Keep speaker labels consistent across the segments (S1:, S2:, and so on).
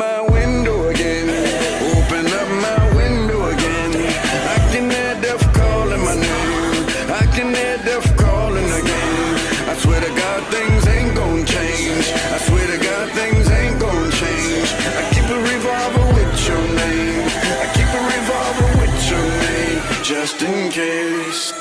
S1: my window again. Open up my window again. I can hear death calling my name. I can hear death calling again. I swear to God things ain't gon' change. I swear to God things ain't gon' change. I keep a revolver with your name. I keep a revolver with your name, just in case.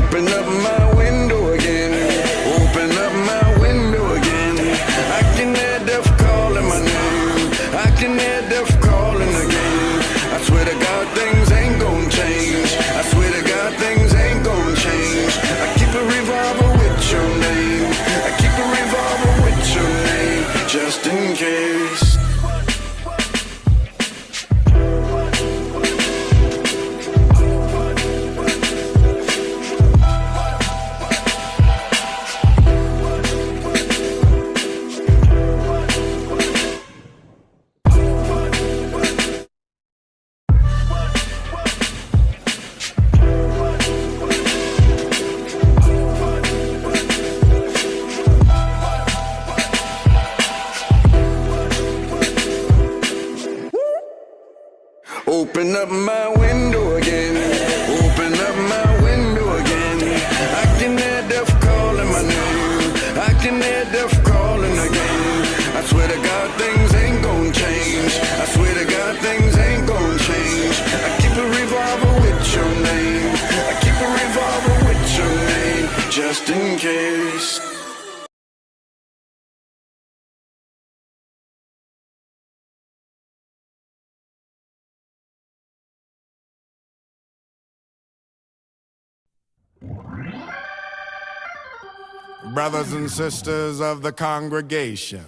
S1: Open up my window again. Open up my window again. I can hear death calling my name. I can hear death calling again. I swear to God things ain't gon' change. I swear to God things ain't gon' change. I keep a revolver with your name. I keep a revolver with your name, just in case. Open up my window again. Open up my window again. I can hear death calling my name. I can hear death calling again. I swear to God things ain't gon' change. I swear to God things ain't gon' change. I keep a revolver with your name. I keep a revolver with your name, just in case.
S2: Brothers and sisters of the congregation,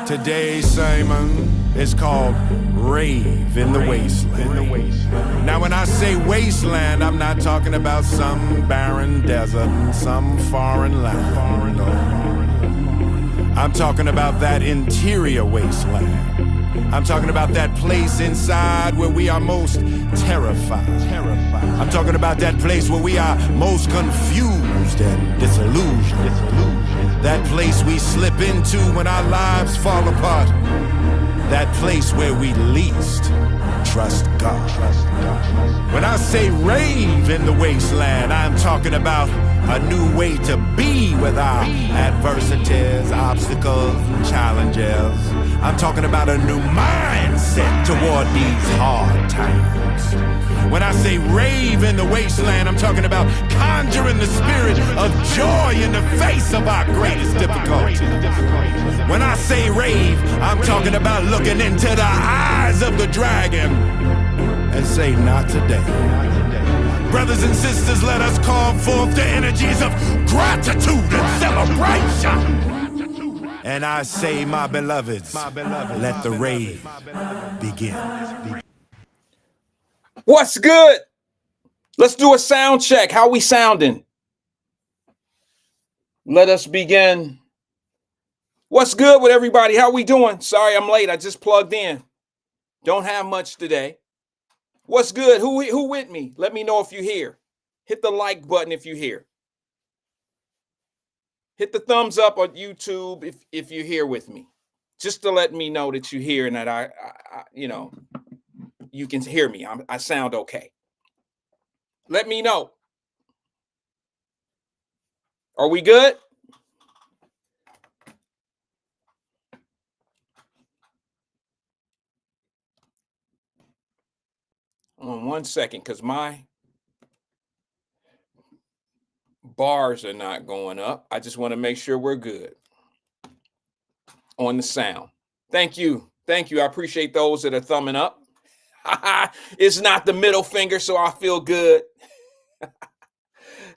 S2: today's sermon is called Rave in the Wasteland. Now when I say wasteland, I'm not talking about some barren desert, some foreign land. No. I'm talking about that interior wasteland. I'm talking about that place inside where we are most terrified. I'm talking about that place where we are most confused and disillusioned. That place we slip into when our lives fall apart. That place where we least trust God. When I say rave in the wasteland, I'm talking about a new way to be with our adversities, obstacles, and challenges. I'm talking about a new mindset toward these hard times. When I say rave in the wasteland, I'm talking about conjuring the spirit of joy in the face of our greatest difficulty. When I say rave, I'm talking about looking into the eyes of the dragon and say, not today. Brothers and sisters, let us call forth the energies of gratitude and celebration. And I say, my beloveds, let the rave begin.
S3: What's good? Let's do a sound check. How we sounding? Let us begin. What's good with everybody? How we doing? Sorry, I'm late. I just plugged in. Don't have much today. What's good? Who with me? Let me know if you're here. Hit the like button if you're here. Hit the thumbs up on YouTube if you're here with me, just to let me know that you're here and that I you can hear me. I sound okay. Let me know. Are we good? On 1 second, because my bars are not going up. I just want to make sure we're good on the sound. Thank you. Thank you. I appreciate those that are thumbing up. It's not the middle finger, so I feel good.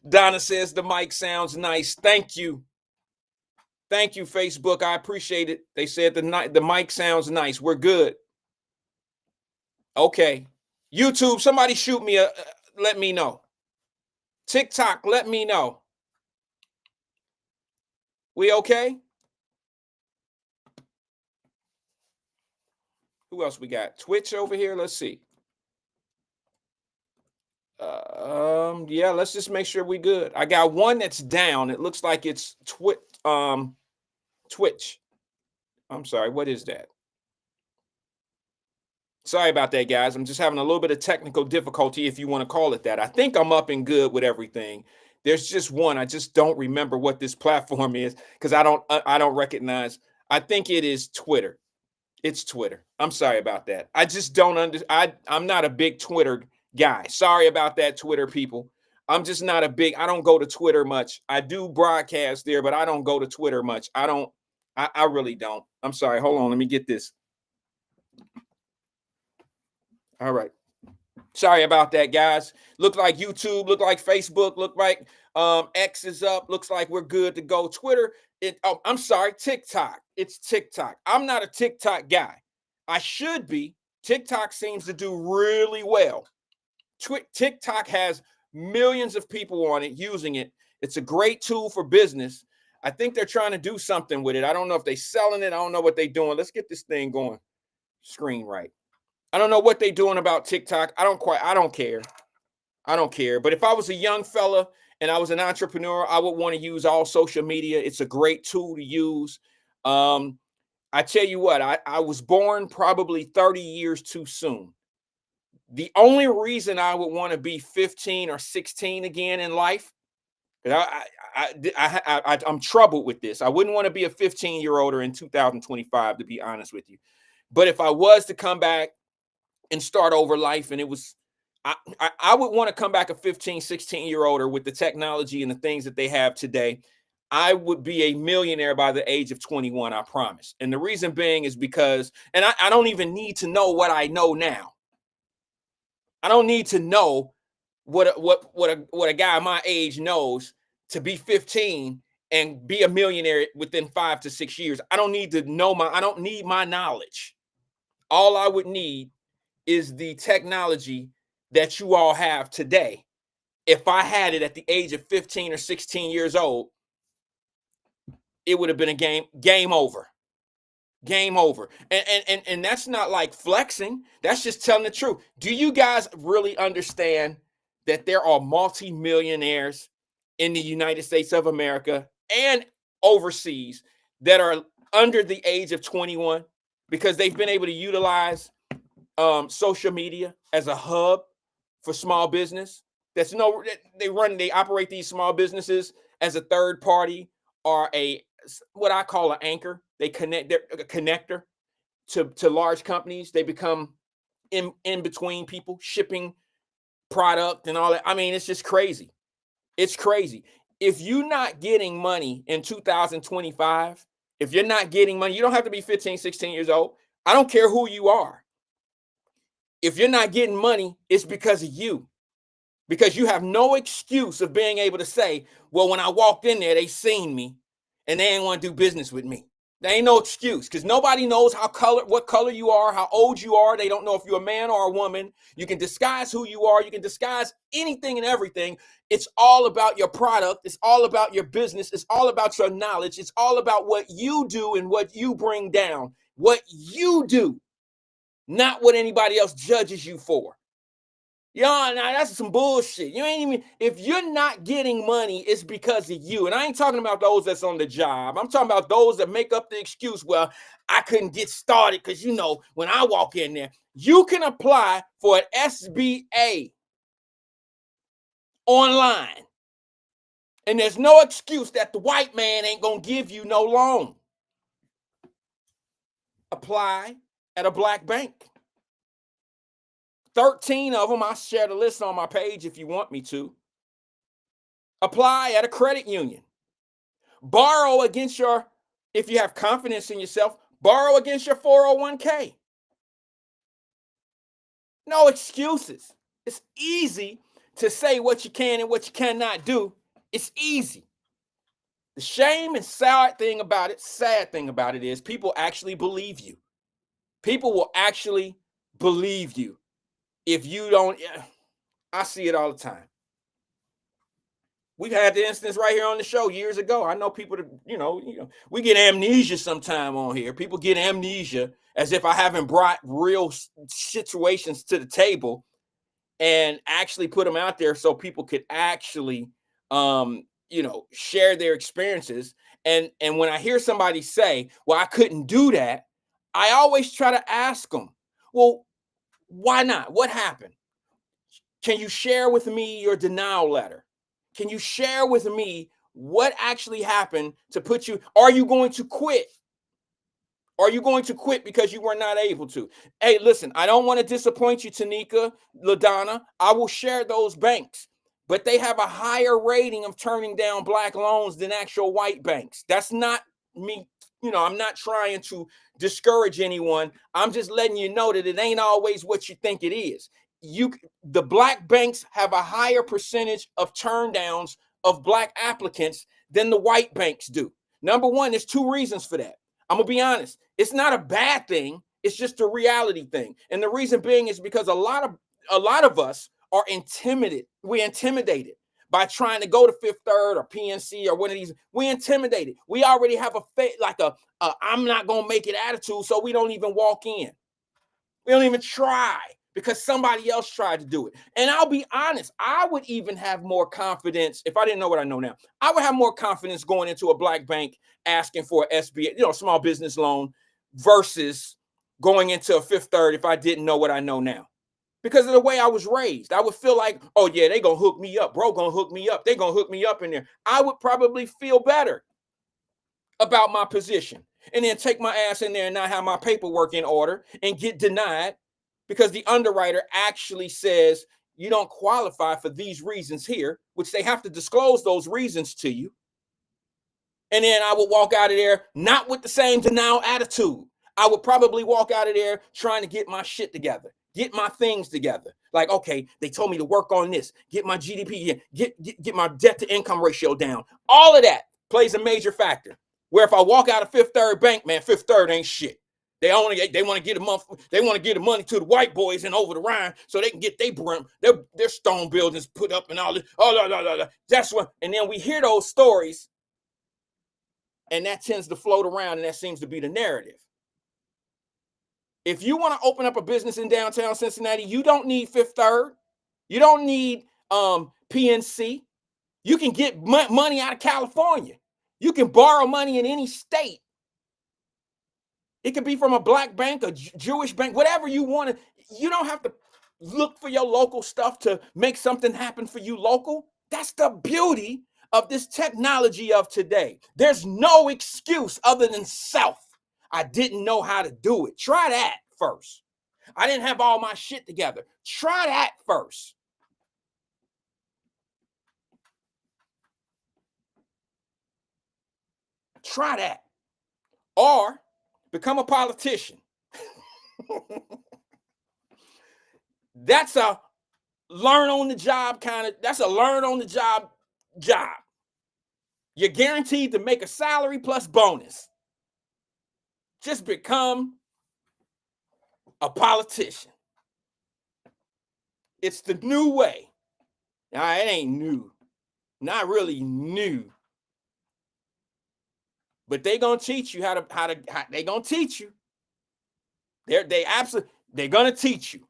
S3: Donna says the mic sounds nice. Thank you. Thank you, Facebook. I appreciate it. They said the mic sounds nice. We're good. Okay. YouTube, somebody shoot me let me know. TikTok, let me know. We okay? Who else we got? Twitch over here. Let's see. Yeah, let's just make sure we good. I got one that's down. It looks like it's Twitch. I'm sorry, what is that? Sorry about that, guys. I'm just having a little bit of technical difficulty, if you want to call it that. I think I'm up and good with everything. There's just one. I just don't remember what this platform is because I don't recognize. I think it is Twitter. It's Twitter. I'm sorry about that. I just don't I'm not a big Twitter guy. Sorry about that, Twitter people. I'm just not I don't go to Twitter much. I do broadcast there, but I don't go to Twitter much. I really don't. I'm sorry. Hold on. Let me get this. All right. Sorry about that, guys. Look like YouTube, look like Facebook, look like X is up. Looks like we're good to go. Twitter, I'm sorry, TikTok. It's TikTok. I'm not a TikTok guy. I should be. TikTok seems to do really well. TikTok has millions of people on it using it. It's a great tool for business. I think they're trying to do something with it. I don't know if they're selling it. I don't know what they're doing. Let's get this thing going. Screen right. I don't know what they're doing about TikTok. I don't care. I don't care. But if I was a young fella and I was an entrepreneur, I would want to use all social media. It's a great tool to use. I tell you what, I was born probably 30 years too soon. The only reason I would want to be 15 or 16 again in life, I'm troubled with this. I wouldn't want to be a 15-year-old in 2025, to be honest with you. But if I was to come back and start over life, and it was, I would want to come back a 15, 16-year-old with the technology and the things that they have today. I would be a millionaire by the age of 21, I promise. And the reason being is because, and I don't even need to know what I know now. I don't need to know what a guy my age knows to be 15 and be a millionaire within 5 to 6 years. I don't need to know I don't need my knowledge. All I would need is the technology that you all have today. If I had it at the age of 15 or 16 years old, it would have been a game over. Game over. And that's not like flexing. That's just telling the truth. Do you guys really understand that there are multi-millionaires in the United States of America and overseas that are under the age of 21 because they've been able to utilize social media as a hub for small business? They operate these small businesses as a third party or what I call an anchor. They're a connector to large companies. They become in between people, shipping product and all that. I mean, it's just crazy. It's crazy. If you're not getting money in 2025, if you're not getting money, you don't have to be 15, 16 years old. I don't care who you are. If you're not getting money, it's because of you. Because you have no excuse of being able to say, well, when I walked in there, they seen me and they ain't want to do business with me. There ain't no excuse because nobody knows what color you are, how old you are. They don't know if you're a man or a woman. You can disguise who you are. You can disguise anything and everything. It's all about your product. It's all about your business. It's all about your knowledge. It's all about what you do and what you bring down. What you do, not what anybody else judges you for. Y'all, now that's some bullshit. You ain't even, if you're not getting money, it's because of you. And I ain't talking about those that's on the job. I'm talking about those that make up the excuse, well, I couldn't get started because, you know, when I walk in there, you can apply for an SBA online. And there's no excuse that the white man ain't going to give you no loan. Apply at a black bank. 13 of them, I'll share the list on my page if you want me to. Apply at a credit union. Borrow against your, if you have confidence in yourself, borrow against your 401k. No excuses. It's easy to say what you can and what you cannot do. It's easy. The shame and sad thing about it is people actually believe you. People will actually believe you if you don't. I see it all the time. We've had the instance right here on the show years ago. I know people that, you know, we get amnesia sometime on here. People get amnesia as if I haven't brought real situations to the table and actually put them out there so people could actually, share their experiences. And when I hear somebody say, well, I couldn't do that, I always try to ask them, well, why not? What happened? Can you share with me your denial letter? Can you share with me what actually happened to put you? Are you going to quit? Are you going to quit because you were not able to? Hey, listen, I don't want to disappoint you, Tanika, LaDonna. I will share those banks, but they have a higher rating of turning down black loans than actual white banks. That's not me. I'm not trying to discourage anyone. I'm just letting you know that it ain't always what you think it is. The black banks have a higher percentage of turndowns of black applicants than the white banks do. Number one, there's two reasons for that. I'm gonna be honest. It's not a bad thing. It's just a reality thing. And the reason being is because a lot of us are intimidated. We're intimidated by trying to go to Fifth Third or PNC or one of these. We're intimidated. We already have a I'm not gonna make it attitude, so we don't even walk in. We don't even try because somebody else tried to do it. And I'll be honest, I would even have more confidence if I didn't know what I know now. I would have more confidence going into a black bank asking for an SBA, small business loan versus going into a Fifth Third if I didn't know what I know now. Because of the way I was raised, I would feel like, oh yeah, they gonna hook me up. Bro gonna hook me up. They gonna hook me up in there. I would probably feel better about my position and then take my ass in there and not have my paperwork in order and get denied because the underwriter actually says you don't qualify for these reasons here, which they have to disclose those reasons to you. And then I would walk out of there not with the same denial attitude. I would probably walk out of there trying to get my shit together, get my things together. Like, okay, they told me to work on this, get my GDP, get my debt to income ratio down. All of that plays a major factor. Where if I walk out of Fifth Third Bank, man, Fifth Third ain't shit. They want to get the money to the white boys and over the Rhine so they can get their stone buildings put up and all this. Oh, that's what. And then we hear those stories, and that tends to float around, and that seems to be the narrative. If you want to open up a business in downtown Cincinnati, you don't need Fifth Third. You don't need PNC. You can get money out of California. You can borrow money in any state. It could be from a black bank, a Jewish bank, whatever you want to. You don't have to look for your local stuff to make something happen for you local. That's the beauty of this technology of today. There's no excuse other than self. I didn't know how to do it. Try that first. I didn't have all my shit together. Try that first. Try that. Or become a politician. That's a learn on the job job. You're guaranteed to make a salary plus bonus. Just become a politician. It's the new way. Now, it ain't new. Not really new. But they gonna teach you how they gonna teach you. They're gonna teach you.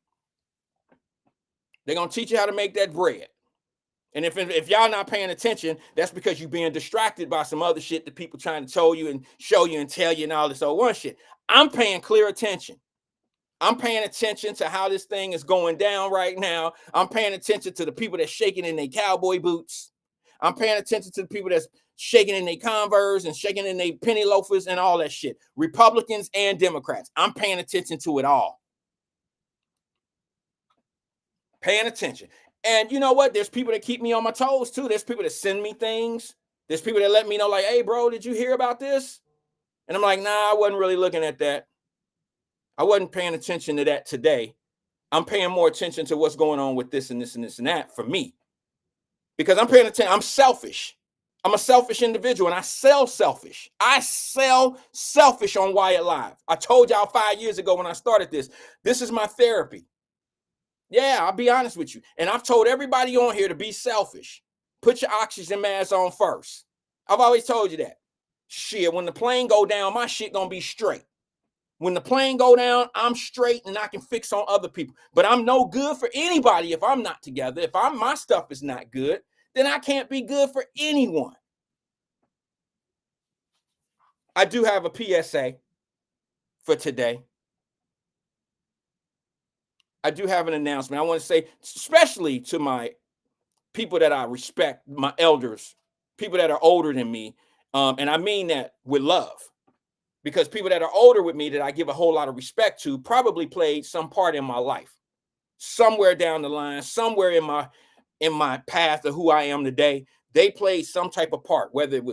S3: They're going to teach you how to make that bread. And if y'all not paying attention, that's because you're being distracted by some other shit that people trying to tell you and show you and tell you and all this old one shit. I'm paying clear attention. I'm paying attention to how this thing is going down right now. I'm paying attention to the people that's shaking in their cowboy boots. I'm paying attention to the people that's shaking in their Converse and shaking in their penny loafers and all that shit. Republicans and Democrats. I'm paying attention to it all. Paying attention. And you know what? There's people that keep me on my toes too. There's people that send me things. There's people that let me know, like, hey, bro, did you hear about this? And I'm like, nah, I wasn't really looking at that. I wasn't paying attention to that today. I'm paying more attention to what's going on with this and this and this and that for me. Because I'm paying attention. I'm selfish. I'm a selfish individual and I sell selfish. I sell selfish on Wyatt Live. I told y'all 5 years ago when I started this, this is my therapy. Yeah, I'll be honest with you. And I've told everybody on here to be selfish. Put your oxygen mask on first. I've always told you that. Shit, when the plane go down, my shit gonna be straight. When the plane go down, I'm straight and I can fix on other people. But I'm no good for anybody if I'm not together. If my stuff is not good, then I can't be good for anyone. I do have a PSA for today. I do have an announcement. I want to say, especially to my people that I respect, my elders, people that are older than me. And I mean that with love, because people that are older with me that I give a whole lot of respect to probably played some part in my life, somewhere down the line, somewhere in my path of who I am today. They played some type of part, whether it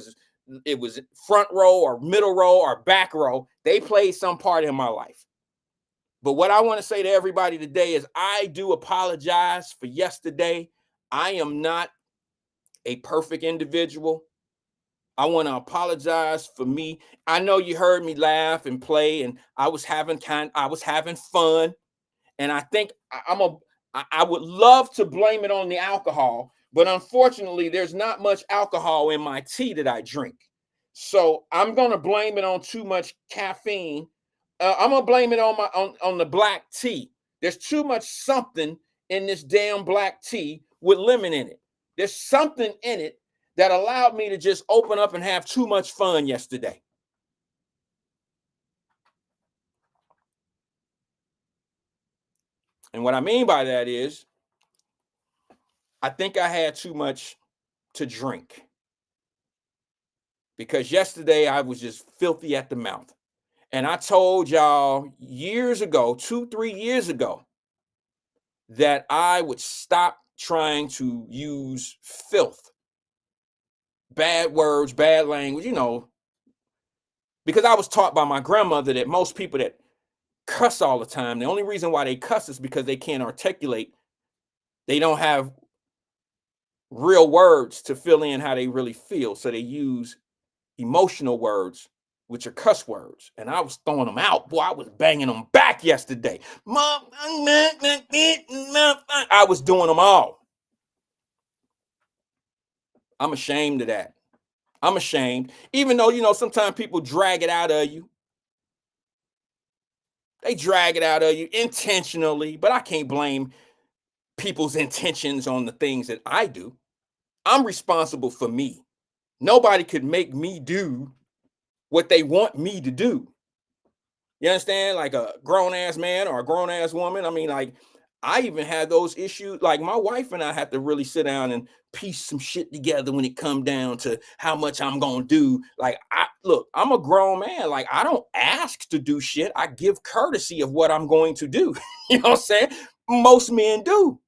S3: was front row or middle row or back row. They played some part in my life. But what I want to say to everybody today is I do apologize for yesterday. I am not a perfect individual. I want to apologize for me. I know you heard me laugh and play, and I was having fun. And I think I would love to blame it on the alcohol, but unfortunately, there's not much alcohol in my tea that I drink. So I'm gonna blame it on too much caffeine. I'm gonna blame it on the black tea. There's too much something in this damn black tea with lemon in it. There's something in it that allowed me to just open up and have too much fun yesterday. And what I mean by that is, I think I had too much to drink. Because yesterday I was just filthy at the mouth. And I told y'all years ago, 2-3 years ago, that I would stop trying to use filth, bad words, bad language, because I was taught by my grandmother that most people that cuss all the time, the only reason why they cuss is because they can't articulate. They don't have real words to fill in how they really feel. So they use emotional words, which are cuss words. And I was throwing them out. Boy, I was banging them back yesterday. I was doing them all. I'm ashamed of that. I'm ashamed. Even though, sometimes people drag it out of you. They drag it out of you intentionally, but I can't blame people's intentions on the things that I do. I'm responsible for me. Nobody could make me do what they want me to do. You understand? Like a grown-ass man or a grown-ass woman. I mean, like, I even had those issues. Like, my wife and I had to really sit down and piece some shit together when it come down to how much I'm gonna do. Like, look, I'm a grown man. Like, I don't ask to do shit. I give courtesy of what I'm going to do. You know what I'm saying? Most men do.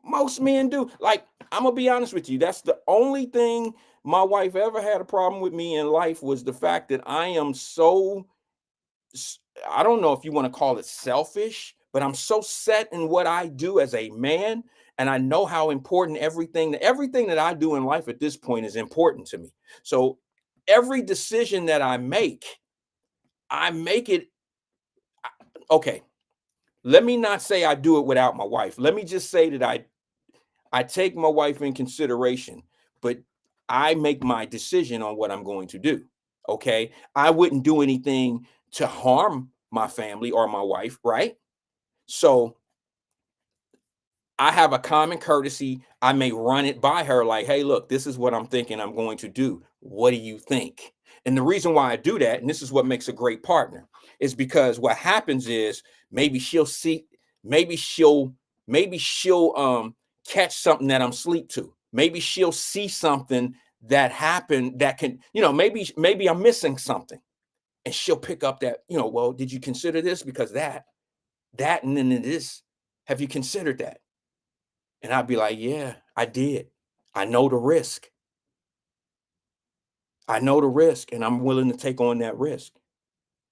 S3: Most men do. Like, I'm gonna be honest with you. That's the only thing my wife ever had a problem with me in life, was the fact that I am so, I don't know if you want to call it selfish, but I'm so set in what I do as a man, and I know how important everything that I do in life at this point is important to me. So every decision that I make it okay. Let me not say I do it without my wife. Let me just say that I take my wife in consideration, but I make my decision on what I'm going to do. Okay. I wouldn't do anything to harm my family or my wife, right? So I have a common courtesy. I may run it by her like, hey, look, this is what I'm thinking I'm going to do. What do you think? And the reason why I do that, and this is what makes a great partner, is because what happens is maybe she'll see, maybe she'll catch something that I'm asleep to. Maybe she'll see something that happened that can, maybe I'm missing something. And she'll pick up that, well, did you consider this? Because that, and then this, have you considered that? And I'd be like, yeah, I did. I know the risk. I know the risk, and I'm willing to take on that risk.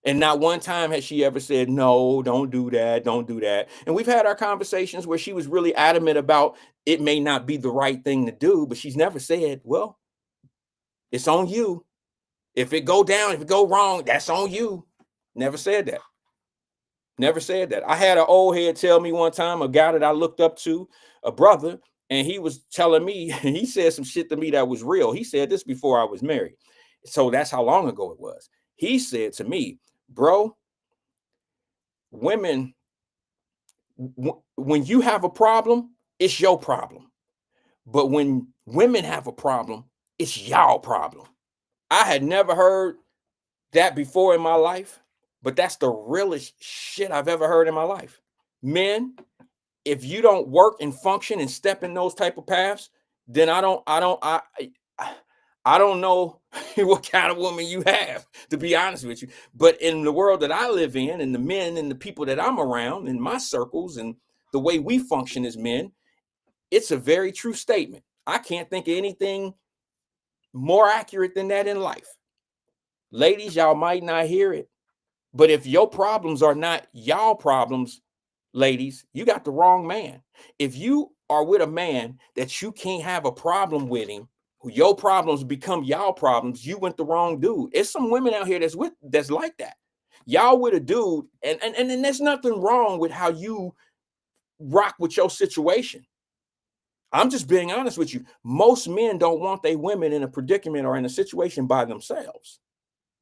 S3: And not one time has she ever said, no, don't do that. Don't do that. And we've had our conversations where she was really adamant about it may not be the right thing to do, but she's never said, well, it's on you. If it go down, if it go wrong, that's on you. Never said that. Never said that. I had an old head tell me one time, a guy that I looked up to, a brother, and he was telling me, he said some shit to me that was real. He said this before I was married. So that's how long ago it was. He said to me, bro, women, when you have a problem, it's your problem. But when women have a problem, it's y'all problem. I had never heard that before in my life, but that's the realest shit I've ever heard in my life. Men, if you don't work and function and step in those type of paths, then I don't know what kind of woman you have, to be honest with you. But in the world that I live in, and the men and the people that I'm around in my circles and the way we function as men, it's a very true statement. I can't think of anything more accurate than that in life. Ladies, y'all might not hear it, but if your problems are not y'all problems, ladies, you got the wrong man. If you are with a man that you can't have a problem with him, your problems become y'all problems, you went the wrong dude. It's some women out here that's like that. Y'all with a dude, and there's nothing wrong with how you rock with your situation. I'm just being honest with you. Most men don't want their women in a predicament or in a situation by themselves.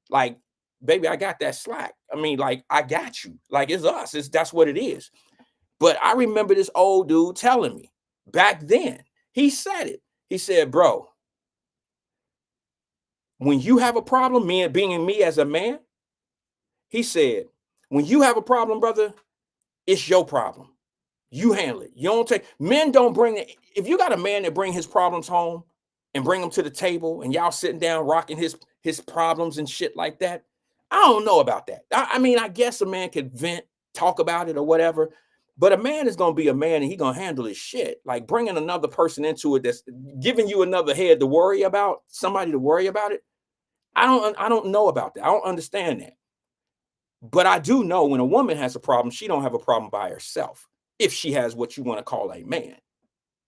S3: Like, baby, I got that slack. I mean, like, I got you. Like, it's us. That's what it is. But I remember this old dude telling me back then, he said it. He said, bro, when you have a problem, being me as a man, he said, when you have a problem, brother, it's your problem. You handle it. You don't take, men don't bring it. If you got a man that bring his problems home and bring them to the table and y'all sitting down rocking his problems and shit like that, I don't know about that. I mean, I guess a man could vent, talk about it or whatever, but a man is going to be a man and he going to handle his shit. Like bringing another person into it that's giving you another head to worry about, somebody to worry about it. I don't know about that. I don't understand that. But I do know when a woman has a problem, she don't have a problem by herself. If she has what you want to call a man.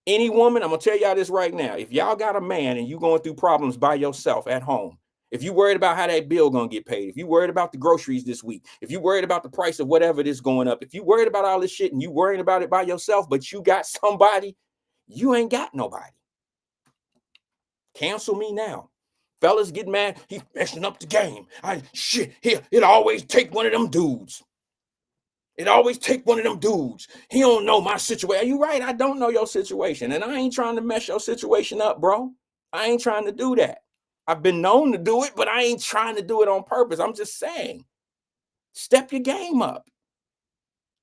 S3: Any woman, I'm going to tell y'all this right now. If y'all got a man and you going through problems by yourself at home, if you worried about how that bill going to get paid, if you worried about the groceries this week, if you worried about the price of whatever it is going up, if you worried about all this shit and you worrying about it by yourself, but you got somebody, you ain't got nobody. Cancel me now. Fellas get mad. He's messing up the game. It always take one of them dudes. It always take one of them dudes. He don't know my situation. You right, I don't know your situation. And I ain't trying to mess your situation up, bro. I ain't trying to do that. I've been known to do it, but I ain't trying to do it on purpose. I'm just saying, step your game up.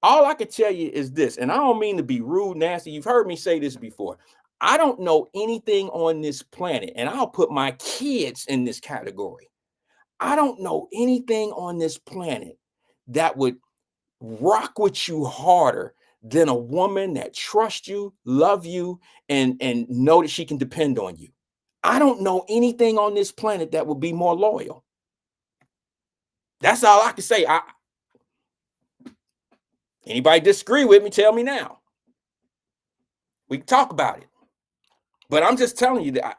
S3: All I can tell you is this, and I don't mean to be rude, nasty. You've heard me say this before. I don't know anything on this planet, and I'll put my kids in this category. I don't know anything on this planet that would rock with you harder than a woman that trusts you, love you, and know that she can depend on you. I don't know anything on this planet that would be more loyal. That's all I can say. Anybody disagree with me, tell me now. We can talk about it. But I'm just telling you that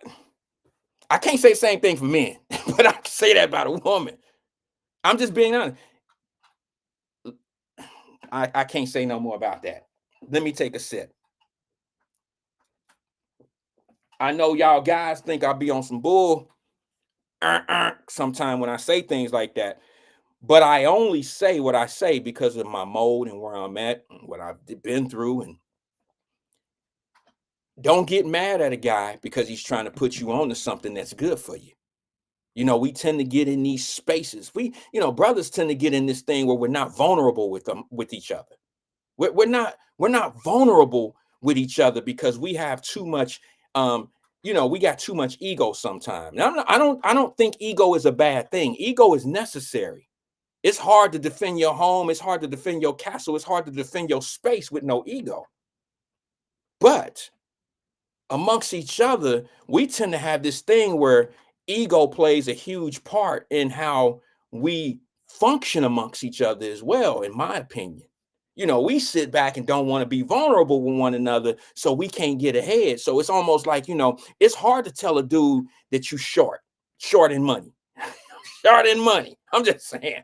S3: I can't say the same thing for men, but I can say that about a woman. I'm just being honest. I can't say no more about that. Let me take a sip. I know y'all guys think I'll be on some bull sometime when I say things like that. But I only say what I say because of my mode and where I'm at and what I've been through. And don't get mad at a guy because he's trying to put you on to something that's good for you. You know, we tend to get in these spaces. Brothers tend to get in this thing where we're not vulnerable with each other. We're not vulnerable with each other because we have too much. We got too much ego sometimes. Now, I don't think ego is a bad thing. Ego is necessary. It's hard to defend your home. It's hard to defend your castle. It's hard to defend your space with no ego. But amongst each other, we tend to have this thing where ego plays a huge part in how we function amongst each other as well, in my opinion. We sit back and don't want to be vulnerable with one another, so we can't get ahead. So it's almost like, it's hard to tell a dude that you short in money. Short in money. I'm just saying.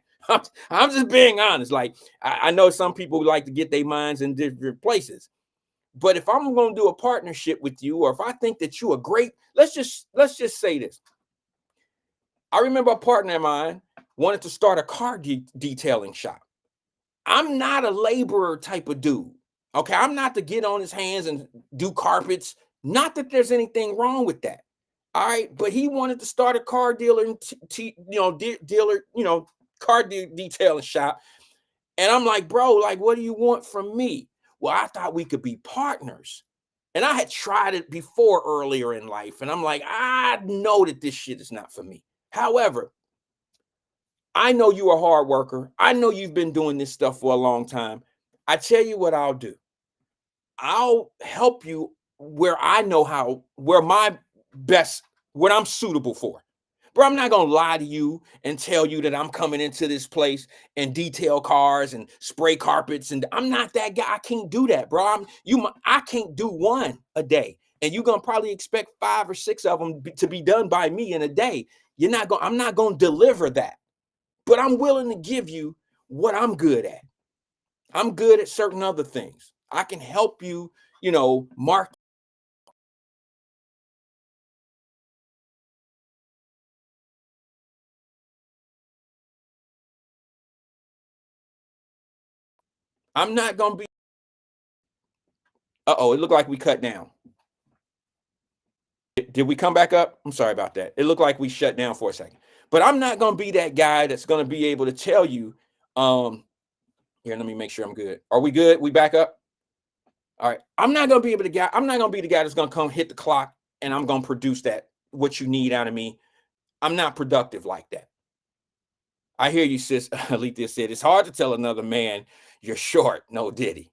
S3: I'm just being honest. Like, I know some people like to get their minds in different places. But if I'm going to do a partnership with you, or if I think that you are great, let's just say this. I remember a partner of mine wanted to start a car detailing shop. I'm not a laborer type of dude. Okay, I'm not to get on his hands and do carpets. Not that there's anything wrong with that. All right, but he wanted to start a car dealer and car detailing shop. And I'm like, bro, like, what do you want from me? Well, I thought we could be partners. And I had tried it before earlier in life. And I'm like, I know that this shit is not for me. However, I know you're a hard worker. I know you've been doing this stuff for a long time. I tell you what I'll do. I'll help you where I know where what I'm suitable for. Bro, I'm not going to lie to you and tell you that I'm coming into this place and detail cars and spray carpets. And I'm not that guy. I can't do that, bro. I can't do one a day. And you're going to probably expect 5 or 6 of them to be done by me in a day. I'm not going to deliver that. But I'm willing to give you what I'm good at. I'm good at certain other things. I can help you, mark. I'm not going to be. Uh-oh, it looked like we cut down. Did we come back up? I'm sorry about that. It looked like we shut down for a second. But I'm not going to be that guy that's going to be able to tell you, here, let me make sure I'm good. Are we good? We back up? All right. I'm not going to be the guy that's going to come hit the clock and I'm going to produce what you need out of me. I'm not productive like that. I hear you, sis. Alethea said, it's hard to tell another man you're short. No diddy.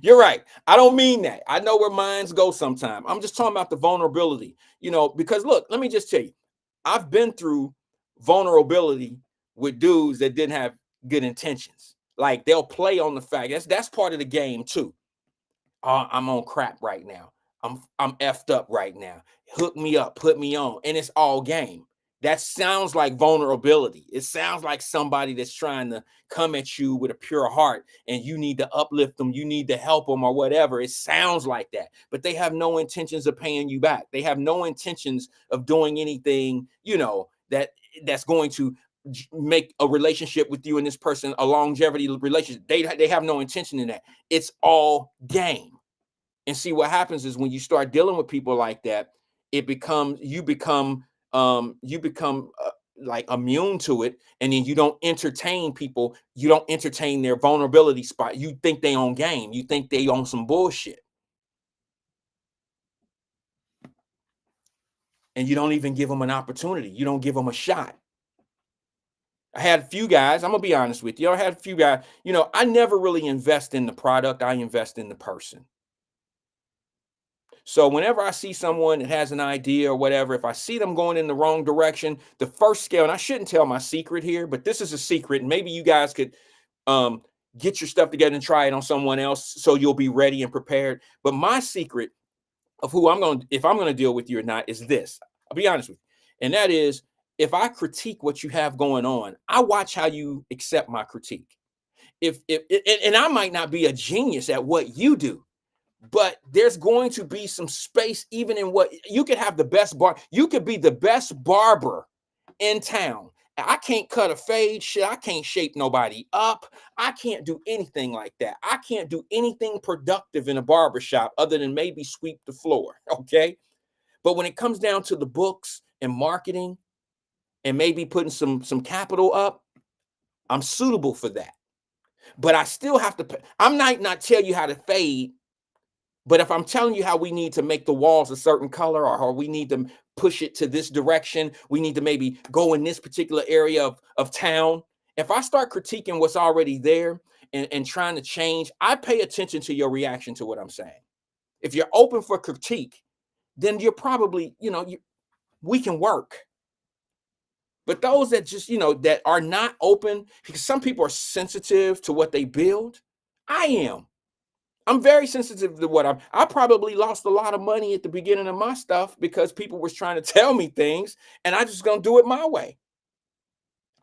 S3: You're right. I don't mean that. I know where minds go sometimes. I'm just talking about the vulnerability, because look, let me just tell you, I've been through vulnerability with dudes that didn't have good intentions. Like, they'll play on the fact that's part of the game too. I'm on crap right now. I'm effed up right now. Hook me up, put me on, and it's all game. That sounds like vulnerability. It sounds like somebody that's trying to come at you with a pure heart and you need to uplift them. You need to help them or whatever. It sounds like that, but they have no intentions of paying you back. They have no intentions of doing anything, that's going to make a relationship with you and this person a longevity relationship. They have no intention in that. It's all game. And see, what happens is when you start dealing with people like that, you become like immune to it, and then you don't entertain people. You don't entertain their vulnerability spot. You think they on game. You think they on some bullshit, and you don't even give them an opportunity. You don't give them a shot. I had a few guys. I'm gonna be honest with you. I had a few guys. I never really invest in the product. I invest in the person. So whenever I see someone that has an idea or whatever, if I see them going in the wrong direction, the first scale, and I shouldn't tell my secret here, but this is a secret, and maybe you guys could get your stuff together and try it on someone else so you'll be ready and prepared. But my secret of if I'm going to deal with you or not is this. I'll be honest with you. And that is, if I critique what you have going on, I watch how you accept my critique. And I might not be a genius at what you do, but there's going to be some space even in what you could have the best bar. You could be the best barber in town I can't cut a fade. Shit, I can't shape nobody up. I can't do anything like that. I can't do anything productive in a barbershop other than maybe sweep the floor. Okay. But when it comes down to the books and marketing and maybe putting some capital up, I'm suitable for that. But I still have to pay. I might not tell you how to fade, but if I'm telling you how we need to make the walls a certain color, or we need to push it to this direction, we need to maybe go in this particular area of town. If I start critiquing what's already there and trying to change, I pay attention to your reaction to what I'm saying. If you're open for critique, then you're probably, we can work. But those that just, that are not open, because some people are sensitive to what they build. I am. I'm very sensitive to what I probably lost a lot of money at the beginning of my stuff because people was trying to tell me things and I just gonna do it my way.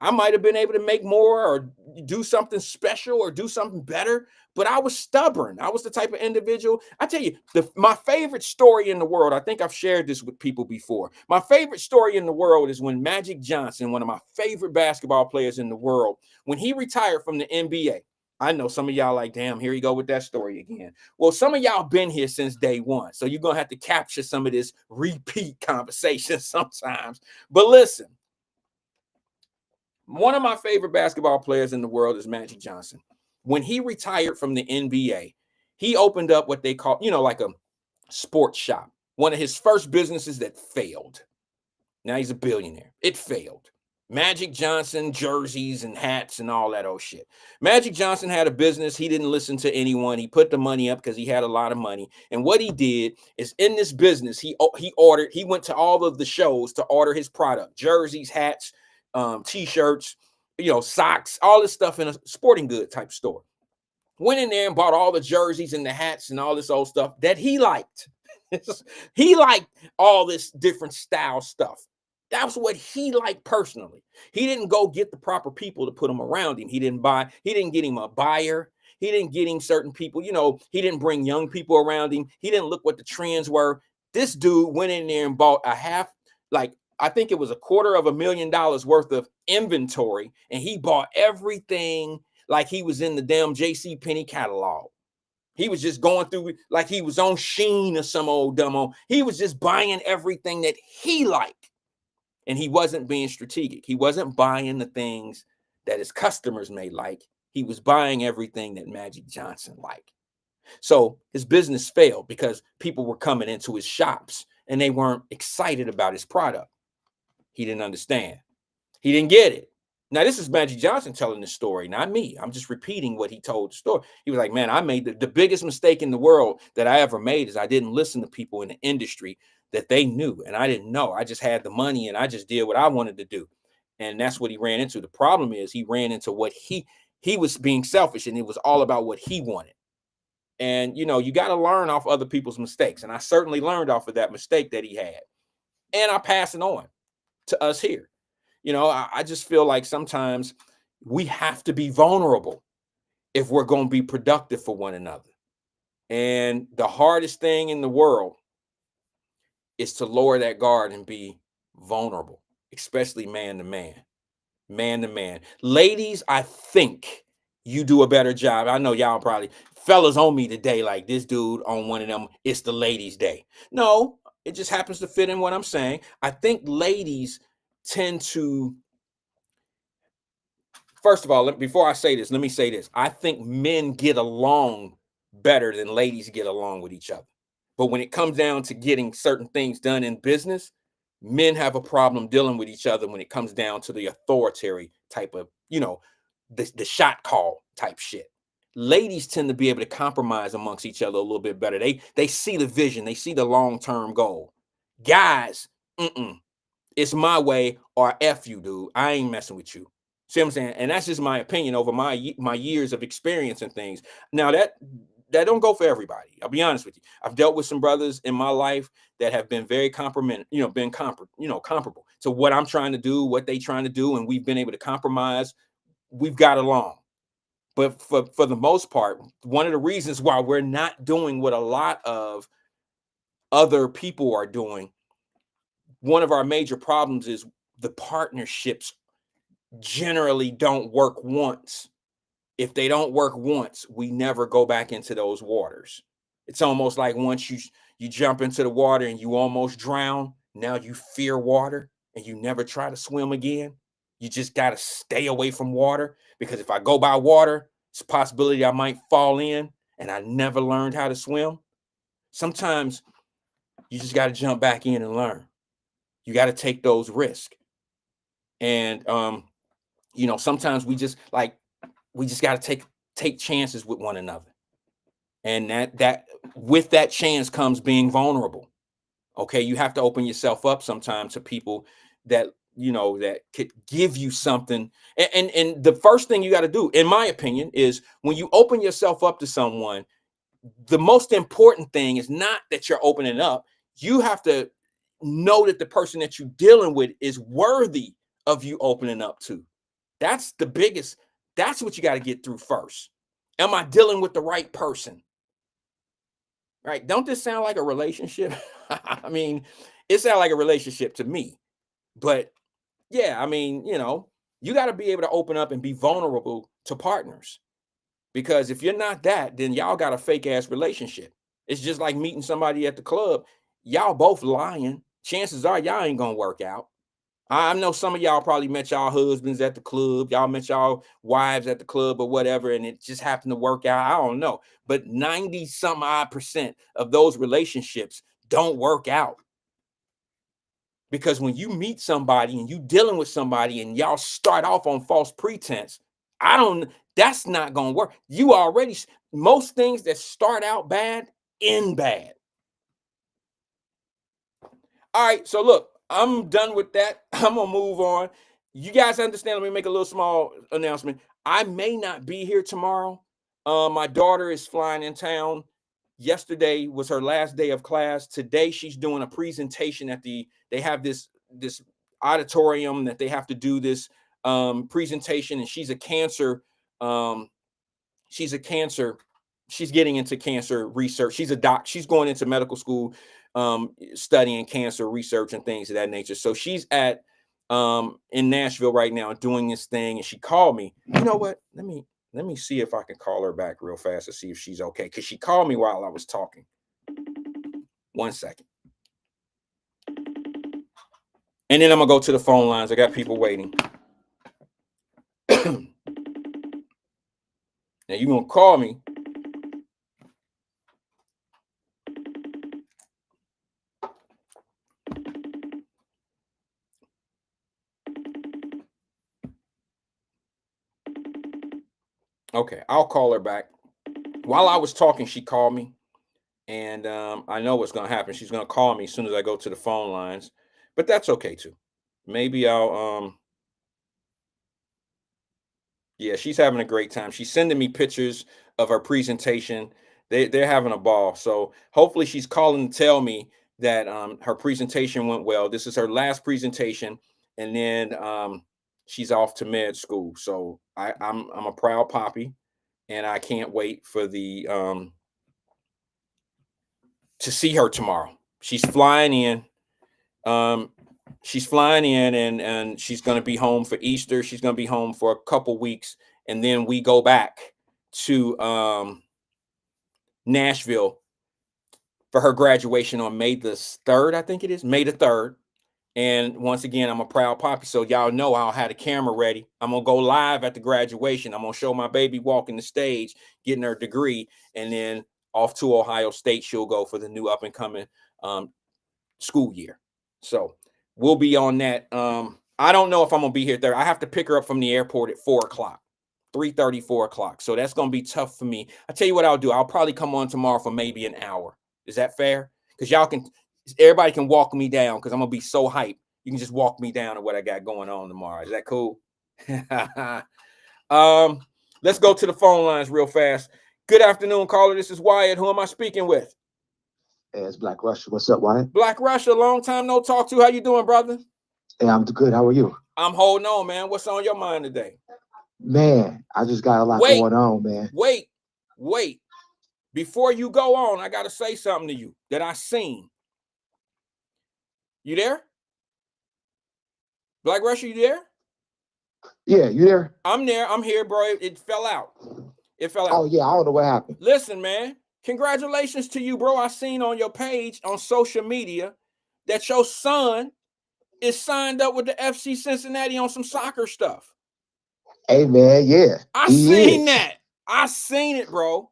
S3: I might have been able to make more or do something special or do something better, but I was stubborn. I was the type of individual. I tell you, my favorite story in the world, I think I've shared this with people before. My favorite story in the world is when Magic Johnson, one of my favorite basketball players in the world, when he retired from the NBA. I know some of y'all like, damn, here you go with that story again. Well, some of y'all been here since day one, so you're going to have to capture some of this repeat conversation sometimes. But listen, one of my favorite basketball players in the world is Magic Johnson. When he retired from the NBA, he opened up what they call, like a sports shop. One of his first businesses that failed. Now he's a billionaire. It failed. Magic Johnson jerseys and hats and all that old shit. Magic Johnson had a business. He didn't listen to anyone. He put the money up because he had a lot of money. And what he did is in this business, he went to all of the shows to order his product, jerseys, hats, t-shirts, socks, all this stuff in a sporting good type store. Went in there and bought all the jerseys and the hats and all this old stuff that he liked. He liked all this different style stuff. That was what he liked personally. He didn't go get the proper people to put him around him. He didn't get him a buyer. He didn't get him certain people. He didn't bring young people around him. He didn't look what the trends were. This dude went in there and bought I think it was $250,000 worth of inventory. And he bought everything like he was in the damn JCPenney catalog. He was just going through like he was on Sheen or some old dumbo. He was just buying everything that he liked. And he wasn't being strategic. He wasn't buying the things that his customers may like. He was buying everything that Magic Johnson liked. So his business failed because people were coming into his shops and they weren't excited about his product. He didn't understand. He didn't get it. Now, this is Magic Johnson telling the story, not me. I'm just repeating what he told the story. He was like, man, I made the biggest mistake in the world that I ever made is I didn't listen to people in the industry that they knew. And I didn't know. I just had the money and I just did what I wanted to do. And that's what he ran into. The problem is he ran into what he was being selfish and it was all about what he wanted. And, you got to learn off other people's mistakes. And I certainly learned off of that mistake that he had. And I pass it on to us here. I just feel like sometimes we have to be vulnerable if we're going to be productive for one another. And the hardest thing in the world is to lower that guard and be vulnerable, especially man to man. Man to man. Ladies, I think you do a better job. I know y'all probably fellas on me today like this dude on one of them, it's the ladies' day. No, it just happens to fit in what I'm saying. I think ladies tend to, first of all, before I say this, let me say this. I think men get along better than ladies get along with each other. But when it comes down to getting certain things done in business, men have a problem dealing with each other when it comes down to the authoritarian type of, the shot call type shit. Ladies tend to be able to compromise amongst each other a little bit better. They see the vision. They see the long-term goal. Guys, it's my way or F you, dude. I ain't messing with you. See what I'm saying? And that's just my opinion over my years of experience and things. Now that don't go for everybody. I'll be honest with you. I've dealt with some brothers in my life that have been very comparable to what I'm trying to do, what they trying to do, and we've been able to compromise. We've got along. But for the most part, one of the reasons why we're not doing what a lot of other people are doing, one of our major problems is the partnerships generally don't work once. If they don't work once, we never go back into those waters. It's almost like once you jump into the water and you almost drown, now you fear water and you never try to swim again. You just got to stay away from water, because if I go by water, it's a possibility I might fall in, and I never learned how to swim. Sometimes you just got to jump back in and learn. You got to take those risks. And sometimes we just got to take chances with one another. And that with that chance comes being vulnerable. Okay, you have to open yourself up sometimes to people that that could give you something. And the first thing you got to do, in my opinion, is when you open yourself up to someone, the most important thing is not that you're opening up. You have to know that the person that you're dealing with is worthy of you opening up to. That's the biggest. That's what you got to get through first. Am I dealing with the right person? Right? Don't this sound like a relationship? I mean, it sounds like a relationship to me. But yeah, I mean, you got to be able to open up and be vulnerable to partners. Because if you're not that, then y'all got a fake ass relationship. It's just like meeting somebody at the club. Y'all both lying. Chances are y'all ain't gonna work out. I know some of y'all probably met y'all husbands at the club. Y'all met y'all wives at the club or whatever, and it just happened to work out. I don't know. But 90-some-odd% of those relationships don't work out. Because when you meet somebody and you dealing with somebody and y'all start off on false pretense, that's not going to work. Most things that start out bad end bad. All right, so look, I'm done with that. I'm going to move on. You guys understand, let me make a little small announcement. I may not be here tomorrow. My daughter is flying in town. Yesterday was her last day of class. Today she's doing a presentation they have this auditorium that they have to do this presentation, and she's getting into cancer research. She's a doc. She's going into medical school, studying cancer research and things of that nature. So she's at in Nashville right now doing this thing, and she called me. You know what? Let me see if I can call her back real fast to see if she's okay, because she called me while I was talking. 1 second. And then I'm going to go to the phone lines. I got people waiting. Now you're going to call me. Okay, I'll call her back. While I was talking, she called me. And I know what's going to happen. She's going to call me as soon as I go to the phone lines. But that's okay, too. Maybe I'll... Yeah, she's having a great time. She's sending me pictures of her presentation. They're having a ball. So hopefully she's calling to tell me that her presentation went well. This is her last presentation. And then she's off to med school. So I'm a proud poppy. And I can't wait for to see her tomorrow. She's flying in. And she's going to be home for Easter. She's going to be home for a couple weeks, and then we go back to Nashville for her graduation on May the 3rd. I think it is May the 3rd. And once again, I'm a proud poppy, so y'all know I'll have the camera ready. I'm gonna go live at the graduation. I'm gonna show my baby walking the stage, getting her degree, and then off to Ohio State she'll go for the new up and coming school year. So we'll be on that. I don't know if I'm gonna be here there. I have to pick her up from the airport at 4 o'clock, 3:30, 4 o'clock. So that's gonna be tough for me. I tell you what I'll do. I'll probably come on tomorrow for maybe an hour. Is that fair? Because everybody can walk me down, because I'm gonna be so hyped. You can just walk me down to what I got going on tomorrow. Is that cool? Let's go to the phone lines real fast. Good afternoon, caller. This is Wyatt. Who am I speaking with?
S4: Hey, it's Black Russia. What's up, Wyatt?
S3: Black Russia, long time no talk to. How you doing, brother?
S4: Hey, I'm good. How are you?
S3: I'm holding on, man. What's on your mind today?
S4: Man, I just got a lot going on, man.
S3: Wait. Before you go on, I got to say something to you that I seen. You there? Black Russia, you there?
S4: Yeah, you there?
S3: I'm there. I'm here, bro. It fell out. It fell out.
S4: Oh yeah, I don't know what happened.
S3: Listen, man. Congratulations to you, bro. I seen on your page on social media that your son is signed up with the FC Cincinnati on some soccer stuff.
S4: Hey man, yeah.
S3: I
S4: he
S3: seen
S4: is.
S3: that. I seen it, bro.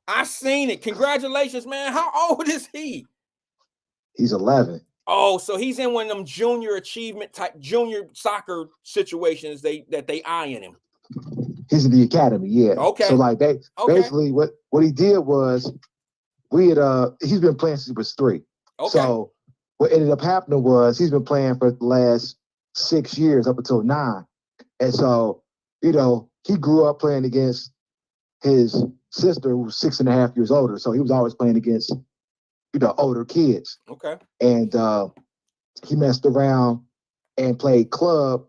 S3: I seen it. Congratulations, man. How old is he?
S4: He's 11.
S3: Oh, so he's in one of them junior achievement type junior soccer situations that they eyeing him.
S4: He's in the academy, yeah.
S3: Okay.
S4: So like they basically what he did was we had he's been playing since he was 3.
S3: Okay.
S4: So what ended up happening was he's been playing for the last 6 years up until 9. And so, you know, he grew up playing against his sister who was 6.5 years older. So he was always playing against, you know, older kids.
S3: Okay.
S4: And he messed around and played club.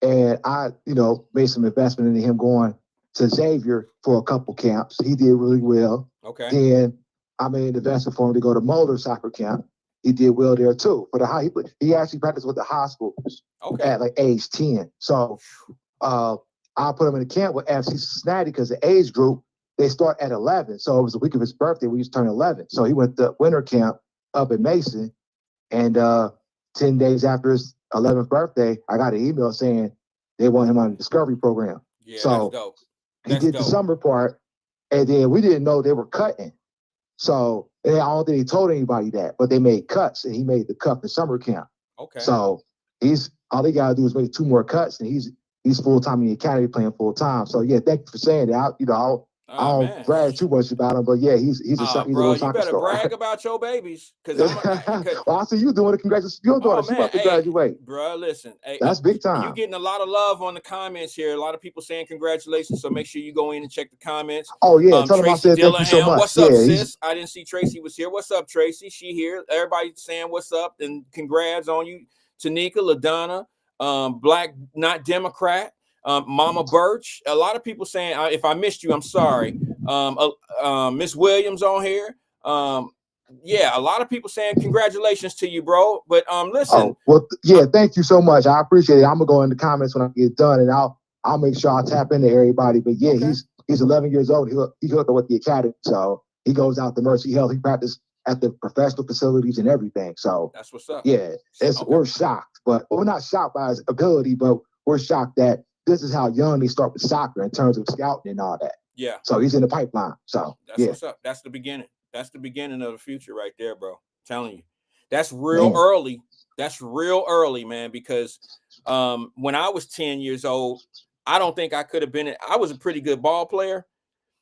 S4: And I, you know, made some investment into him going to Xavier for a couple camps. He did really well.
S3: Okay.
S4: Then I made an investment for him to go to Mulder soccer camp. He did well there too. But he actually practiced with the high schools at like age 10. So I put him in a camp with FC Cincinnati because the age group, they start at 11. So it was the week of his birthday. We used to turn 11. So he went to winter camp up in Mason. And 10 days after his 11th birthday, I got an email saying they want him on the Discovery program.
S3: Yeah,
S4: so
S3: that's dope.
S4: He did the summer part, and then we didn't know they were cutting. So I don't think he told anybody that, but they made cuts, and he made the cut for summer camp.
S3: Okay.
S4: So all they gotta do is make 2 more cuts, and he's full time in the academy playing full time. So yeah, thank you for saying that. I don't brag too much about him, but yeah, he's a
S3: bro,
S4: you
S3: better brag about your babies, because
S4: well, I see you doing it. Congratulations, your daughter. She's about to graduate.
S3: Bro, listen,
S4: that's big time.
S3: You getting a lot of love on the comments here. A lot of people saying congratulations, so make sure you go in and check the comments.
S4: Oh yeah, tell them I said thank you so much.
S3: What's up, sis? I didn't see Tracy was here. What's up, Tracy? She here. Everybody saying what's up and congrats on you, Tanika, LaDonna, Black Not Democrat. Mama Birch, a lot of people saying, if I missed you, I'm sorry. Miss Williams on here. Yeah, a lot of people saying congratulations to you, bro. But listen.
S4: Thank you so much. I appreciate it. I'm gonna go in the comments when I get done, and I'll make sure I tap into everybody. But yeah, he's 11 years old. He hooked up with the academy, so he goes out to Mercy Health. He practiced at the professional facilities and everything. So
S3: that's what's up.
S4: Yeah, we're shocked, but we're not shocked by his ability, but we're shocked that this is how young they start with soccer in terms of scouting and all that.
S3: Yeah.
S4: So he's in the pipeline. So
S3: that's what's up. That's the beginning. That's the beginning of the future right there, bro. I'm telling you. That's real early. That's real early, man, because when I was 10 years old, I don't think I could have been I was a pretty good ball player.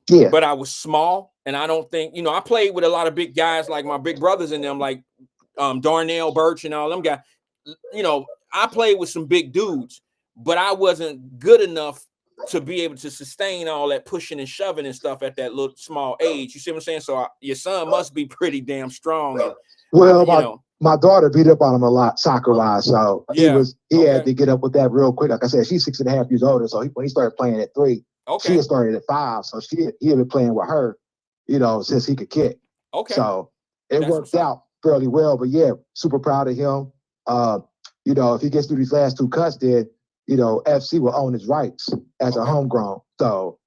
S4: Yeah.
S3: But I was small, and I don't think, I played with a lot of big guys like my big brothers and them, like Darnell Birch and all them guys. I played with some big dudes, but I wasn't good enough to be able to sustain all that pushing and shoving and stuff at that little small age. You see what I'm saying? So your son must be pretty damn strong. And,
S4: my daughter beat up on him a lot soccer-wise, so he had to get up with that real quick. Like I said, she's 6.5 years older, so when he started playing at 3, she had started at 5, so he had been playing with her, since he could kick.
S3: Okay.
S4: So it worked out fairly well, but yeah, super proud of him. If he gets through these last 2 cuts, then FC will own his rights as a homegrown. So,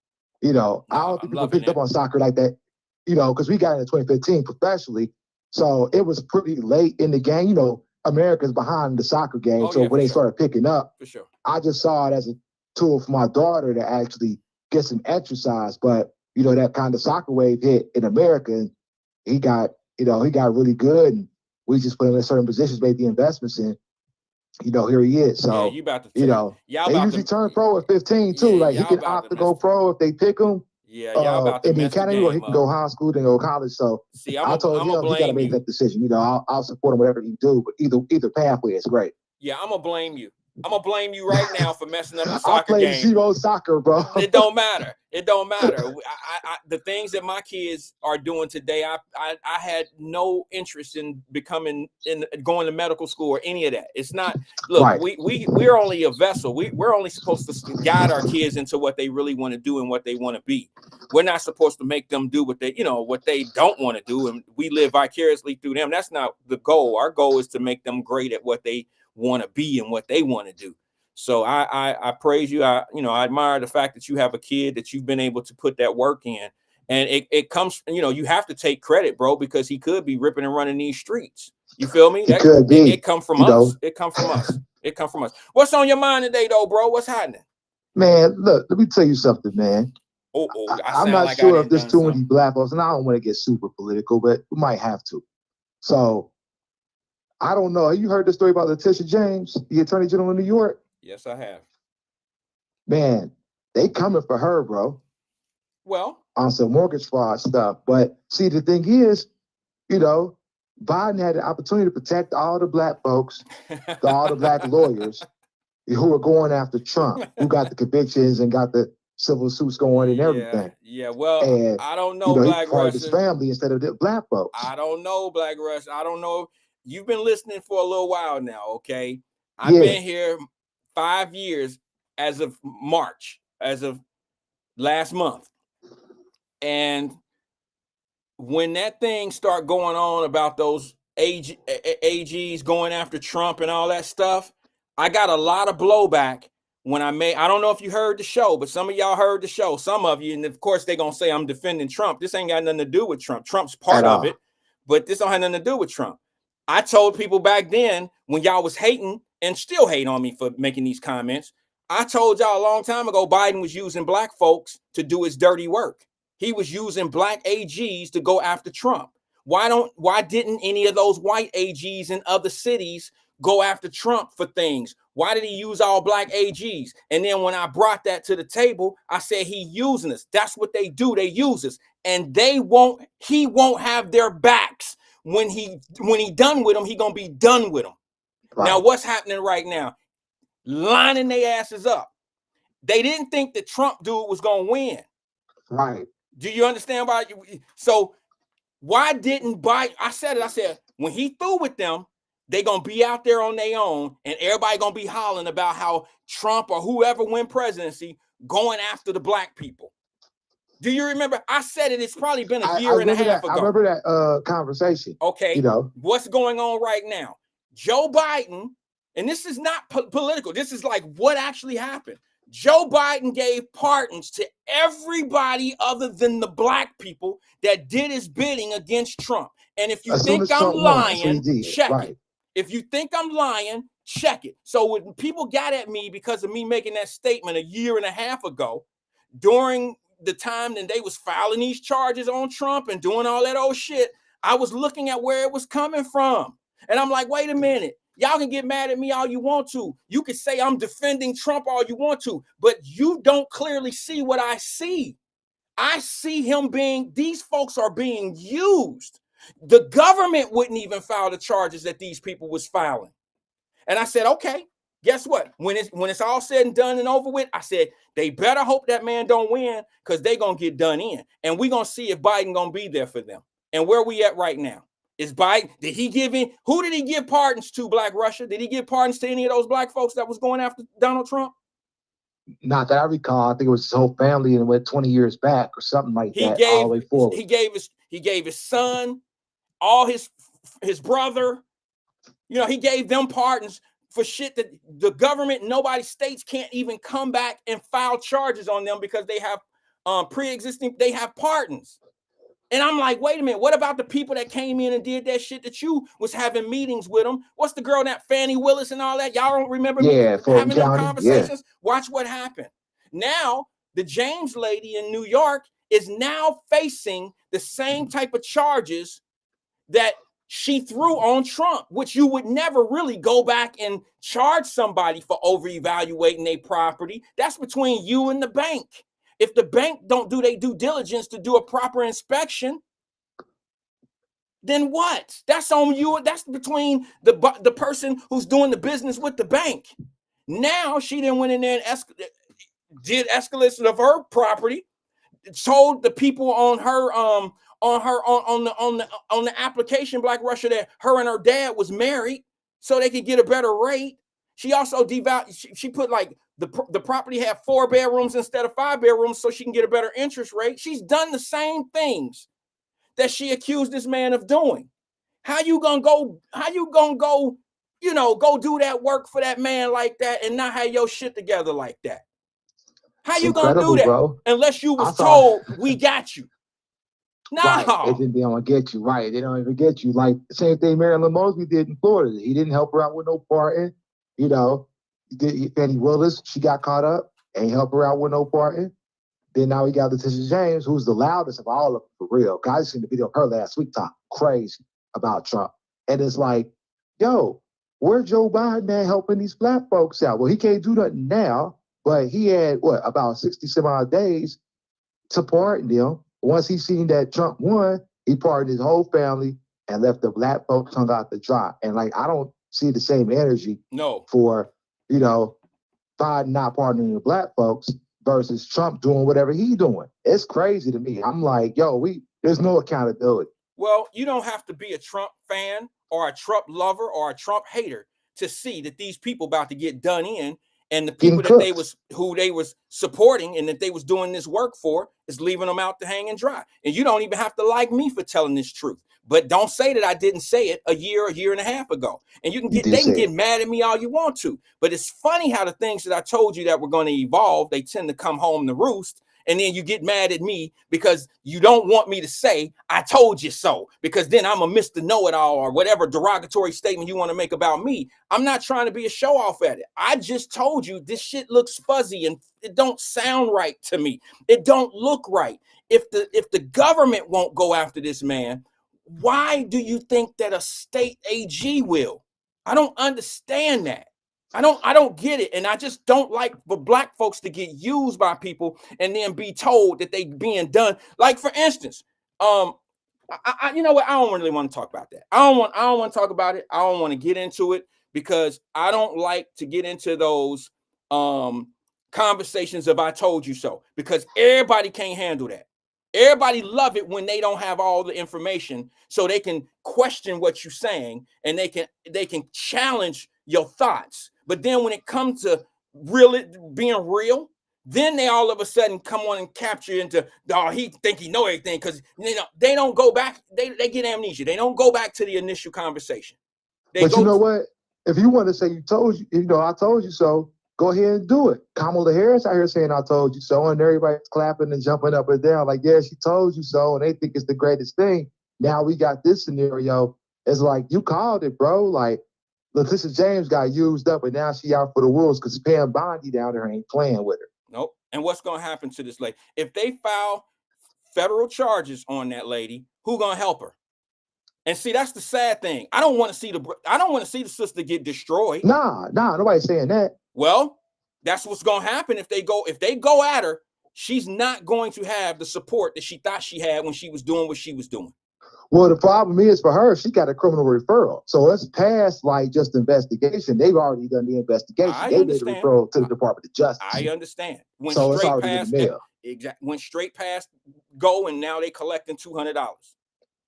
S4: I don't think people picked up on soccer like that, because we got into 2015 professionally. So it was pretty late in the game. America's behind the soccer game. When they started picking up, I just saw it as a tool for my daughter to actually get some exercise. But, that kind of soccer wave hit in America, and he got really good. And we just put him in certain positions, made the investments in. Here he is. So,
S3: you about to
S4: they usually turn pro at 15 too. Like he can opt to go pro if they pick him.
S3: Yeah, y'all about to
S4: in the academy, or he can go high school, then go college. So I told him he got to make that decision. I'll support him whatever he do, but either pathway is great.
S3: Yeah, I'm gonna blame you. I'm gonna blame you right now for messing up the soccer game.
S4: I played 0 soccer, bro.
S3: It don't matter. It don't matter. The things that my kids are doing today, I had no interest in going to medical school or any of that. It's not. Look, right. We're only a vessel. We're only supposed to guide our kids into what they really want to do and what they want to be. We're not supposed to make them do what they don't want to do, and we live vicariously through them. That's not the goal. Our goal is to make them great at what they want to be and what they want to do. So I praise you. I admire the fact that you have a kid, that you've been able to put that work in. And it comes, you have to take credit, bro, because he could be ripping and running these streets. You feel me?
S4: It could be.
S3: It come from us. It come from us. It come from us. What's on your mind today, though, bro? What's happening?
S4: Man, look, let me tell you something, man. I'm not sure if there's too many black folks, and I don't want to get super political, but we might have to. So I don't know. You heard the story about Letitia James, the Attorney General of New York?
S3: Yes, I have.
S4: Man, they coming for her, bro.
S3: Well,
S4: on some mortgage fraud stuff. But see, the thing is, Biden had the opportunity to protect all the black folks, all the black lawyers who were going after Trump, who got the convictions and got the civil suits going and everything.
S3: Yeah. Well, and, I don't know,
S4: Black
S3: Russia.
S4: He part of his family instead of the black folks.
S3: I don't know, Black Russia. I don't know. You've been listening for a little while now, okay? I've been here 5 years as of March, as of last month. And when that thing start going on about those AGs going after Trump and all that stuff, I got a lot of blowback when I don't know if you heard the show, but some of y'all heard the show, some of you, and of course they're going to say I'm defending Trump. This ain't got nothing to do with Trump. Trump's part of it, but this don't have nothing to do with Trump. I told people back then when y'all was hating and still hate on me for making these comments, I told y'all a long time ago, Biden was using black folks to do his dirty work. He was using black AGs to go after Trump. Why didn't any of those white AGs in other cities go after Trump for things? Why did he use all black AGs? And then when I brought that to the table, I said, he using us. That's what they do. They use us. And he won't have their backs. When he done with them, he gonna be done with them. Right. Now, what's happening right now? Lining their asses up. They didn't think the Trump dude was gonna win.
S4: Right.
S3: Do you understand why? So why didn't Biden? I said when he through with them, they gonna be out there on their own, and everybody gonna be hollering about how Trump or whoever win presidency going after the black people. Do you remember? I said it. It's probably been a year and a half ago.
S4: I remember that conversation.
S3: Okay. What's going on right now? Joe Biden, and this is not political. This is like what actually happened. Joe Biden gave pardons to everybody other than the black people that did his bidding against Trump. And if you think I'm lying, check it. If you think I'm lying, check it. So when people got at me because of me making that statement a year and a half ago, during the time that they was filing these charges on Trump and doing all that old shit, I was looking at where it was coming from. And I'm like, wait a minute. Y'all can get mad at me all you want to. You can say I'm defending Trump all you want to, but you don't clearly see what I see. I see these folks are being used. The government wouldn't even file the charges that these people was filing. And I said, okay, guess what? When it's all said and done and over with, I said, they better hope that man don't win because they're going to get done in. And we're going to see if Biden going to be there for them. And where we at right now? Is Biden, who did he give pardons to, Black Russia? Did he give pardons to any of those black folks that was going after Donald Trump?
S4: Not that I recall. I think it was his whole family and went 20 years back or something like that, all the way forward. He gave his son, all his brother. He gave them pardons for shit that the government, states can't even come back and file charges on them because they have they have pardons. And I'm like, wait a minute, what about the people that came in and did that shit that you was having meetings with them? What's the girl, that Fannie Willis and all that? Y'all don't remember me having them conversations? Yeah. Watch what happened. Now, the James lady in New York is now facing the same type of charges that she threw on Trump, which you would never really go back and charge somebody for over-evaluating their property. That's between you and the bank. If the bank don't do their due diligence to do a proper inspection, then what? That's on you. That's between the person who's doing the business with the bank. Now she then went in there and did escalation of her property, told the people on the application, Black Russia, that her and her dad was married so they could get a better rate. She also she put like the property had 4 bedrooms instead of 5 bedrooms so she can get a better interest rate. She's done the same things that she accused this man of doing. How you gonna go
S3: go do that work for that man like that and not have your shit together like that? How
S4: It's
S3: you gonna do
S4: incredible,
S3: that?
S4: bro.
S3: Unless you
S4: I
S3: was
S4: saw
S3: told we got you.
S4: right. They
S3: No.
S4: don't get you right. They don't even get you. Like the same thing Marilyn Mosby did in Florida. He didn't help her out with no parting. You know, Fannie Willis, she got caught up, ain't help her out with no parting. Then now we got Letitia James, who's the loudest of all of them for real. Guys seen the video of her last week talk crazy about Trump. And it's like, yo, where's Joe Biden at helping these black folks out? Well, he can't do nothing now, but he had about 60 some odd days to pardon them. Once he seen that Trump won, he pardoned his whole family and left the black folks hung out to dry. And like, I don't see the same energy for, Biden not pardoning the black folks versus Trump doing whatever he doing. It's crazy to me. I'm like, yo, there's no accountability.
S3: Well, you don't have to be a Trump fan or a Trump lover or a Trump hater to see that these people about to get done in, and the people that who they was supporting and that they was doing this work for is leaving them out to hang and dry. And you don't even have to like me for telling this truth. But don't say that I didn't say it a year and a half ago. And they can get mad at me all you want to. But it's funny how the things that I told you that were going to evolve, they tend to come home to roost. And then you get mad at me because you don't want me to say, I told you so, because then I'm a Mr. Know-it-all or whatever derogatory statement you want to make about me. I'm not trying to be a show off at it. I just told you this shit looks fuzzy and it don't sound right to me. It don't look right. If the government won't go after this man, why do you think that a state AG will? I don't understand that. I don't get it. And I just don't like for black folks to get used by people and then be told that they being done. Like, for instance, you know what? I don't really want to talk about that. I don't want to talk about it. I don't want to get into it because I don't like to get into those conversations of I told you so, because everybody can't handle that. Everybody love it when they don't have all the information, so they can question what you're saying and they can challenge your thoughts. But then when it comes to being real, then they all of a sudden come on and capture into, he think he know everything, because they don't go back. They get amnesia. They don't go back to the initial conversation.
S4: But you know what? If you want to say I told you so, go ahead and do it. Kamala Harris out here saying I told you so, and everybody's clapping and jumping up and down like, yeah, she told you so, and they think it's the greatest thing. Now we got this scenario. It's like, you called it, bro. Like, Letitia James got used up, and now she out for the wolves because Pam Bondi down there ain't playing with her.
S3: Nope. And what's going to happen to this lady? If they file federal charges on that lady, who going to help her? And see, that's the sad thing. I don't want to see the sister get destroyed.
S4: Nah, nobody's saying that.
S3: Well, that's what's going to happen if they go at her. She's not going to have the support that she thought she had when she was doing what she was doing.
S4: Well, the problem is for her, she got a criminal referral. So it's past like just investigation. They've already done the investigation. They made a referral to the Department of Justice.
S3: I understand.
S4: Went
S3: straight past go, and now they collecting $200.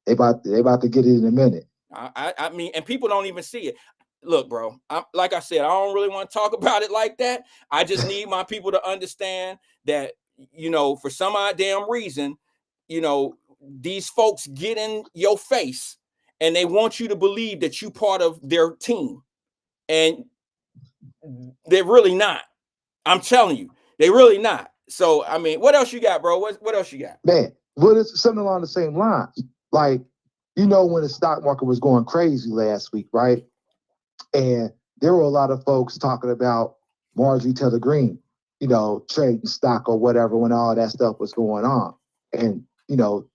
S4: They about to get it in a minute.
S3: I mean, and people don't even see it. Look, bro, like I said, I don't really want to talk about it like that. I just need my people to understand that, for some odd damn reason, these folks get in your face and they want you to believe that you part of their team. And they're really not. I'm telling you, they're really not. So, I mean, what else you got, bro? What else you got?
S4: Man, well, it's something along the same lines. Like, when the stock market was going crazy last week, right? And there were a lot of folks talking about Marjorie Taylor Greene, trading stock or whatever when all that stuff was going on. And,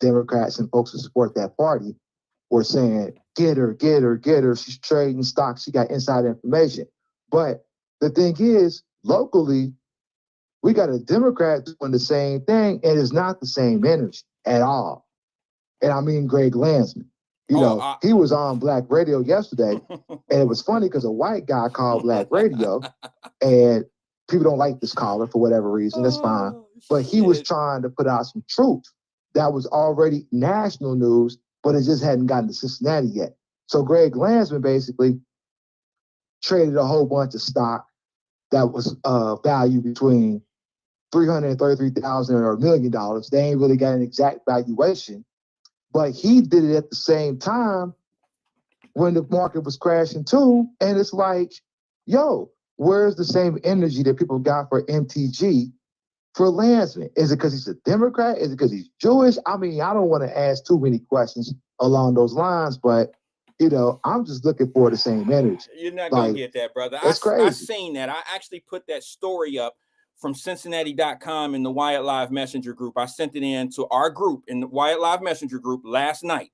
S4: Democrats and folks who support that party were saying, get her. She's trading stock. She got inside information. But the thing is, locally, we got a Democrat doing the same thing, and it's not the same energy at all. And I mean Greg Landsman. He was on Black Radio yesterday, and it was funny because a white guy called Black Radio, and people don't like this caller for whatever reason. That's fine. But he was trying to put out some truth that was already national news, but it just hadn't gotten to Cincinnati yet. So Greg Landsman basically traded a whole bunch of stock that was valued between $333,000 or $1 million. They ain't really got an exact valuation. But he did it at the same time when the market was crashing too. And it's like, yo, where's the same energy that people got for MTG for Landsman? Is it because he's a Democrat? Is it because he's Jewish? I mean, I don't want to ask too many questions along those lines, but I'm just looking for the same energy.
S3: You're not gonna get that, brother.
S4: That's crazy.
S3: I seen that. I actually put that story up from Cincinnati.com in the Wyatt Live Messenger group. I sent it in to our group in the Wyatt Live Messenger group last night.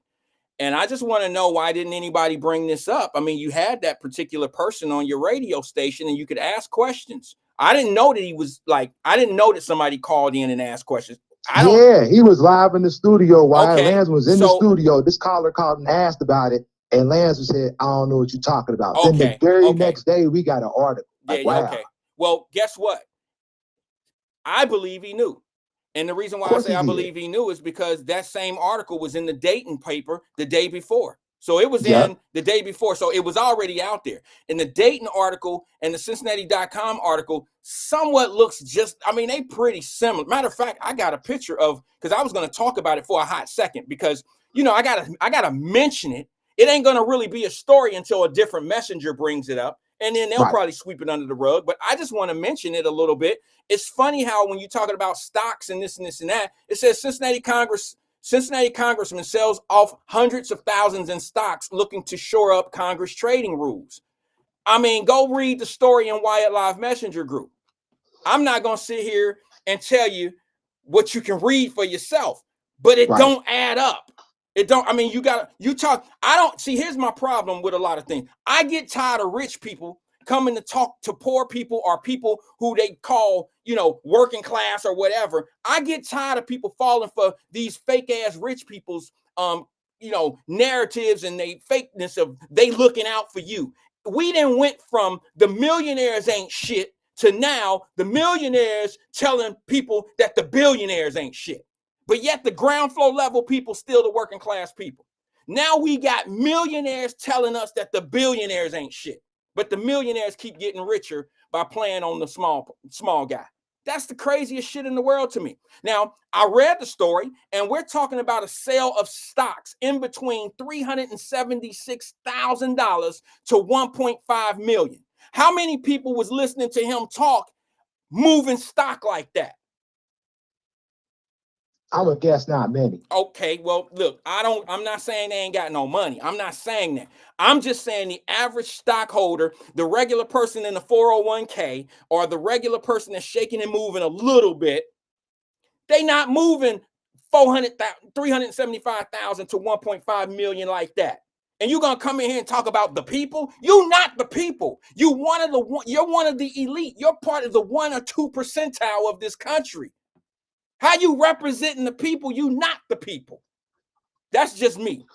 S3: And I just want to know, why didn't anybody bring this up? I mean, you had that particular person on your radio station and you could ask questions. I didn't know that I didn't know that somebody called in and asked questions.
S4: Yeah, he was live in the studio while Lance was in the studio. This caller called and asked about it. And Lance said, I don't know what you're talking about. Then the very next day, we got an article. Wow. Okay.
S3: Well, guess what? I believe he knew. And the reason why I say I believe he knew is because that same article was in the Dayton paper the day before. So it was in the day before. So it was already out there. And the Dayton article and the Cincinnati.com article somewhat looks they pretty similar. Matter of fact, I got a picture of, because I was going to talk about it for a hot second, because, I gotta mention it. It ain't going to really be a story until a different messenger brings it up. And then they'll probably sweep it under the rug. But I just want to mention it a little bit. It's funny how when you're talking about stocks and this and this and that, it says Cincinnati congressman sells off hundreds of thousands in stocks looking to shore up Congress trading rules. I mean, go read the story in Wyatt Live Messenger group. I'm not going to sit here and tell you what you can read for yourself, but it don't add up. It don't, here's my problem with a lot of things. I get tired of rich people coming to talk to poor people or people who they call, working class or whatever. I get tired of people falling for these fake ass rich people's, narratives and they fakeness of they looking out for you. We then went from the millionaires ain't shit to now the millionaires telling people that the billionaires ain't shit. But yet the ground floor level people still the working class people. Now we got millionaires telling us that the billionaires ain't shit. But the millionaires keep getting richer by playing on the small guy. That's the craziest shit in the world to me. Now, I read the story, and we're talking about a sale of stocks in between $376,000 to $1.5 million. How many people was listening to him talk moving stock like that?
S4: I would guess not many.
S3: Okay, well, look, I'm not saying they ain't got no money. I'm not saying that. I'm just saying the average stockholder, the regular person in the 401k, or the regular person that's shaking and moving a little bit, they not moving 375,000 to 1.5 million like that. And you're gonna come in here and talk about the people? You're not the people. You're one of the elite. You're part of the 1 or 2 percentile of this country. How you representing the people? You not the people. That's just me.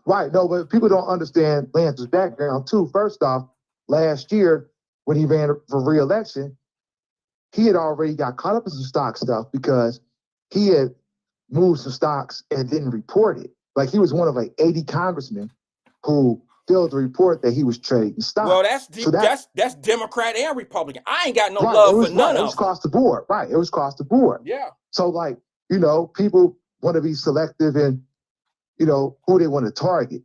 S4: Right. No, but people don't understand Lance's background too. First off, last year when he ran for re-election, he had already got caught up in some stock stuff because he had moved some stocks and didn't report it. Like he was one of 80 congressmen who failed to report that he was trading stocks.
S3: Well, that's Democrat and Republican. I ain't got no love for none of them.
S4: It was across the board. Right. It was across the board.
S3: Yeah.
S4: So people want to be selective in, who they want to target.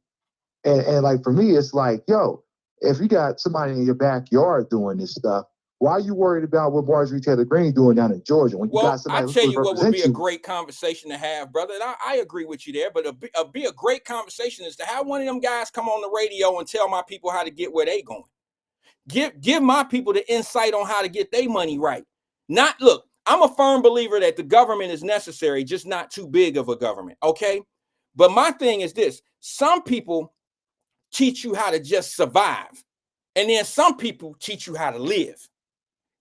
S4: And like for me, it's like, yo, if you got somebody in your backyard doing this stuff, why are you worried about what Marjorie Taylor Greene doing down in Georgia? When you got somebody
S3: I'll tell you what would be a great conversation to have, brother. And I agree with you there, but be a great conversation is to have one of them guys come on the radio and tell my people how to get where they going. Give my people the insight on how to get their money right. Look, I'm a firm believer that the government is necessary, just not too big of a government, okay? But my thing is this. Some people teach you how to just survive, and then some people teach you how to live.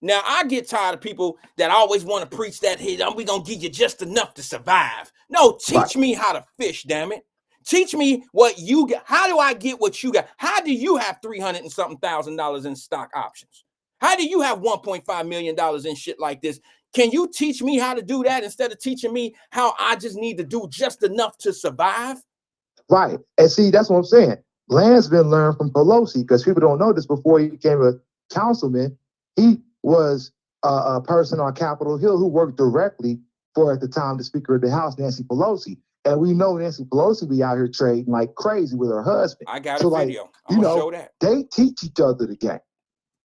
S3: Now, I get tired of people that always want to preach that, hey, we're going to give you just enough to survive. No, teach me how to fish, damn it. Teach me what you got. How do I get what you got? How do you have $300 and something thousand in stock options? How do you have $1.5 million in shit like this? Can you teach me how to do that instead of teaching me how I just need to do just enough to survive?
S4: Right. And see, that's what I'm saying. Land's been learned from Pelosi because people don't know this. Before he became a councilman, he was a person on Capitol Hill who worked directly for, at the time, the Speaker of the House, Nancy Pelosi. And we know Nancy Pelosi be out here trading like crazy with her husband.
S3: I got
S4: so
S3: a video.
S4: Like,
S3: I'm gonna show that.
S4: They teach each other the game.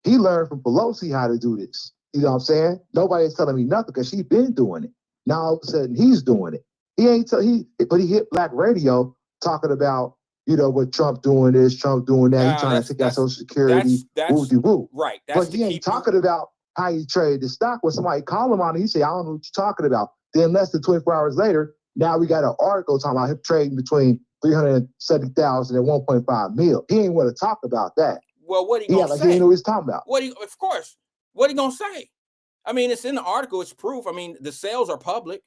S4: He learned from Pelosi how to do this. You know what I'm saying? Nobody's telling me nothing because she's been doing it. Now all of a sudden he's doing it. But he hit black radio talking about, what Trump doing this, Trump doing that. He's trying to take out Social Security. Woo-de-woo.
S3: Right.
S4: But he ain't talking about how he traded the stock. When somebody call him on it, he say, I don't know what you're talking about. Then less than 24 hours later, now we got an article talking about him trading between 370,000 and 1.5 mil. He ain't want to talk about that.
S3: Well, what he gonna say?
S4: He ain't know what he's talking about.
S3: Of course. What he gonna say? I mean, it's in the article. It's proof. I mean, the sales are public.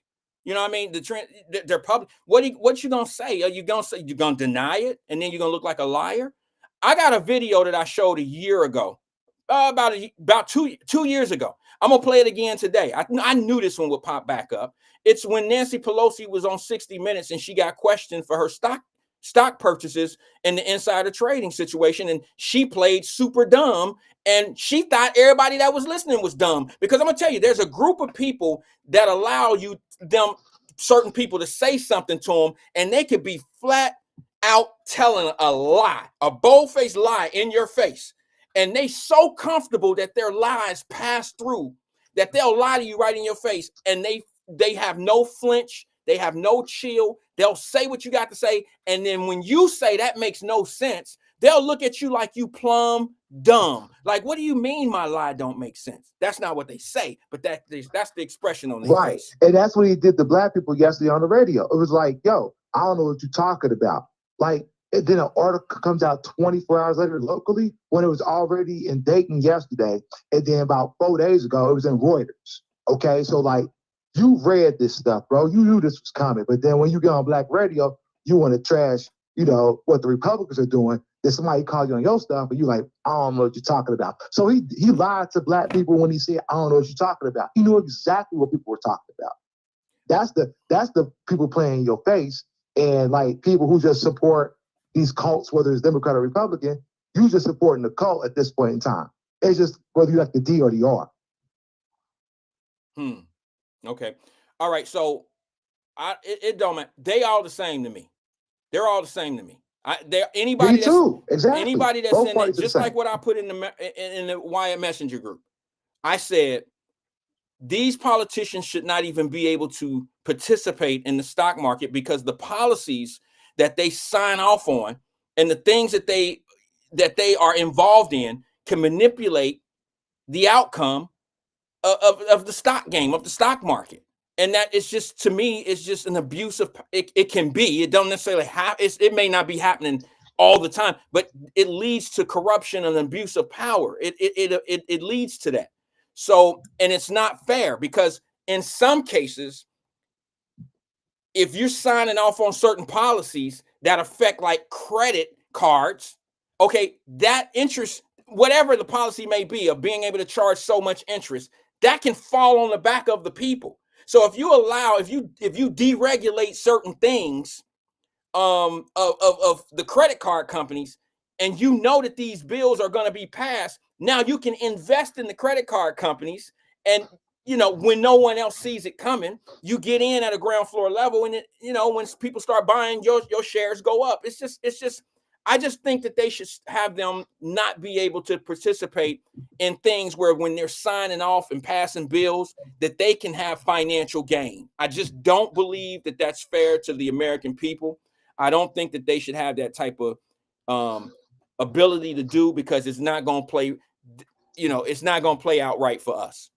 S3: You know what I mean? The trend, they're public. What you gonna say? Are you gonna say you're gonna deny it, and then you're gonna look like a liar? I got a video that I showed a year ago, about two years ago. I'm gonna play it again today. I knew this one would pop back up. It's when Nancy Pelosi was on 60 Minutes and she got questioned for her stock purchases in the insider trading situation, and she played super dumb, and she thought everybody that was listening was dumb. Because I'm gonna tell you, there's a group of people that allow certain people to say something to them, and they could be flat out telling a lie, a bold-faced lie in your face, and they so comfortable that their lies pass through that they'll lie to you right in your face, and they have no flinch, they have no chill. They'll say what you got to say, and then when you say that makes no sense, they'll look at you like you plumb dumb. Like, what do you mean my lie don't make sense? That's not what they say, but that's the expression on their face.
S4: And that's what he did to black people yesterday on the radio. It was like, yo, I don't know what you're talking about. Like, and then an article comes out 24 hours later locally when it was already in Dayton yesterday. And then about 4 days ago, it was in Reuters. Okay, so like, you read this stuff, bro. You knew this was coming. But then when you get on black radio, you want to trash, what the Republicans are doing. Then somebody call you on your stuff, and you like, I don't know what you're talking about. So he lied to black people when he said, I don't know what you're talking about. He knew exactly what people were talking about. That's the people playing in your face, and like people who just support these cults, whether it's Democrat or Republican, you just supporting the cult at this point in time. It's just whether you like the D or the R.
S3: Okay. All right. So it don't matter. They all the same to me. They're all the same to me. Anybody
S4: me too. Exactly.
S3: Anybody that's
S4: Both
S3: in it, just like what I put in the Wyatt Messenger group. I said these politicians should not even be able to participate in the stock market because the policies that they sign off on and the things that they are involved in can manipulate the outcome of the stock game, of the stock market. And that is just, to me, it's just an abuse of it can be. It don't necessarily it may not be happening all the time, but it leads to corruption and abuse of power. It leads to that. So, and it's not fair because in some cases, if you're signing off on certain policies that affect like credit cards, okay, that interest, whatever the policy may be of being able to charge so much interest, that can fall on the back of the people. So if you deregulate certain things of the credit card companies, and you know that these bills are going to be passed, now you can invest in the credit card companies, and when no one else sees it coming, you get in at a ground floor level, and when people start buying, your shares go up. It's just I just think that they should have them not be able to participate in things where when they're signing off and passing bills that they can have financial gain. I just don't believe that that's fair to the American people. I don't think that they should have that type of ability to do, because it's not going to play, it's not going to play out right for us.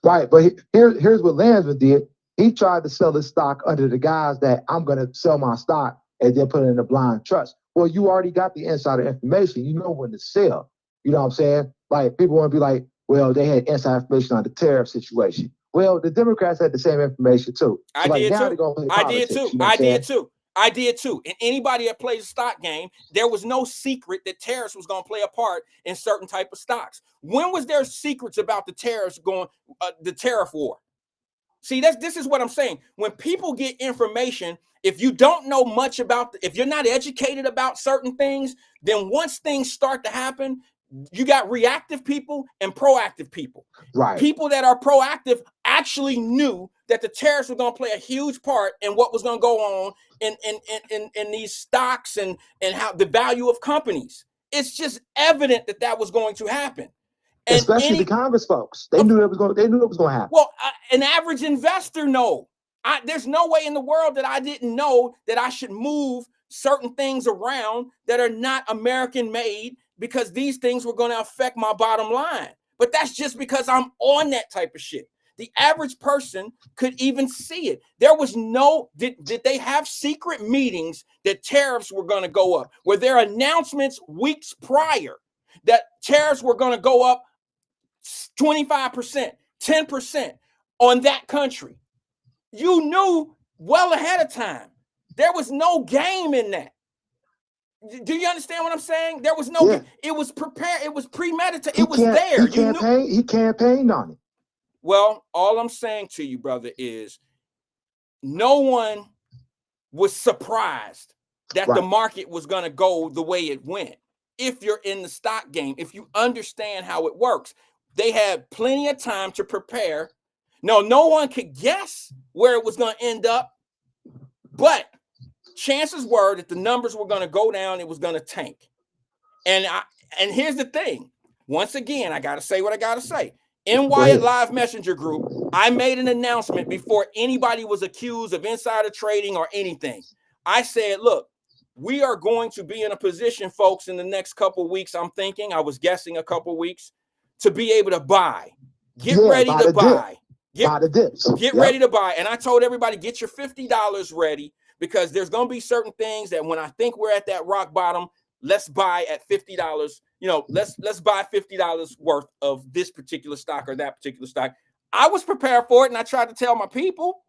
S4: Right. But here's what Landsman did. He tried to sell his stock under the guise that I'm going to sell my stock and then put it in a blind trust. Well, you already got the insider information. You know when to sell. You know what I'm saying? Like, people want to be like, well, they had inside information on the tariff situation. Well, the Democrats had the same information too. So I
S3: did too. And anybody that plays a stock game, there was no secret that tariffs was going to play a part in certain type of stocks. When was there secrets about the tariffs the tariff war? See, this is what I'm saying. When people get information, if you don't know much about, if you're not educated about certain things, then once things start to happen, You got reactive people and proactive people.
S4: Right.
S3: People that are proactive actually knew that the tariffs were going to play a huge part in what was going to go on in these stocks and how the value of companies. It's just evident that that was going to happen. And
S4: especially the Congress folks, they knew it was going. They knew it was going to happen.
S3: Well, an average investor know. There's no way in the world that I didn't know that I should move certain things around that are not American made, because these things were going to affect my bottom line. But that's just because I'm on that type of shit. The average person could even see it. There was no, did they have secret meetings that tariffs were going to go up? Were there announcements weeks prior that tariffs were going to go up 25%, 10% on that country? You knew well ahead of time. There was no game in that. Do you understand what I'm saying? There was no, it was prepared, it was premeditated, it was there.
S4: He campaigned on it.
S3: Well, all I'm saying to you, brother, is no one was surprised that the market was going to go the way it went. If you're in the stock game, if you understand how it works, they had plenty of time to prepare. No one could guess where it was going to end up, but chances were that the numbers were going to go down. It was going to tank. And here's the thing. Once again, I got to say what I got to say. In Wyatt Live Messenger group, I made an announcement before anybody was accused of insider trading or anything. I said, look, we are going to be in a position, folks, in the next couple of weeks. I'm thinking, I was guessing a couple of weeks, to be able to buy. Get ready to buy. Get ready to buy. And I told everybody, get your $50 ready, because there's going to be certain things that when I think we're at that rock bottom, let's buy at $50. Let's buy $50 worth of this particular stock or that particular stock. I was prepared for it, and I tried to tell my people.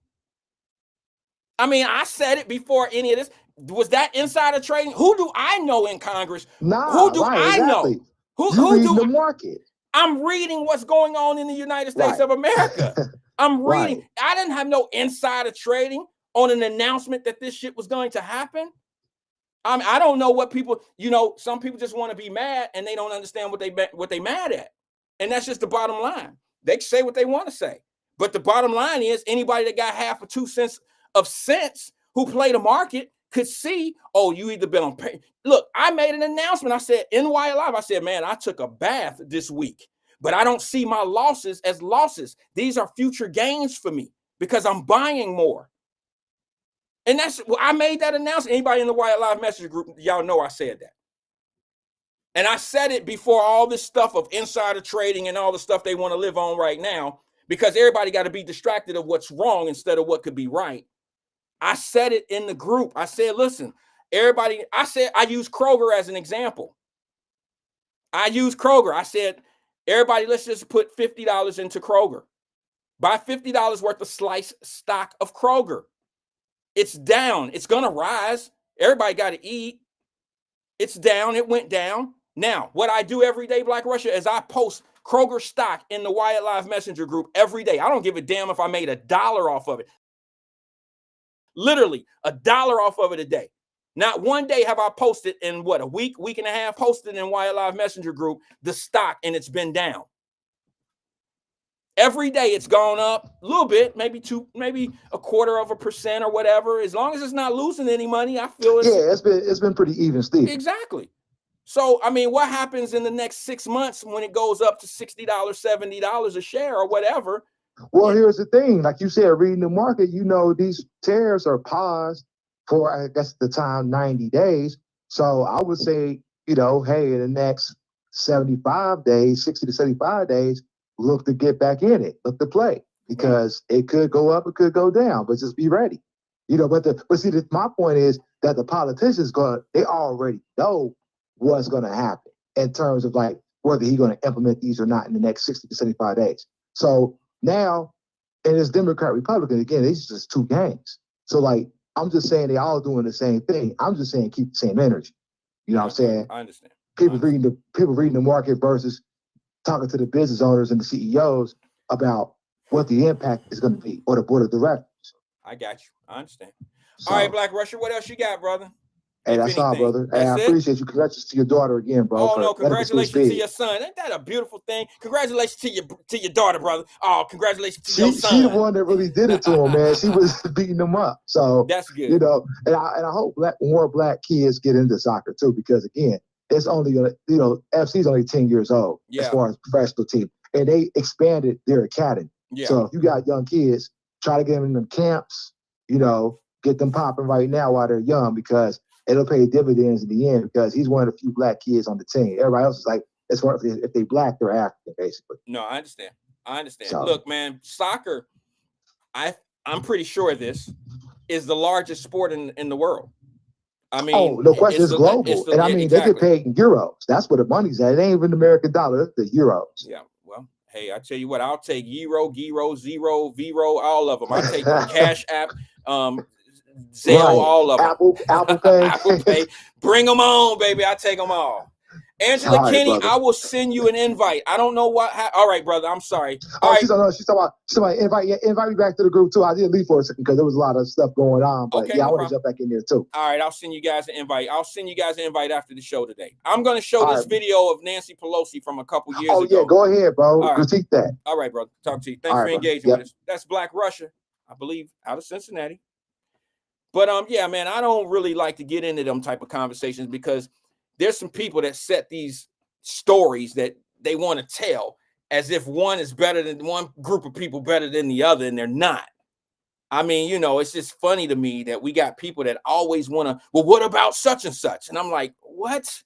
S3: I mean, I said it before any of this. Was that insider trading? Who do I know in Congress? Who do I know? Who do
S4: the market?
S3: I'm reading what's going on in the United States of America. I'm reading. I didn't have no insider trading on an announcement that this shit was going to happen. I don't know what people, some people just want to be mad and they don't understand what they mad at. And that's just the bottom line. They can say what they want to say. But the bottom line is, anybody that got half or 2 cents of sense who play the market could see, oh, you either been on pay. Look, I made an announcement. I said in Wyatt Live, I said, man, I took a bath this week, but I don't see my losses as losses. These are future gains for me because I'm buying more. And I made that announcement. Anybody in the Wyatt Live message group, y'all know I said that. And I said it before all this stuff of insider trading and all the stuff they want to live on right now, because everybody got to be distracted of what's wrong instead of what could be right. I said it in the group. I said, listen, everybody, I use Kroger as an example. I said, everybody, let's just put $50 into Kroger. Buy $50 worth of slice stock of Kroger. It's down. It's going to rise. Everybody got to eat. It's down. It went down. Now, what I do every day, Black Russia, is I post Kroger stock in the Wyatt Live Messenger group every day. I don't give a damn if I made $1 off of it. Literally $1 off of it a day. Not one day have I posted in a week and a half, posted in Wyatt Live Messenger group the stock, and it's been down. Every day it's gone up a little bit, maybe 0.25% or whatever. As long as it's not losing any money, I feel
S4: it's been pretty even still.
S3: Exactly. So, I mean, what happens in the next 6 months when it goes up to $60, $70 a share or whatever?
S4: Well, here's the thing. Like you said, reading the market, these tariffs are paused for, I guess, the time 90 days. So I would say, hey, in the next 75 days, 60 to 75 days, look to get back in it, look to play, because it could go up, it could go down, but just be ready. But see, my point is that the politicians they already know what's going to happen in terms of like whether he's going to implement these or not in the next 60 to 75 days. So now, and it's Democrat, Republican, again, it's just two gangs. So like, I'm just saying they all doing the same thing. I'm just saying keep the same energy. You know what I'm saying?
S3: I understand.
S4: People reading the market versus talking to the business owners and the CEOs about what the impact is going to be, or the board of directors.
S3: I got you. I understand. So, all right, Black Russia, what else you got, brother?
S4: Hey,
S3: if
S4: that's all,
S3: anything.
S4: brother. Hey, I
S3: That's it.
S4: appreciate you. Congratulations to your daughter again, bro.
S3: Oh
S4: For
S3: no,
S4: medical school
S3: congratulations to
S4: speed.
S3: your son. Ain't that a beautiful thing? Congratulations to your daughter, brother. Oh, congratulations to your
S4: She
S3: son.
S4: the one that really did it to him, man. She was beating him up. So
S3: That's good.
S4: you know, and I hope more black kids get into soccer too, because again, it's only gonna, you know, FC's only 10 years old as
S3: Yeah.
S4: far as professional team, and they expanded their academy.
S3: Yeah.
S4: So if you got young kids, try to get them in them camps, you know, get them popping right now while they're young, because it'll pay dividends in the end, because he's one of the few black kids on the team. Everybody else is like, as far as if they black, they're African, basically.
S3: No, I understand. I understand.
S4: So-
S3: Look, man, soccer, I'm pretty sure this is the largest sport in the world. I mean,
S4: Oh, no question, it's global. And I mean, they get
S3: exactly.
S4: paid in euros. That's where the money's at. It ain't even American dollar, it's the euros.
S3: Yeah, well, hey, I tell you what, I'll take Euro, Giro, Zero, Vero, all of them. I'll take Cash App, Zelle,
S4: Right.
S3: all of them.
S4: Apple Pay.
S3: Apple Pay. Bring them on, baby. I take them all. Angela
S4: All right,
S3: Kenny,
S4: brother.
S3: I will send you an invite. I don't know what. All right, brother. I'm sorry. All
S4: Oh,
S3: right.
S4: she's talking about invite me back to the group too. I did leave for a second because there was a lot of stuff going on, but
S3: Okay,
S4: yeah,
S3: no
S4: I want
S3: problem.
S4: to jump back in there too.
S3: All right, I'll send you guys an invite. I'll send you guys an invite after the show today. I'm going to show
S4: All
S3: this
S4: right.
S3: video of Nancy Pelosi from a couple years
S4: Oh
S3: ago.
S4: yeah, go ahead, bro.
S3: All right.
S4: Critique that.
S3: All right, brother. Talk to you. Thanks
S4: All
S3: for
S4: right, brother.
S3: engaging
S4: Yep.
S3: with us. That's Black Russia, I believe, out of Cincinnati. But yeah, man, I don't really like to get into them type of conversations, because there's some people that set these stories that they want to tell as if one is better than one group of people better than the other, and they're not. I mean, you know, it's just funny to me that we got people that always want to, well, what about such and such? And I'm like, what?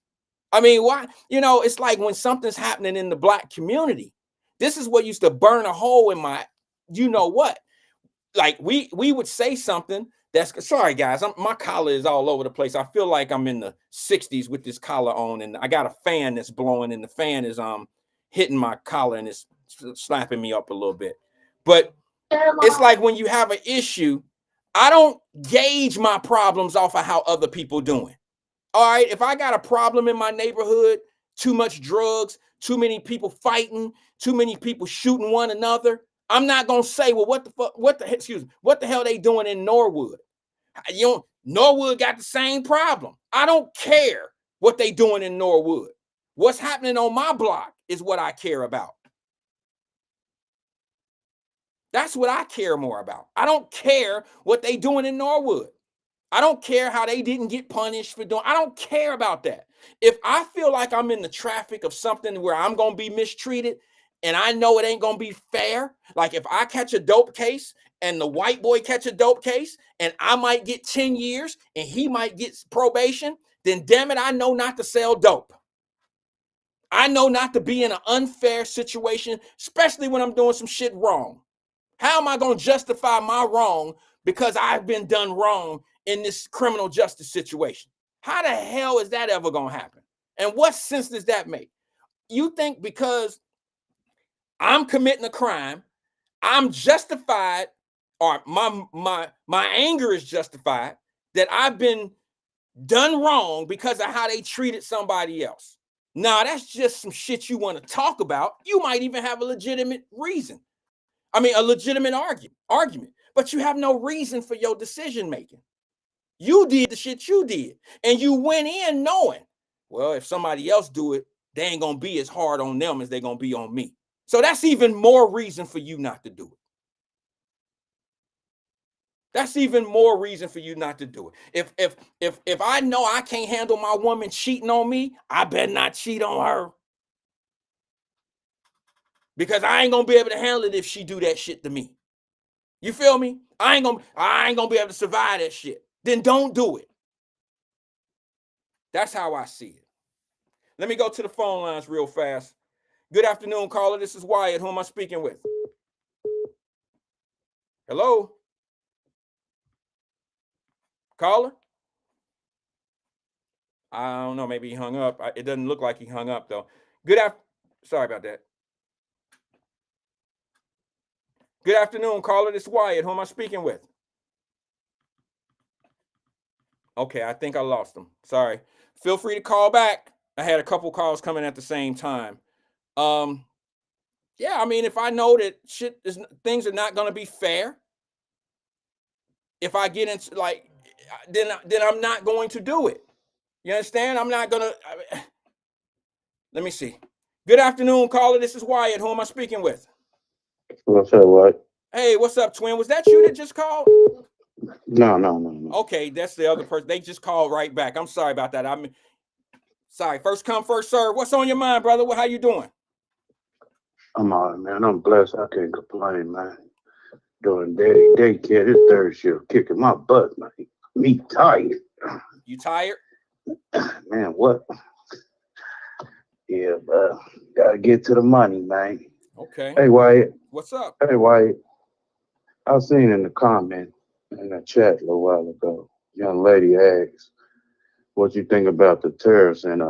S3: I mean, why? You know, it's like when something's happening in the black community, this is what used to burn a hole in my, you know what? Like we would say something that's, sorry guys, my collar is all over the place. I feel like I'm in the 60s with this collar on, and I got a fan that's blowing, and the fan is hitting my collar, and it's slapping me up a little bit. But it's like when you have an issue, I don't gauge my problems off of how other people doing. All right, if I got a problem in my neighborhood, too much drugs, too many people fighting, too many people shooting one another, I'm not gonna say, well, what the hell they doing in Norwood? You know, Norwood got the same problem. I don't care what they doing in Norwood. What's happening on my block is what I care about. That's what I care more about. I don't care what they doing in Norwood. I don't care how they didn't get punished for doing. I don't care about that. If I feel like I'm in the traffic of something where I'm going to be mistreated, and I know it ain't going to be fair, like if I catch a dope case and the white boy catch a dope case and I might get 10 years and he might get probation, then damn it, I know not to sell dope. I know not to be in an unfair situation, especially when I'm doing some shit wrong. How am I going to justify my wrong because I've been done wrong in this criminal justice situation? How the hell is that ever going to happen? And what sense does that make? You think because I'm committing a crime, I'm justified, or my anger is justified, that I've been done wrong because of how they treated somebody else? Now, that's just some shit you want to talk about. You might even have a legitimate reason. I mean, a legitimate argument, but you have no reason for your decision making. You did the shit you did, and you went in knowing, well, if somebody else do it, they ain't gonna be as hard on them as they're gonna be on me. So that's even more reason for you not to do it. That's even more reason for you not to do it. If I know I can't handle my woman cheating on me, I better not cheat on her. Because I ain't gonna be able to handle it if she do that shit to me. You feel me? I ain't gonna be able to survive that shit. Then don't do it. That's how I see it. Let me go to the phone lines real fast. Good afternoon, caller. This is Wyatt. Who am I speaking with? Hello? Caller? I don't know. Maybe he hung up. It doesn't look like he hung up, though. Sorry about that. Good afternoon, caller. This is Wyatt. Who am I speaking with? Okay, I think I lost him. Sorry. Feel free to call back. I had a couple calls coming at the same time. Yeah, I mean, if I know that things are not going to be fair, if I get into then I'm not going to do it. You understand? I'm not gonna. Let me see. Good afternoon, caller. This is Wyatt. Who am I speaking with?
S5: What's up, what?
S3: Hey, what's up, twin? Was that you that just called?
S5: No.
S3: Okay, that's the other person. They just called right back. I'm sorry about that. I'm sorry. First come, first serve. What's on your mind, brother? How you doing?
S5: I'm all right, man. I'm blessed. I can't complain, man. Doing daycare, this third shift, kicking my butt, man. Me tired.
S3: You tired?
S5: Man, what? Yeah, but gotta get to the money, man.
S3: Okay.
S5: Hey, Wyatt.
S3: What's up?
S5: Hey, Wyatt. I seen in the comment in the chat a little while ago, young lady asked, what you think about the tariffs and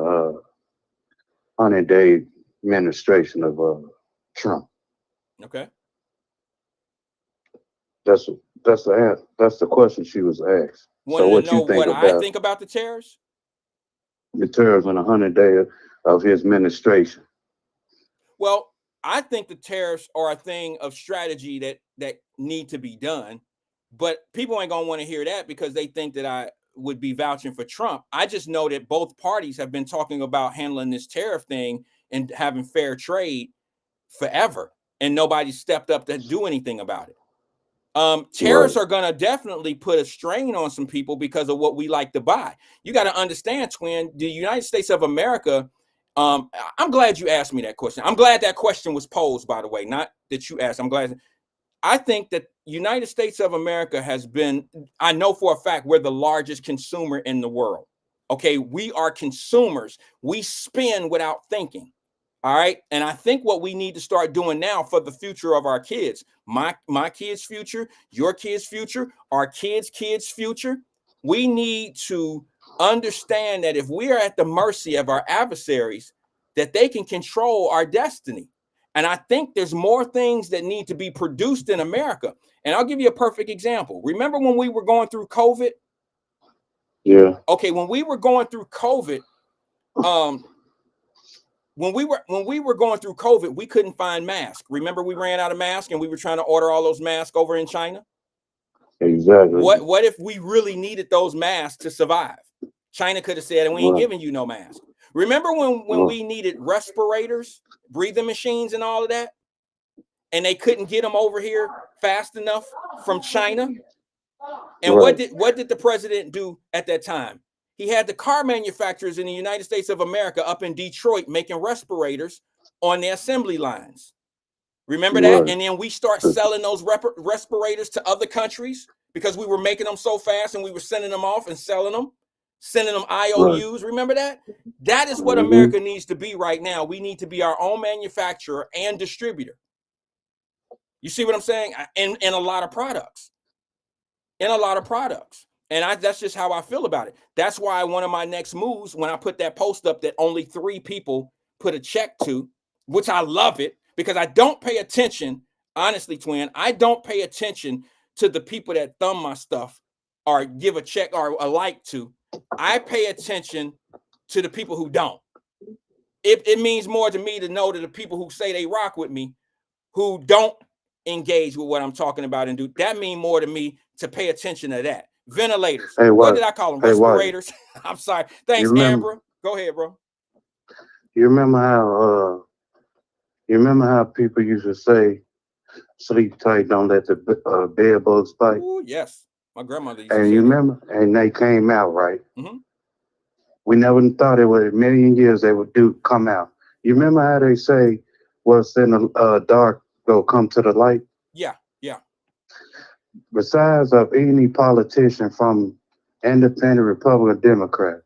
S5: 100-day administration of Trump?
S3: Okay.
S5: That's the question she was asked.
S3: Wanted
S5: So
S3: to
S5: what
S3: know
S5: you think
S3: what I
S5: about
S3: think about the tariffs?
S5: the tariffs on 100-day of his administration?
S3: Well, I think the tariffs are a thing of strategy that need to be done, but people ain't gonna want to hear that because they think that I would be vouching for Trump. I just know that both parties have been talking about handling this tariff thing and having fair trade forever, and nobody stepped up to do anything about it. Tariffs
S5: Right.
S3: are gonna definitely put a strain on some people because of what we like to buy. You got to understand, twin, the United States of America. I'm glad you asked me that question. I'm glad that question was posed, by the way, not that you asked. I'm glad. I think that United States of America has been, I know for a fact we're the largest consumer in the world. Okay, we are consumers. We spend without thinking. All right. And I think what we need to start doing now for the future of our kids, my kids' future, your kids' future, our kids' future, we need to understand that if we are at the mercy of our adversaries, that they can control our destiny. And I think there's more things that need to be produced in America. And I'll give you a perfect example. Remember when we were going through COVID?
S5: Yeah.
S3: Okay, when we were going through COVID, when we were going through COVID, we couldn't find masks. Remember, we ran out of masks and we were trying to order all those masks over in China.
S5: Exactly.
S3: What if we really needed those masks to survive? China could have said, and we ain't giving you no mask. Remember when we needed respirators, breathing machines, and all of that, and they couldn't get them over here fast enough from China? And
S5: Right.
S3: what did the president do at that time? He had the car manufacturers in the United States of America up in Detroit making respirators on their assembly lines. Remember that?
S5: Right.
S3: And then we start selling those respirators to other countries because we were making them so fast and we were sending them off and selling them, sending them IOUs. Right. Remember that? That is what America needs to be right now. We need to be our own manufacturer and distributor. You see what I'm saying? In a lot of products. And that's just how I feel about it. That's why one of my next moves, when I put that post up that only 3 people put a check to, which I love it because I don't pay attention, honestly, twin, I don't pay attention to the people that thumb my stuff or give a check or a like to. I pay attention to the people who don't. It means more to me to know that the people who say they rock with me, who don't engage with what I'm talking about and do, that mean more to me to pay attention to that. Ventilators.
S5: Hey,
S3: what did I call them? Respirators. I'm sorry. Thanks, Amber. Go ahead, bro.
S5: You remember how people used to say, sleep tight, don't let the bed bugs bite?
S3: Ooh, yes. My grandmother used to
S5: And
S3: say
S5: you
S3: that.
S5: remember? And they came out, right?
S3: Mm-hmm.
S5: We never thought it would, a million years they would come out. You remember how they say, what's in the dark will come to the light?
S3: Yeah.
S5: Besides of any politician from independent, Republican, Democrat,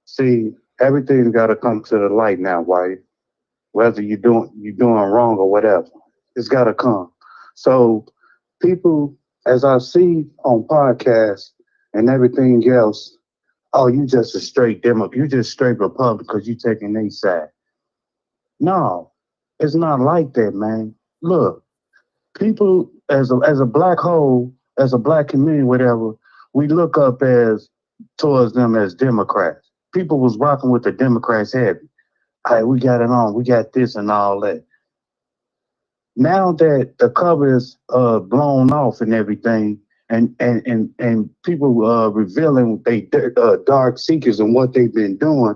S5: see, everything's got to come to the light now, Wyatt. Whether you're doing wrong or whatever, it's got to come. So people, as I see on podcasts and everything else, oh, you just a straight Democrat, you just straight Republican because you taking their side. No, it's not like that, man. Look, people as a black hole, as a black community, whatever, we look up as towards them as Democrats. People was rocking with the Democrats heavy. All right, we got it on, we got this and all that. Now that the cover is blown off and everything, and people revealing they dark secrets and what they've been doing.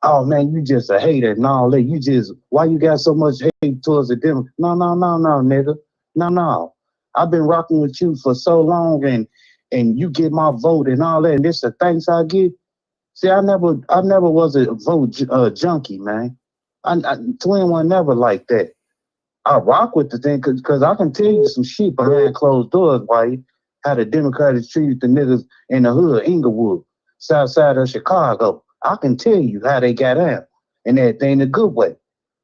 S5: Oh man, you just a hater and all that. You just why you got so much hate towards the Democrats? No, nigga. No. I've been rocking with you for so long, and you get my vote and all that. And this the thanks I get. See, I never was a vote junkie, man. Twin one never like that. I rock with the thing because I can tell you some shit behind closed doors, why how the Democrats treated the niggas in the hood, Inglewood, south side of Chicago. I can tell you how they got out and everything the good way.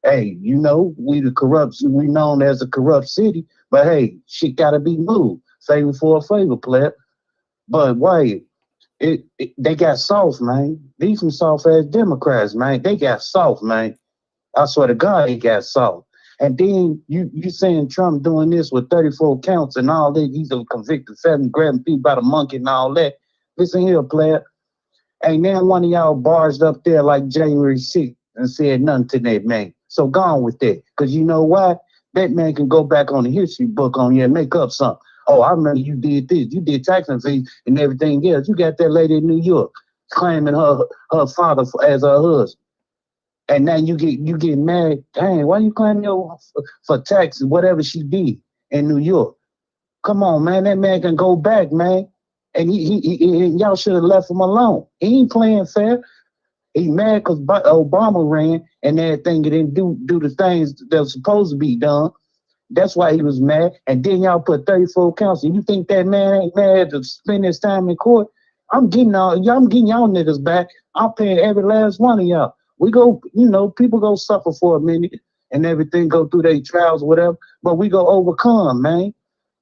S5: Hey, you know, we known as a corrupt city, but hey, shit gotta be moved. Favor for a favor, player. But wait, they got soft, man. These some soft ass Democrats, man. They got soft, man. I swear to God, he got soft. And then you saying Trump doing this with 34 counts and all that. He's a convicted felon, grabbing people by the monkey and all that. Listen here, player. Ain't now one of y'all barged up there like January 6th and said nothing to that man. So go on with that. Because you know why? That man can go back on the history book on you and make up something. Oh, I remember you did this. You did tax and fees and everything else. You got that lady in New York claiming her father as her husband. And now you get mad. Dang, why you claiming your for taxes, whatever she did in New York? Come on, man. That man can go back, man. And y'all should have left him alone. He ain't playing fair. He mad because Obama ran and everything didn't do the things that was supposed to be done. That's why he was mad. And then y'all put 34 counts. And you think that man ain't mad to spend his time in court? I'm getting y'all niggas back. I'm paying every last one of y'all. We go, people go suffer for a minute and everything, go through their trials, whatever, but we go overcome, man.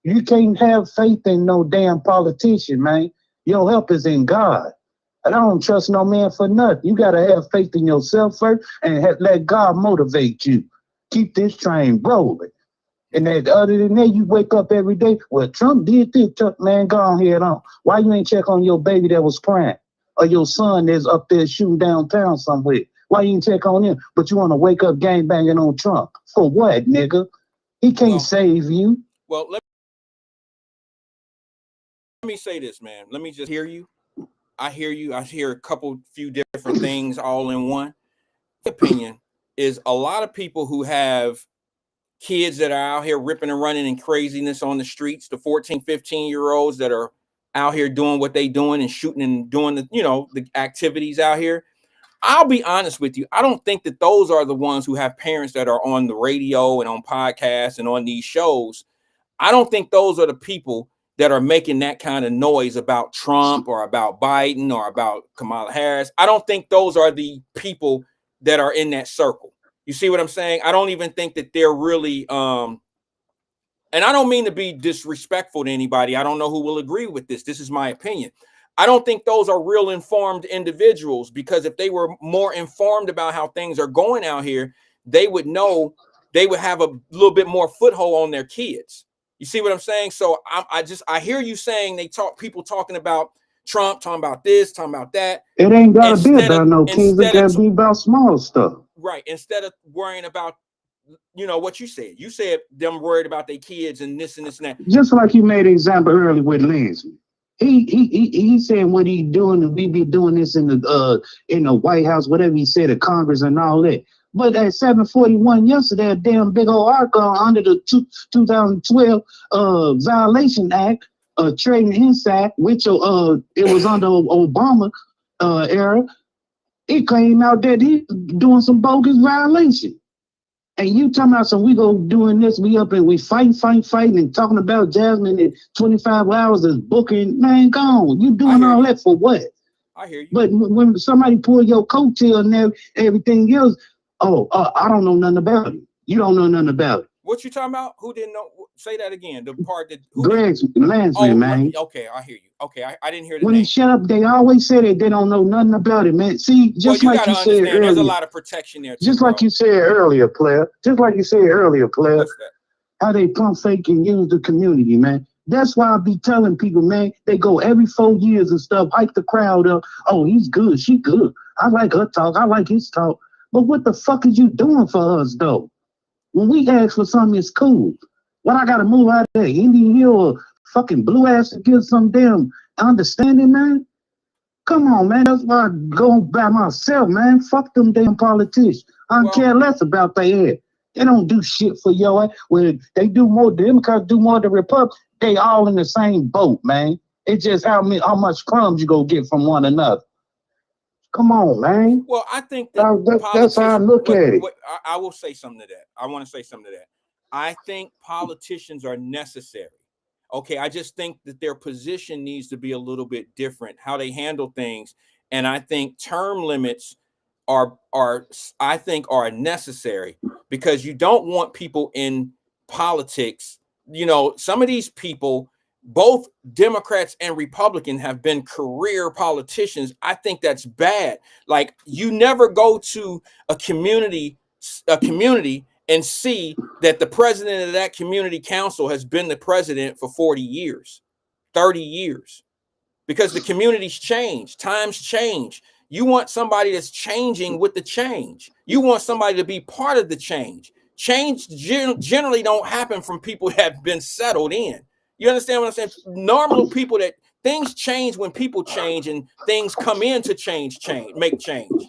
S5: You can't have faith in no damn politician, man. Your help is in God. And I don't trust no man for nothing. You got to have faith in yourself first and let God motivate you. Keep this train rolling. And then other than that, you wake up every day. Well, Trump did this, man, go on head on. Why you ain't check on your baby that was crying? Or your son that's up there shooting downtown somewhere? Why you ain't check on him? But you want to wake up gang banging on Trump. For what, nigga? He can't save you.
S3: Well, let me say this, man. Let me just hear you. I hear you. I hear a few different things all in one. My opinion is a lot of people who have kids that are out here ripping and running and craziness on the streets, the 14, 15-year-olds that are out here doing what they doing and shooting and doing the activities out here. I'll be honest with you. I don't think that those are the ones who have parents that are on the radio and on podcasts and on these shows. I don't think those are the people that are making that kind of noise about Trump or about Biden or about Kamala Harris. I don't think those are the people that are in that circle. You see what I'm saying? I don't even think that they're really, and I don't mean to be disrespectful to anybody. I don't know who will agree with this. This is my opinion. I don't think those are real informed individuals, because if they were more informed about how things are going out here, they would know, they would have a little bit more foothold on their kids. You see what I'm saying? So I hear you saying people talking about Trump, talking about this, talking about that.
S5: It ain't gotta be about no kids. It gotta be about small stuff.
S3: Right. Instead of worrying about, what you said. You said them worried about their kids and this and this and that.
S5: Just like you made an example earlier with Lindsey. He saying what he doing, and we be doing this in the White House, whatever he said, at Congress and all that. But at 7:41 yesterday, a damn big old article under the 2012 Violation Act, Trading Inside, which it was under Obama era. It came out that he's doing some bogus violation. And you talking about we go doing this, we up and we fighting and talking about Jasmine in 25 hours is booking, man, gone. You doing all that for what?
S3: I hear you.
S5: But when somebody pull your coattail and everything else, I don't know nothing about it. You don't know nothing about it.
S3: What you talking about? Who didn't know? Say that again. The part that
S5: Greg's Lansman, man.
S3: Okay, I hear you. Okay, I didn't hear the
S5: when
S3: name.
S5: He shut up, they always say that they don't know nothing about it, man. See, just like you said earlier,
S3: there's a lot of protection there.
S5: Just like you said earlier, player. How they pump fake and use the community, man. That's why I be telling people, man, they go every 4 years and stuff, hype the crowd up. Oh, he's good, she good. I like her talk, I like his talk. But what the fuck is you doing for us, though? When we ask for something, it's cool. What I gotta move out of there, Indian Hill or fucking blue ass to get some damn understanding, man. Come on, man. That's why I go by myself, man. Fuck them damn politicians. I don't care less about their head. They don't do shit for your ass. When they do more, the Democrats do more than the Republicans. They all in the same boat, man. It's just how much crumbs you go get from one another. Come on, man.
S3: Well, I think that
S5: that's how I look at it.
S3: I will say something to that. I want to say something to that. I think politicians are necessary. Okay, I just think that their position needs to be a little bit different, how they handle things. And I think term limits are necessary, because you don't want people in politics. You know, some of these people, both Democrats and Republicans, have been career politicians. I think that's bad. Like, you never go to a community and see that the president of that community council has been the president for 40 years, 30 years, because the communities change, times change. You want somebody that's changing with the change. You want somebody to be part of the change. Change generally don't happen from people that have been settled in. You understand what I'm saying? Normal people, that things change when people change, and things come in to make change.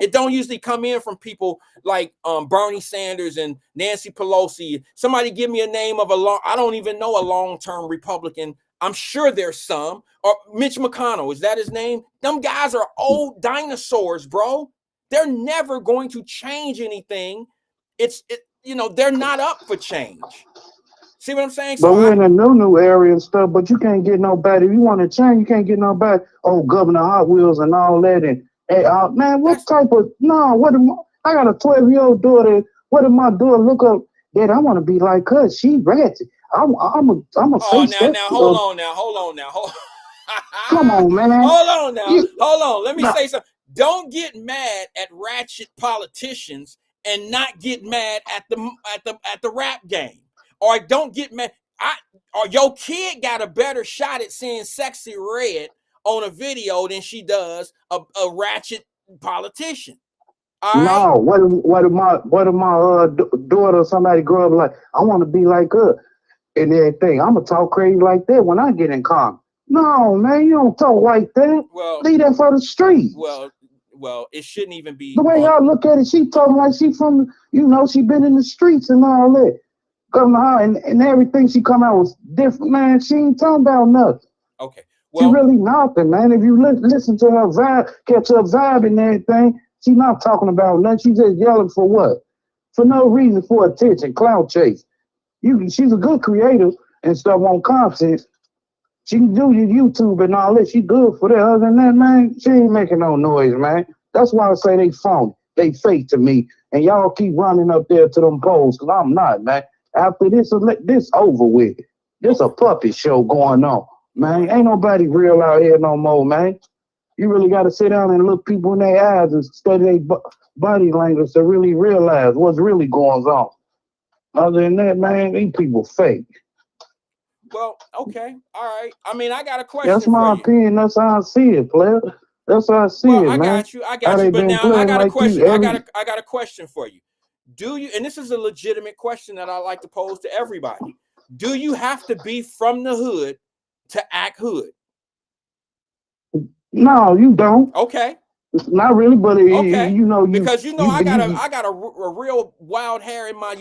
S3: It don't usually come in from people like Bernie Sanders and Nancy Pelosi. Somebody give me a name of I don't even know a long-term Republican. I'm sure there's some. Or Mitch McConnell, is that his name? Them guys are old dinosaurs, bro. They're never going to change anything. They're not up for change. See what I'm saying?
S5: But we're in a new area and stuff, but you can't get nobody. If you want to change, you can't get nobody. Oh, Governor Hot Wheels and all that. And hey, man, what type of, I got a 12-year-old daughter. What if my daughter look up, Dad, I want to be like her. She ratchet. I'm a face.
S3: Hold on now.
S5: Come on, man.
S3: Hold on. Let me say something. Don't get mad at ratchet politicians and not get mad at the rap game. Or don't get mad. Or your kid got a better shot at seeing Sexy Red on a video than she does a ratchet politician. All right?
S5: No, what if my daughter or somebody grow up like, I want to be like her and everything. I'm gonna talk crazy like that when I get in car. No, man, you don't talk like that.
S3: Well,
S5: leave that for the street.
S3: Well, it shouldn't even be.
S5: The way y'all look at it, she talking like she from, she been in the streets and all that. And everything she come out was different, man. She ain't talking about nothing.
S3: Okay. Well,
S5: she really nothing, man. If you listen to her vibe, catch her vibe and everything, she not talking about nothing. She just yelling for what? For no reason, for attention, clout chase. She's a good creator and stuff on content. She can do your YouTube and all that. She good for that. Other than that, man, she ain't making no noise, man. That's why I say they phony. They fake to me. And y'all keep running up there to them polls, because I'm not, man. After this over with. There's a puppet show going on, man. Ain't nobody real out here no more, man. You really got to sit down and look people in their eyes and study their body language to really realize what's really going on. Other than that, man, these people fake.
S3: Well, okay, all right. I mean, I got a question.
S5: That's my opinion. That's how I see it, player. That's how I see it, man.
S3: I got you. But now I got a question. I got a question for you. Do you, and this is a legitimate question that I like to pose to everybody, do you have to be from the hood to act hood?
S5: No, you don't.
S3: Okay.
S5: Not really, but
S3: okay. Because I got a real wild hair in my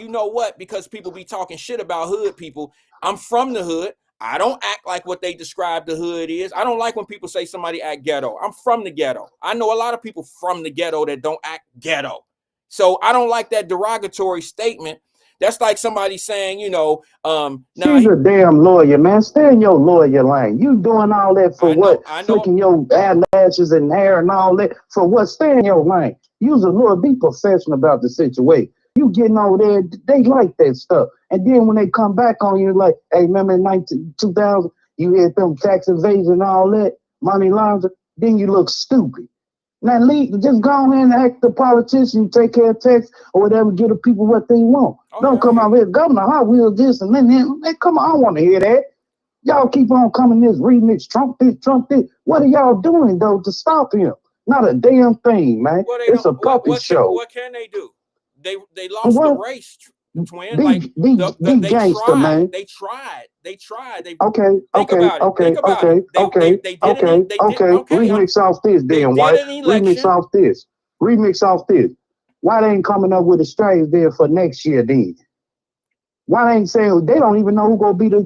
S3: because people be talking shit about hood people. I'm from the hood. I don't act like what they describe the hood is. I don't like when people say somebody act ghetto. I'm from the ghetto. I know a lot of people from the ghetto that don't act ghetto. So I don't like that derogatory statement. That's like somebody saying, she's
S5: a damn lawyer, man. Stay in your lawyer lane. You doing all that for what? Flicking your eyelashes and hair and all that for what? Stay in your lane. Use a lawyer. Be professional about the situation. You getting over there, they like that stuff. And then when they come back on you, like, hey, remember in 2000, you had them tax evasion and all that, money laundering, then you look stupid. Now, just go ahead and act the politician, take care of tax or whatever, give the people what they want. Okay. Don't come out here, Governor Hot Wheels this and then, come on, I don't want to hear that. Y'all keep on coming this, reading this, Trump this. What are y'all doing, though, to stop him? Not a damn thing, man. It's a puppet show.
S3: What can they do? They lost the race. Twin. Like
S5: Be
S3: they
S5: gangster,
S3: tried.
S5: man.
S3: They tried. They
S5: Okay,
S3: think
S5: okay,
S3: about it.
S5: okay,
S3: Think about
S5: okay,
S3: it. They did
S5: okay,
S3: an, they did
S5: okay.
S3: okay.
S5: Remix off this,
S3: They
S5: then,
S3: did
S5: White.
S3: an
S5: Remix
S3: election.
S5: off this. Remix off this. Why they ain't coming up with a strategy there for next year, then? Why they ain't saying they don't even know who gonna be the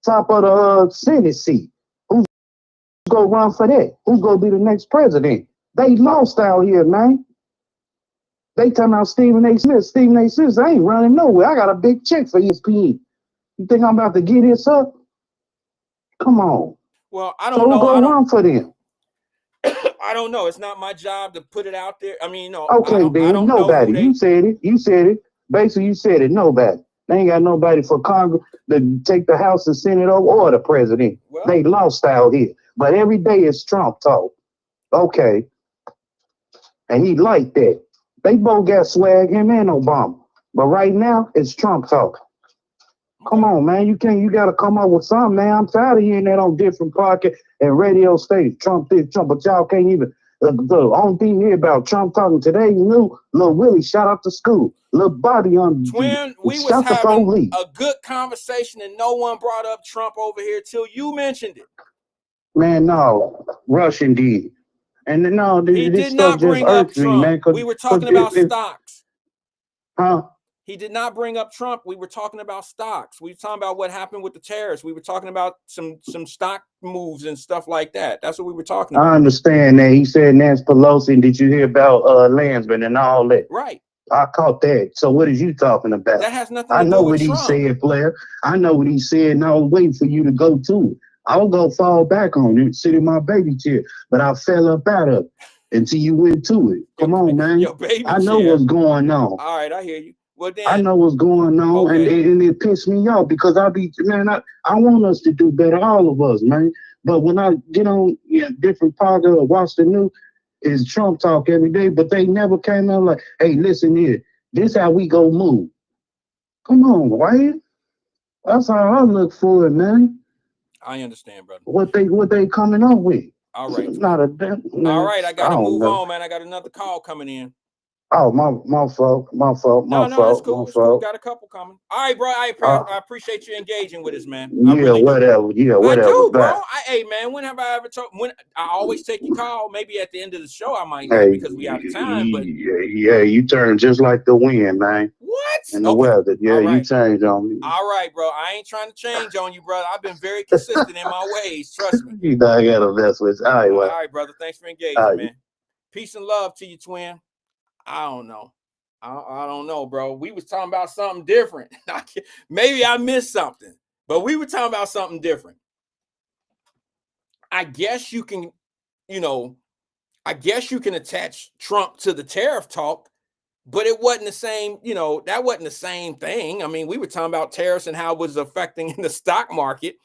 S5: top of the Senate seat? Who's gonna run for that? Who's gonna be the next president? They lost out here, man. They talking about Stephen A. Smith. Stephen A. Smith, I ain't running nowhere. I got a big check for ESPN. You think I'm about to get this up? Come on.
S3: Well, I
S5: So
S3: don't
S5: who
S3: know.
S5: gonna run for them?
S3: I don't know. It's not my job to put it out there. I mean, no,
S5: Okay,
S3: I
S5: then
S3: don't know who
S5: nobody.
S3: they.
S5: You said it. You said it. Basically, you said it. Nobody. They ain't got nobody for Congress to take the House and Senate over or the president.
S3: Well,
S5: They lost out here. But every day it's Trump talk. Okay. And he liked that. They both got swag, him and Obama. But right now, it's Trump talk. Come on, man. You gotta come up with something, man. I'm tired of hearing that on different podcasts and radio stations. Trump this, Trump, but y'all can't even. The only thing you hear about Trump talking today, you knew Lil Willie shot up the school. Lil Bobby on
S3: Twin, we was
S5: shot the
S3: having
S5: police.
S3: a good conversation and no one brought up Trump over here till you mentioned it.
S5: Man, no, Russian did. And no,
S3: He
S5: this
S3: did
S5: stuff
S3: not
S5: just
S3: bring up
S5: irks me, man.
S3: Trump. We were talking about stocks.
S5: Huh?
S3: He did not bring up Trump. We were talking about stocks. We were talking about what happened with the tariffs. We were talking about some stock moves and stuff like that. That's what we were talking about.
S5: I understand that. He said Nancy Pelosi. Did you hear about Landsman and all that?
S3: Right.
S5: I caught that. So what is you talking about?
S3: That has nothing to
S5: I
S3: do
S5: know
S3: with
S5: what
S3: Trump.
S5: he said, player. I know what he said, and I was waiting for you to go to it. I'll go fall back on it, sit in my baby chair, but I fell up out of it until you went to it. Come on, man.
S3: Your baby
S5: I know
S3: chair.
S5: what's going on.
S3: All right, I hear you. Well, then
S5: I know what's going on,
S3: okay.
S5: and it pissed me off because I want us to do better, all of us, man. But when I get on different podcasts or watch the news, it's Trump talk every day, but they never came out like, hey, listen here, this how we go move. Come on, Wyatt. That's how I look for it, man.
S3: I understand, brother.
S5: What they coming up with.
S3: All right.
S5: Not a man.
S3: All right, I gotta move
S5: know.
S3: on, man. I got another call coming in.
S5: Oh, my fault. No,
S3: it's cool. It's cool. Got a couple coming. All right, bro. I appreciate you engaging with us, man. I really
S5: whatever.
S3: do.
S5: Yeah, whatever.
S3: I do, bro. Hey, man. When have I ever talked? When I always take your call. Maybe at the end of the show, I might not because we out of time. But
S5: yeah, you turn just like the wind, man.
S3: What?
S5: And the weather. Yeah,
S3: right.
S5: You changed on me.
S3: All right, bro. I ain't trying to change on you, brother. I've been very consistent in my ways. Trust me.
S5: You know I got a mess with. All right,
S3: all right, brother. Thanks for engaging, man. Peace and love to you, twin. I don't know. I don't know, bro. We was talking about something different. Maybe I missed something, but we were talking about something different. I guess you can, attach Trump to the tariff talk, but it wasn't the same, that wasn't the same thing. I mean, we were talking about tariffs and how it was affecting the stock market.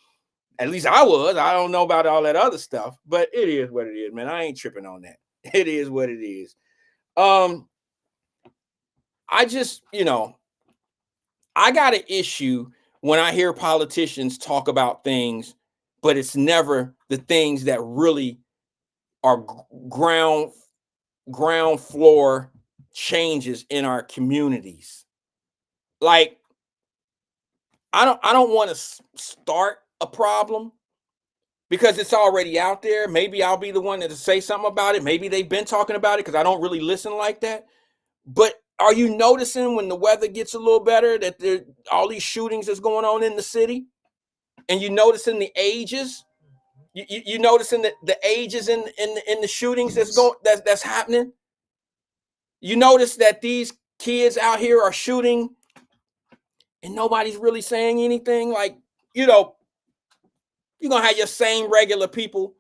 S3: At least I was. I don't know about all that other stuff, but it is what it is, man. I ain't tripping on that. It is what it is. I just, I got an issue when I hear politicians talk about things, but it's never the things that really are ground floor changes in our communities. Like, I don't want to start a problem because it's already out there. Maybe I'll be the one to say something about it. Maybe they've been talking about it because I don't really listen like that. But are you noticing when the weather gets a little better that there all these shootings that's going on in the city? And you noticing the ages? You noticing the ages in the shootings that's happening? You notice that these kids out here are shooting and nobody's really saying anything. Like, you're gonna have your same regular people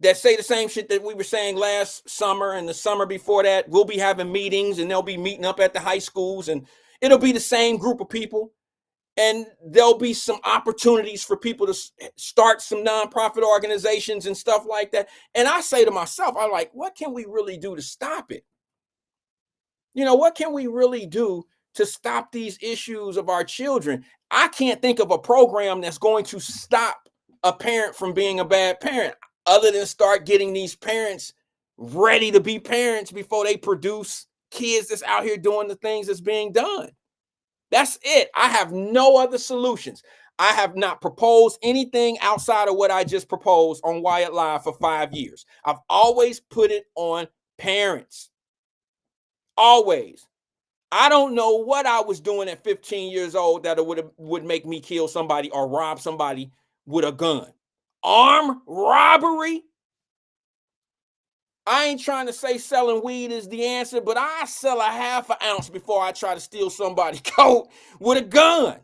S3: that say the same shit that we were saying last summer and the summer before that. We'll be having meetings and they'll be meeting up at the high schools and it'll be the same group of people. And there'll be some opportunities for people to start some nonprofit organizations and stuff like that. And I say to myself, I'm like, what can we really do to stop it? What can we really do to stop these issues of our children? I can't think of a program that's going to stop a parent from being a bad parent, other than start getting these parents ready to be parents before they produce kids that's out here doing the things that's being done. That's it. I have no other solutions. I have not proposed anything outside of what I just proposed on Wyatt Live for 5 years. I've always put it on parents. Always. I don't know what I was doing at 15 years old that would make me kill somebody or rob somebody with a gun. Armed robbery? I ain't trying to say selling weed is the answer, but I sell a half an ounce before I try to steal somebody's coat with a gun.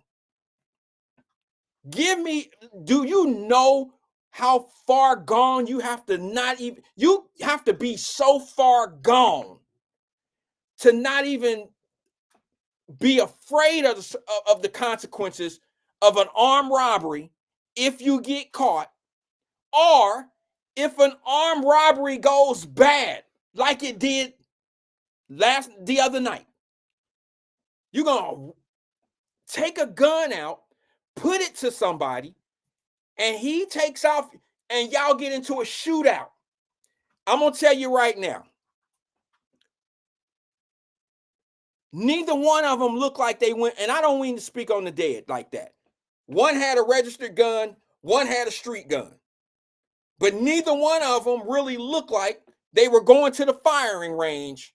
S3: Do you know how far gone you have to be so far gone to not even be afraid of the consequences of an armed robbery if you get caught, or if an armed robbery goes bad like it did the other night. You're gonna take a gun out, put it to somebody, and he takes off and y'all get into a shootout. I'm gonna tell you right now, neither one of them look like they went, and I don't mean to speak on the dead like that. One had a registered gun, one had a street gun. But neither one of them really looked like they were going to the firing range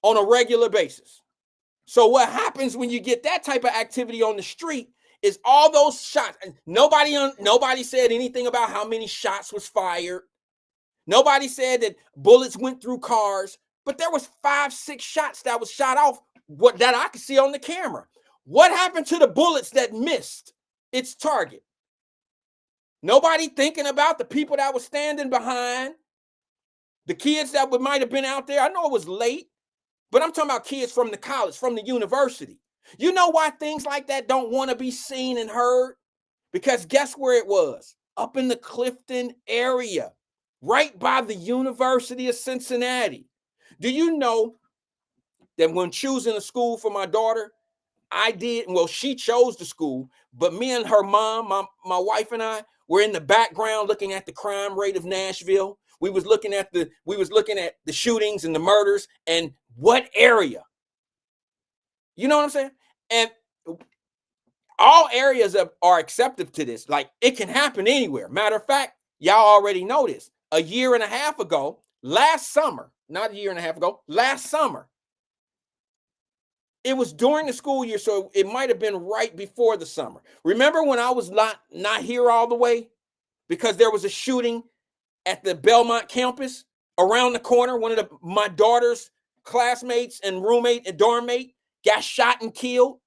S3: on a regular basis. So what happens when you get that type of activity on the street is all those shots. Nobody said anything about how many shots was fired. Nobody said that bullets went through cars, but there was 5-6 shots that was shot off that I could see on the camera. What happened to the bullets that missed its target? Nobody thinking about the people that were standing behind, the kids that might have been out there. I know it was late, but I'm talking about kids from the college, from the university. You know why things like that don't want to be seen and heard? Because guess where it was? Up in the Clifton area, right by the University of Cincinnati. Do you know that when choosing a school for my daughter, she chose the school, but me and her mom, my wife and I, were in the background looking at the crime rate of Nashville. We was looking at the shootings and the murders and what area. You know what I'm saying? And all areas are accepted to this. Like, it can happen anywhere. Matter of fact, y'all already know this. A year and a half ago, last summer, it was during the school year, so it might have been right before the summer. Remember when I was not here all the way because there was a shooting at the Belmont campus around the corner? One of my daughter's classmates and roommate and dorm mate got shot and killed.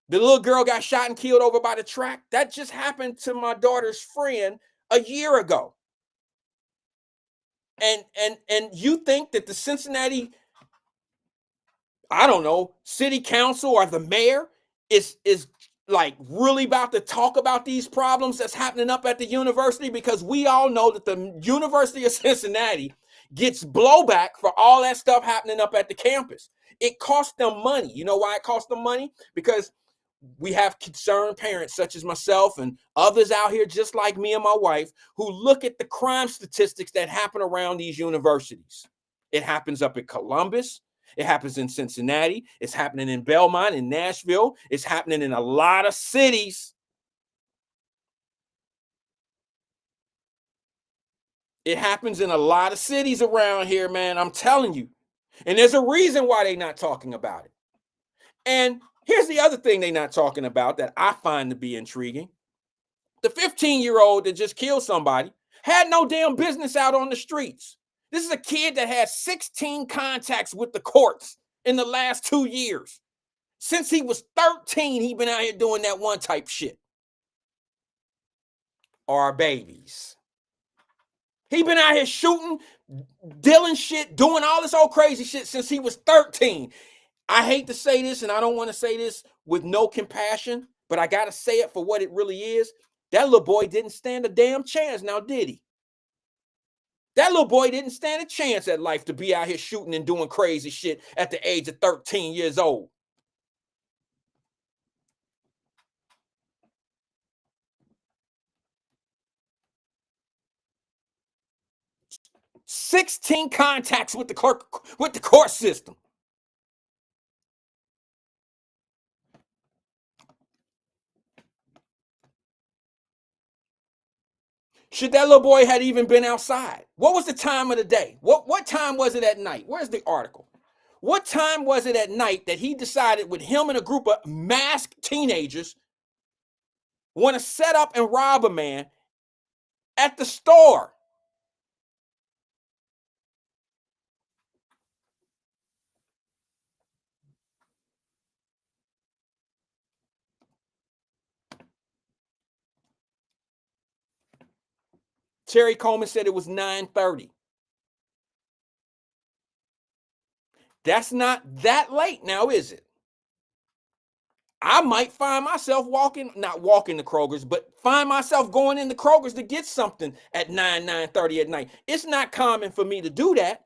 S3: The little girl got shot and killed over by the track. That just happened to my daughter's friend a year ago. And you think that the Cincinnati, I don't know, city council or the mayor is like really about to talk about these problems that's happening up at the university? Because we all know that the University of Cincinnati gets blowback for all that stuff happening up at the campus. It costs them money. You know why it costs them money? Because we have concerned parents such as myself and others out here just like me and my wife who look at the crime statistics that happen around these universities. It happens up at Columbus. It happens in Cincinnati. It's happening in Belmont, in Nashville. It's happening in a lot of cities. It happens in a lot of cities around here, man. I'm telling you. And there's a reason why they're not talking about it. And here's the other thing they're not talking about that I find to be intriguing. The 15-year-old that just killed somebody had no damn business out on the streets. This is a kid that has 16 contacts with the courts in the last 2 years. Since he was 13, he been out here doing that one type shit. Our babies. He been out here shooting, dealing shit, doing all this old crazy shit since he was 13. I hate to say this, and I don't want to say this with no compassion, but I got to say it for what it really is. That little boy didn't stand a damn chance now, did he? That little boy didn't stand a chance at life to be out here shooting and doing crazy shit at the age of 13 years old. 16 contacts with the court system. Should that little boy had even been outside? What was the time of the day? What time was it at night? Where's the article? What time was it at night that he decided with him and a group of masked teenagers want to set up and rob a man at the store? Terry Coleman said it was 9:30. That's not that late now, is it? I might find myself not walking to Kroger's, but find myself going into Kroger's to get something at 9:30 at night. It's not common for me to do that,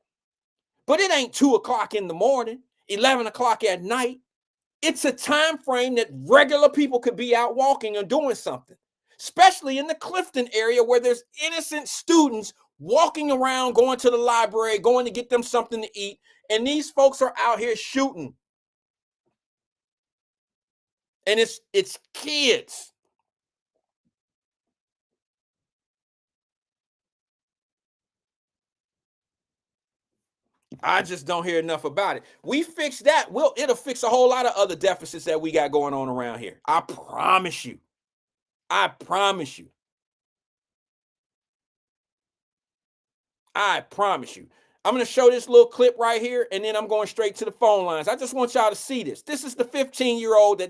S3: but it ain't 2 o'clock in the morning, 11 o'clock at night. It's a time frame that regular people could be out walking or doing something, especially in the Clifton area where there's innocent students walking around, going to the library, going to get them something to eat, and these folks are out here shooting. And it's kids. I just don't hear enough about it. We fix that, it'll fix a whole lot of other deficits that we got going on around here. I promise you. I promise you. I promise you. I'm going to show this little clip right here, and then I'm going straight to the phone lines. I just want y'all to see this. This is the 15-year-old that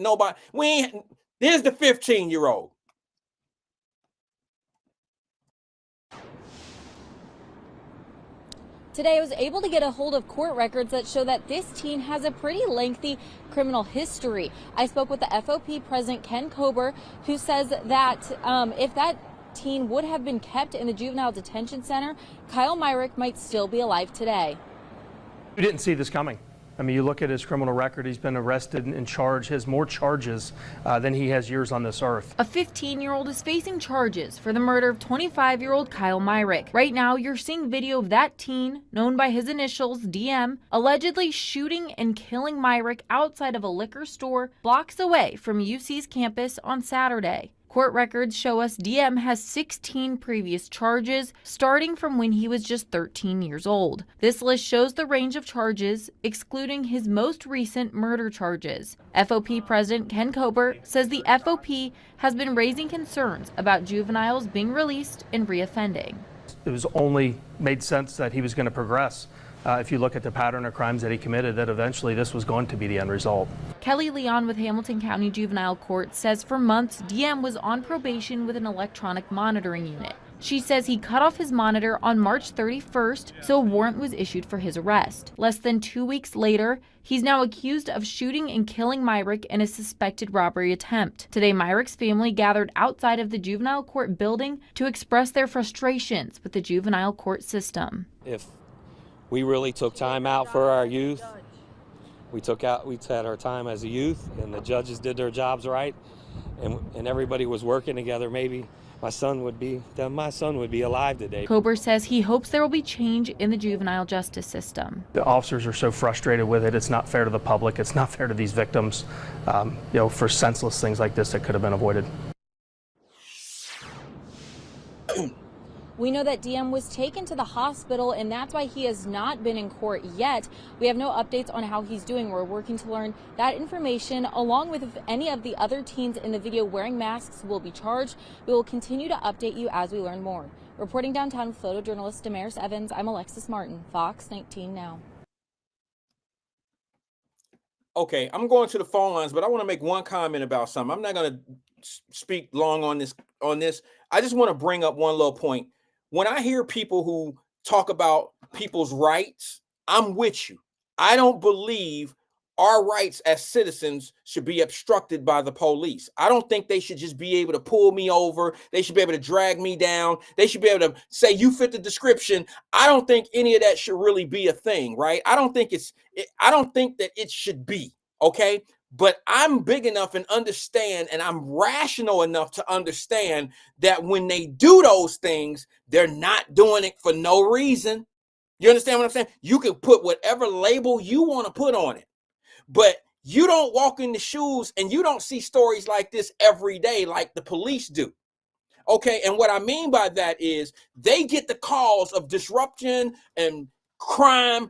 S3: there's the 15-year-old.
S6: Today, I was able to get a hold of court records that show that this teen has a pretty lengthy criminal history. I spoke with the FOP president, Ken Kober, who says that if that teen would have been kept in the juvenile detention center, Kyle Myrick might still be alive today.
S7: You didn't see this coming. I mean, you look at his criminal record, he's been arrested and charged, has more charges than he has years on this earth.
S6: A 15-year-old is facing charges for the murder of 25-year-old Kyle Myrick. Right now, you're seeing video of that teen, known by his initials, DM, allegedly shooting and killing Myrick outside of a liquor store blocks away from UC's campus on Saturday. Court records show us DM has 16 previous charges, starting from when he was just 13 years old. This list shows the range of charges, excluding his most recent murder charges. FOP President Ken Kober says the FOP has been raising concerns about juveniles being released and reoffending.
S7: It was only made sense that he was going to progress. If you look at the pattern of crimes that he committed, that eventually this was going to be the end result.
S6: Kelly Leon with Hamilton County Juvenile Court says for months, DM was on probation with an electronic monitoring unit. She says he cut off his monitor on March 31st, so a warrant was issued for his arrest. Less than 2 weeks later, he's now accused of shooting and killing Myrick in a suspected robbery attempt. Today, Myrick's family gathered outside of the juvenile court building to express their frustrations with the juvenile court system.
S8: If we really took time out for our youth, we had our time as a youth, and the judges did their jobs right, and everybody was working together, maybe my son would be alive today.
S6: Kober says he hopes there will be change in the juvenile justice system.
S7: The officers are so frustrated with it. It's not fair to the public. It's not fair to these victims, for senseless things like this that could have been avoided.
S6: We know that DM was taken to the hospital, and that's why he has not been in court yet. We have no updates on how he's doing. We're working to learn that information, along with if any of the other teens in the video wearing masks will be charged. We will continue to update you as we learn more. Reporting downtown with photojournalist Damaris Evans, I'm Alexis Martin, Fox 19 Now.
S3: Okay, I'm going to the phone lines, but I want to make one comment about something. I'm not going to speak long on this. I just want to bring up one little point. When I hear people who talk about people's rights, I'm with you. I don't believe our rights as citizens should be obstructed by the police. I don't think they should just be able to pull me over. They should be able to drag me down. They should be able to say, you fit the description. I don't think any of that should really be a thing, right? I don't think that it should be, okay? But I'm big enough and understand, and I'm rational enough to understand that when they do those things, they're not doing it for no reason. You understand what I'm saying? You can put whatever label you want to put on it, but you don't walk in the shoes and you don't see stories like this every day like the police do. Okay, and what I mean by that is they get the calls of disruption and crime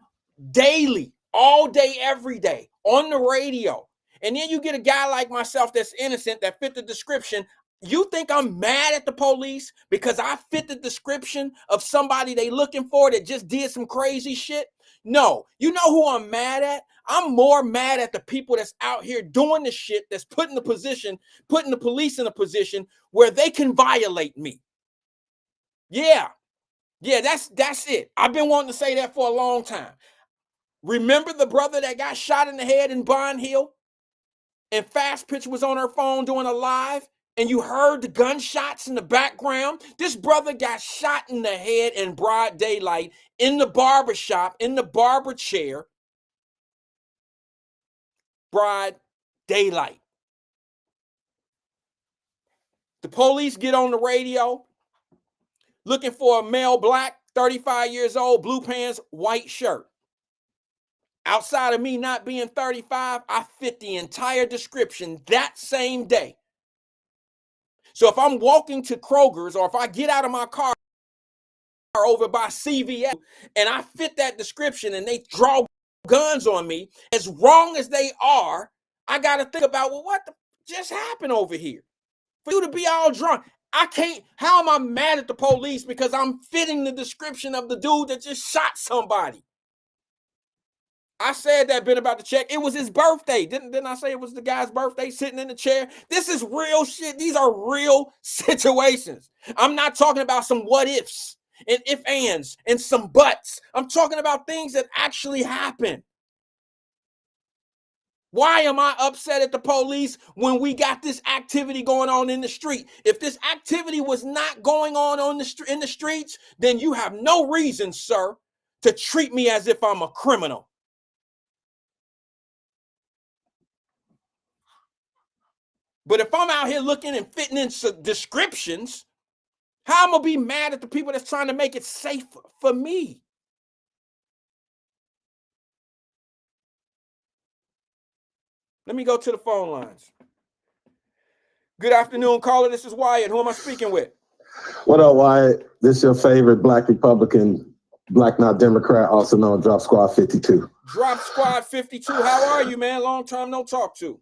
S3: daily, all day, every day, on the radio. And then you get a guy like myself that's innocent, that fit the description. You think I'm mad at the police because I fit the description of somebody they looking for that just did some crazy shit? No. You know who I'm mad at? I'm more mad at the people that's out here doing the shit that's putting the police in a position where they can violate me. Yeah, that's it. I've been wanting to say that for a long time. Remember the brother that got shot in the head in Bond Hill? And Fast Pitch was on her phone doing a live, and you heard the gunshots in the background. This brother got shot in the head in broad daylight in the barber shop, in the barber chair. Broad daylight. The police get on the radio looking for a male black, 35 years old, blue pants, white shirt. Outside of me not being 35, I fit the entire description that same day. So if I'm walking to Kroger's or if I get out of my car over by CVS and I fit that description and they draw guns on me, as wrong as they are, I got to think about, well, what just happened over here? For you to be all drunk, I can't, how am I mad at the police because I'm fitting the description of the dude that just shot somebody? I said that been about to check. It was his birthday. Didn't I say it was the guy's birthday sitting in the chair? This is real shit. These are real situations. I'm not talking about some what ifs and if ands and some buts. I'm talking about things that actually happen. Why am I upset at the police when we got this activity going on in the street? If this activity was not going on in the streets, then you have no reason, sir, to treat me as if I'm a criminal. But if I'm out here looking and fitting in some descriptions, how am I going to be mad at the people that's trying to make it safe for me? Let me go to the phone lines. Good afternoon, caller. This is Wyatt. Who am I speaking with?
S9: What up, Wyatt? This is your favorite black Republican, black not Democrat, also known as Drop Squad 52.
S3: Drop Squad 52. How are you, man? Long time no talk to.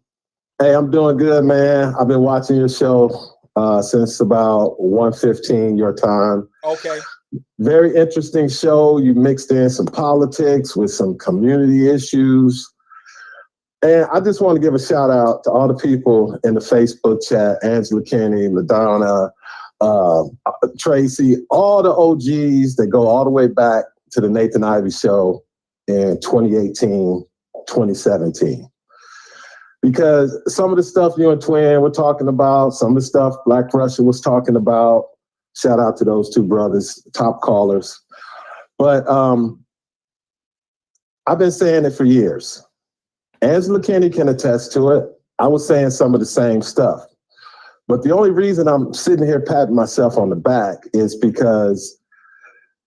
S9: Hey, I'm doing good, man. I've been watching your show since about 1:15 your time.
S3: Okay.
S9: Very interesting show. You mixed in some politics with some community issues. And I just want to give a shout out to all the people in the Facebook chat, Angela Kenny, LaDonna, Tracy, all the OGs that go all the way back to the Nathan Ivey show in 2018, 2017. Because some of the stuff you and Twin were talking about, some of the stuff Black Russia was talking about, shout out to those two brothers, top callers. But I've been saying it for years. Angela Kenny can attest to it. I was saying some of the same stuff. But the only reason I'm sitting here patting myself on the back is because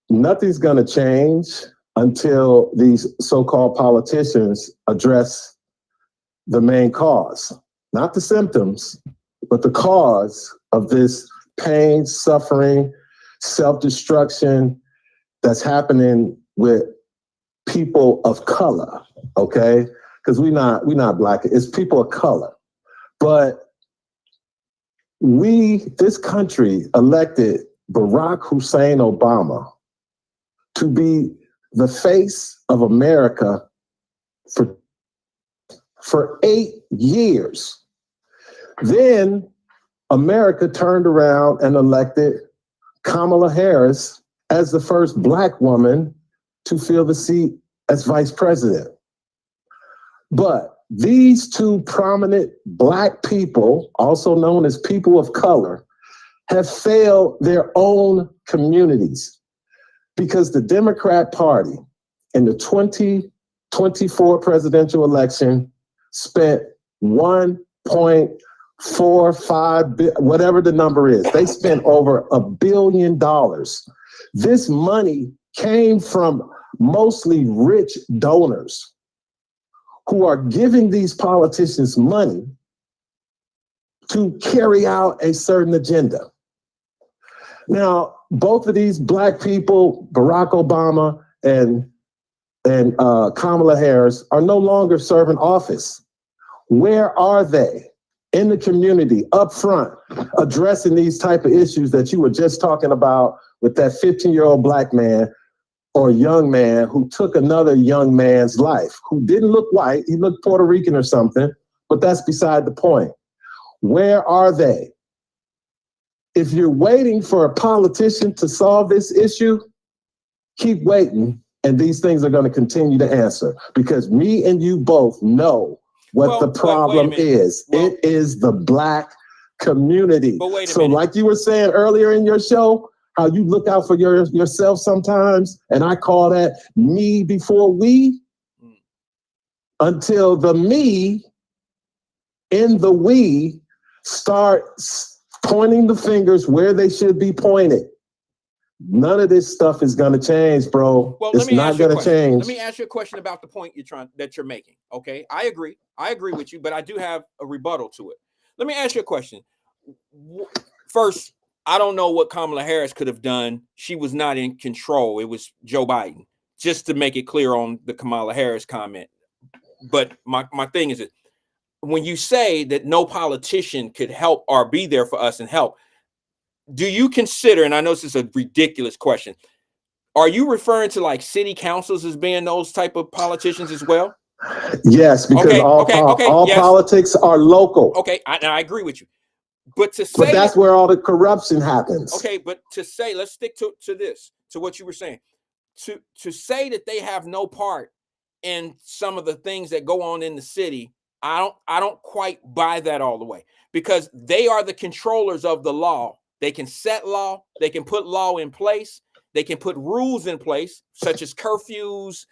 S9: nothing's going to change until these so-called politicians address the main cause, not the symptoms, but the cause of this pain, suffering, self-destruction that's happening with people of color, okay? Because we're not black, it's people of color. But this country elected Barack Hussein Obama to be the face of America for 8 years. Then America turned around and elected Kamala Harris as the first Black woman to fill the seat as vice president. But these two prominent Black people, also known as people of color, have failed their own communities because the Democrat Party in the 2024 presidential election spent 1.45 whatever the number is. They spent over $1 billion. This money came from mostly rich donors who are giving these politicians money to carry out a certain agenda. Now, both of these black people, Barack Obama and Kamala Harris, are no longer serving office. Where are they in the community up front addressing these type of issues that you were just talking about with that 15-year-old black man or young man who took another young man's life, who didn't look white, he looked Puerto Rican or something, but that's beside the point. Where are they? If you're waiting for a politician to solve this issue, keep waiting, and these things are going to continue to answer, because me and you both know what the problem is. It is the black community.
S3: But wait a
S9: so
S3: minute.
S9: like you were saying earlier in your show, how you look out for yourself sometimes, and I call that me before we, until the me in the we start pointing the fingers where they should be pointed. None of this stuff is going to change, bro.
S3: Well,
S9: it's not going to change.
S3: Let me ask you a question about the point you're making. Okay, I agree with you, but I do have a rebuttal to it. Let me ask you a question. First, I don't know what Kamala Harris could have done. She was not in control. It was Joe Biden. Just to make it clear on the Kamala Harris comment. But my thing is that when you say that no politician could help or be there for us and help, do you consider, and I know this is a ridiculous question, are you referring to like city councils as being those type of politicians as well?
S9: Yes, because all politics are local.
S3: Okay, I agree with you. But
S9: that's where all the corruption happens.
S3: Okay, but to say, let's stick to this, to what you were saying. To say that they have no part in some of the things that go on in the city, I don't quite buy that all the way, because they are the controllers of the law. They can set law, they can put law in place, they can put rules in place, such as curfews.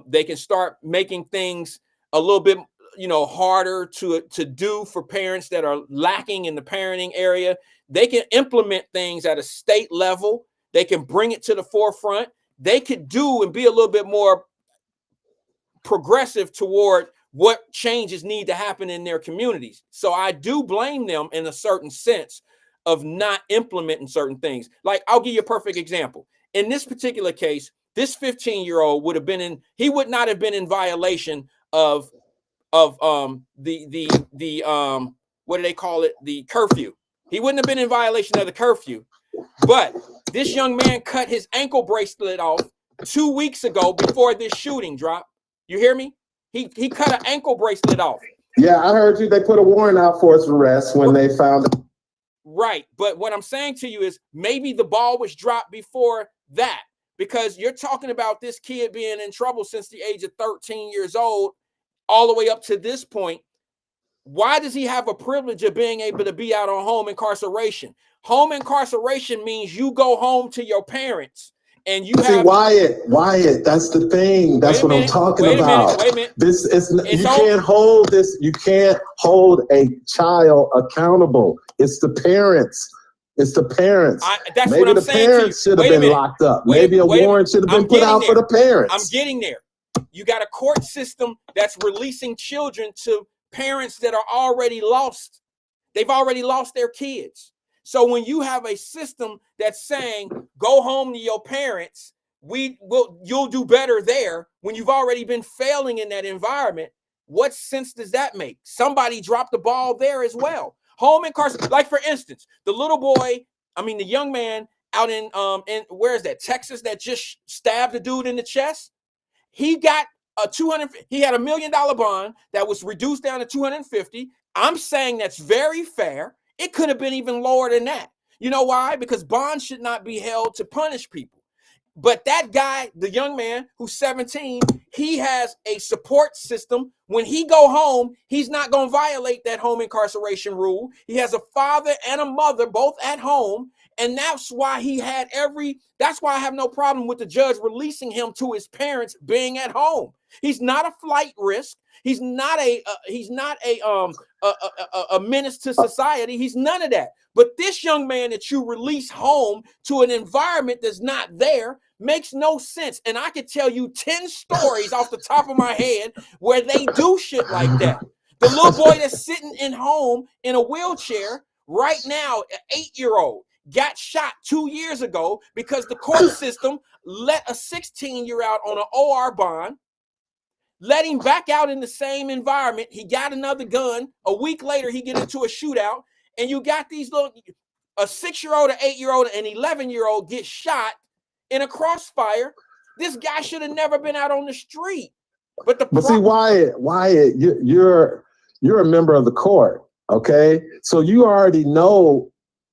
S3: They can start making things a little bit, harder to do for parents that are lacking in the parenting area. They can implement things at a state level. They can bring it to the forefront. They could do and be a little bit more progressive toward what changes need to happen in their communities. So I do blame them in a certain sense of not implementing certain things. Like, I'll give you a perfect example. In this particular case, this 15-year-old would not have been in violation of the what do they call it? The curfew. He wouldn't have been in violation of the curfew. But this young man cut his ankle bracelet off 2 weeks ago before this shooting dropped. You hear me? He cut an ankle bracelet off.
S9: Yeah, I heard you. They put a warrant out for his arrest when they found him.
S3: Right. But what I'm saying to you is maybe the ball was dropped before that, because you're talking about this kid being in trouble since the age of 13 years old, all the way up to this point. Why does he have a privilege of being able to be out on home incarceration? Home incarceration means you go home to your parents. And you
S9: see, Wyatt, that's the thing. That's what I'm talking about.
S3: Wait a minute.
S9: You can't hold this. You can't hold a child accountable. It's the parents. That's
S3: maybe
S9: what I'm saying. Maybe the parents should have been locked up. Maybe a warrant should have been put out for the parents.
S3: I'm getting there. You got a court system that's releasing children to parents that are already lost. They've already lost their kids. So when you have a system that's saying, go home to your parents, you'll do better there, when you've already been failing in that environment, what sense does that make? Somebody dropped the ball there as well. Home incarceration, like for instance, the young man out in where is that, Texas, that just stabbed a dude in the chest. He got he had $1 million bond that was reduced down to 250. I'm saying that's very fair. It could have been even lower than that. You know why? Because bonds should not be held to punish people. But that guy, the young man who's 17, he has a support system. When he go home, he's not going to violate that home incarceration rule. He has a father and a mother both at home. And that's why that's why I have no problem with the judge releasing him to his parents being at home. He's not a flight risk. He's not a menace to society. He's none of that. But this young man that you release home to an environment that's not there makes no sense. And I could tell you 10 stories off the top of my head where they do shit like that. The little boy that's sitting in home in a wheelchair right now, an 8-year-old, got shot 2 years ago because the court system let a 16-year-old on an OR bond, let him back out in the same environment. He got another gun. A week later, he get into a shootout. And you got these little, a 6-year-old, an 8-year-old, and an 11-year-old get shot in a crossfire. This guy should have never been out on the street. But
S9: see, Wyatt, you're a member of the court, okay? So you already know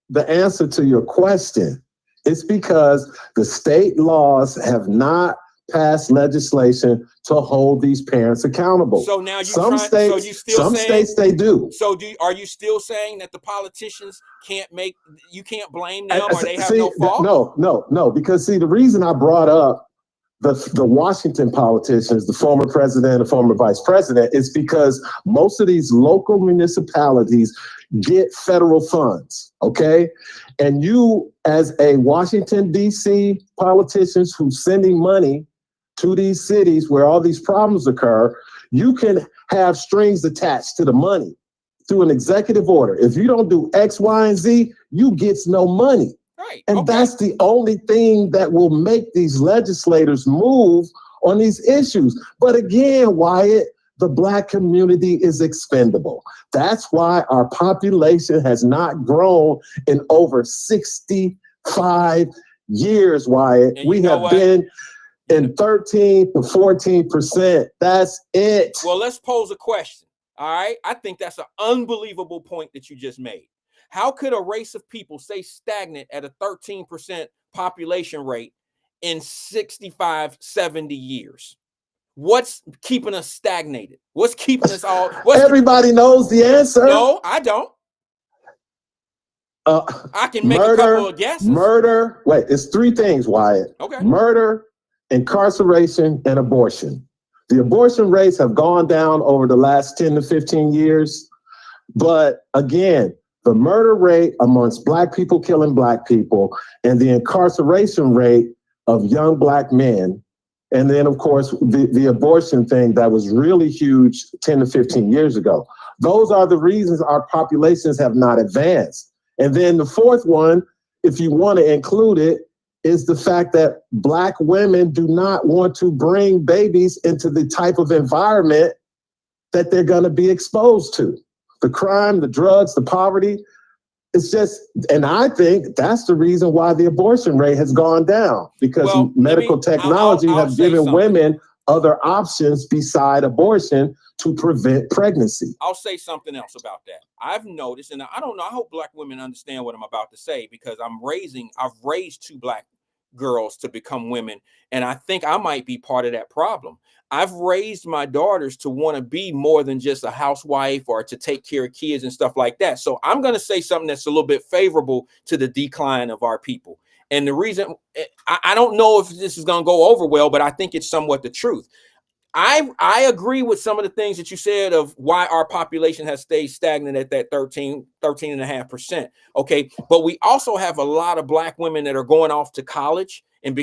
S9: the answer to your question. It's because the state laws have not passed legislation to hold these parents accountable.
S3: So now
S9: states they do.
S3: So are you still saying that the politicians you can't blame them, or they have no fault?
S9: No, because see, the reason I brought up the Washington politicians, the former president, the former vice president, is because most of these local municipalities get federal funds, okay? And you, as a Washington, D.C. politicians who's sending money to these cities where all these problems occur, you can have strings attached to the money through an executive order. If you don't do X, Y, and Z, you get no money.
S3: Right.
S9: And that's the only thing that will make these legislators move on these issues. But again, Wyatt, the Black community is expendable. That's why our population has not grown in over 65 years, Wyatt. We have been in 13 to 14%. That's it.
S3: Well, let's pose a question. All right. I think that's an unbelievable point that you just made. How could a race of people stay stagnant at a 13% population rate in 65, 70 years? What's keeping us stagnated? What's keeping us all?
S9: Everybody knows the answer.
S3: No, I don't. I can make a couple of guesses.
S9: Wait, it's 3 things, Wyatt.
S3: Okay.
S9: Murder, incarceration, and abortion. The abortion rates have gone down over the last 10 to 15 years. But again, the murder rate amongst Black people killing Black people, and the incarceration rate of young Black men, and then, of course, the abortion thing that was really huge 10 to 15 years ago. Those are the reasons our populations have not advanced. And then the fourth one, if you want to include it, is the fact that Black women do not want to bring babies into the type of environment that they're going to be exposed to. The crime, the drugs, the poverty. It's just, and I think that's the reason why the abortion rate has gone down, because medical technology has given women other options beside abortion to prevent pregnancy.
S3: I'll say something else about that. I've noticed, and I don't know, I hope Black women understand what I'm about to say, because I've raised 2 Black girls to become women, and I think I might be part of that problem. I've raised my daughters to want to be more than just a housewife or to take care of kids and stuff like that. So I'm going to say something that's a little bit favorable to the decline of our people. And the reason, I don't know if this is going to go over well, but I think it's somewhat the truth. I agree with some of the things that you said of why our population has stayed stagnant at that 13.5%. Okay. But we also have a lot of Black women that are going off to college and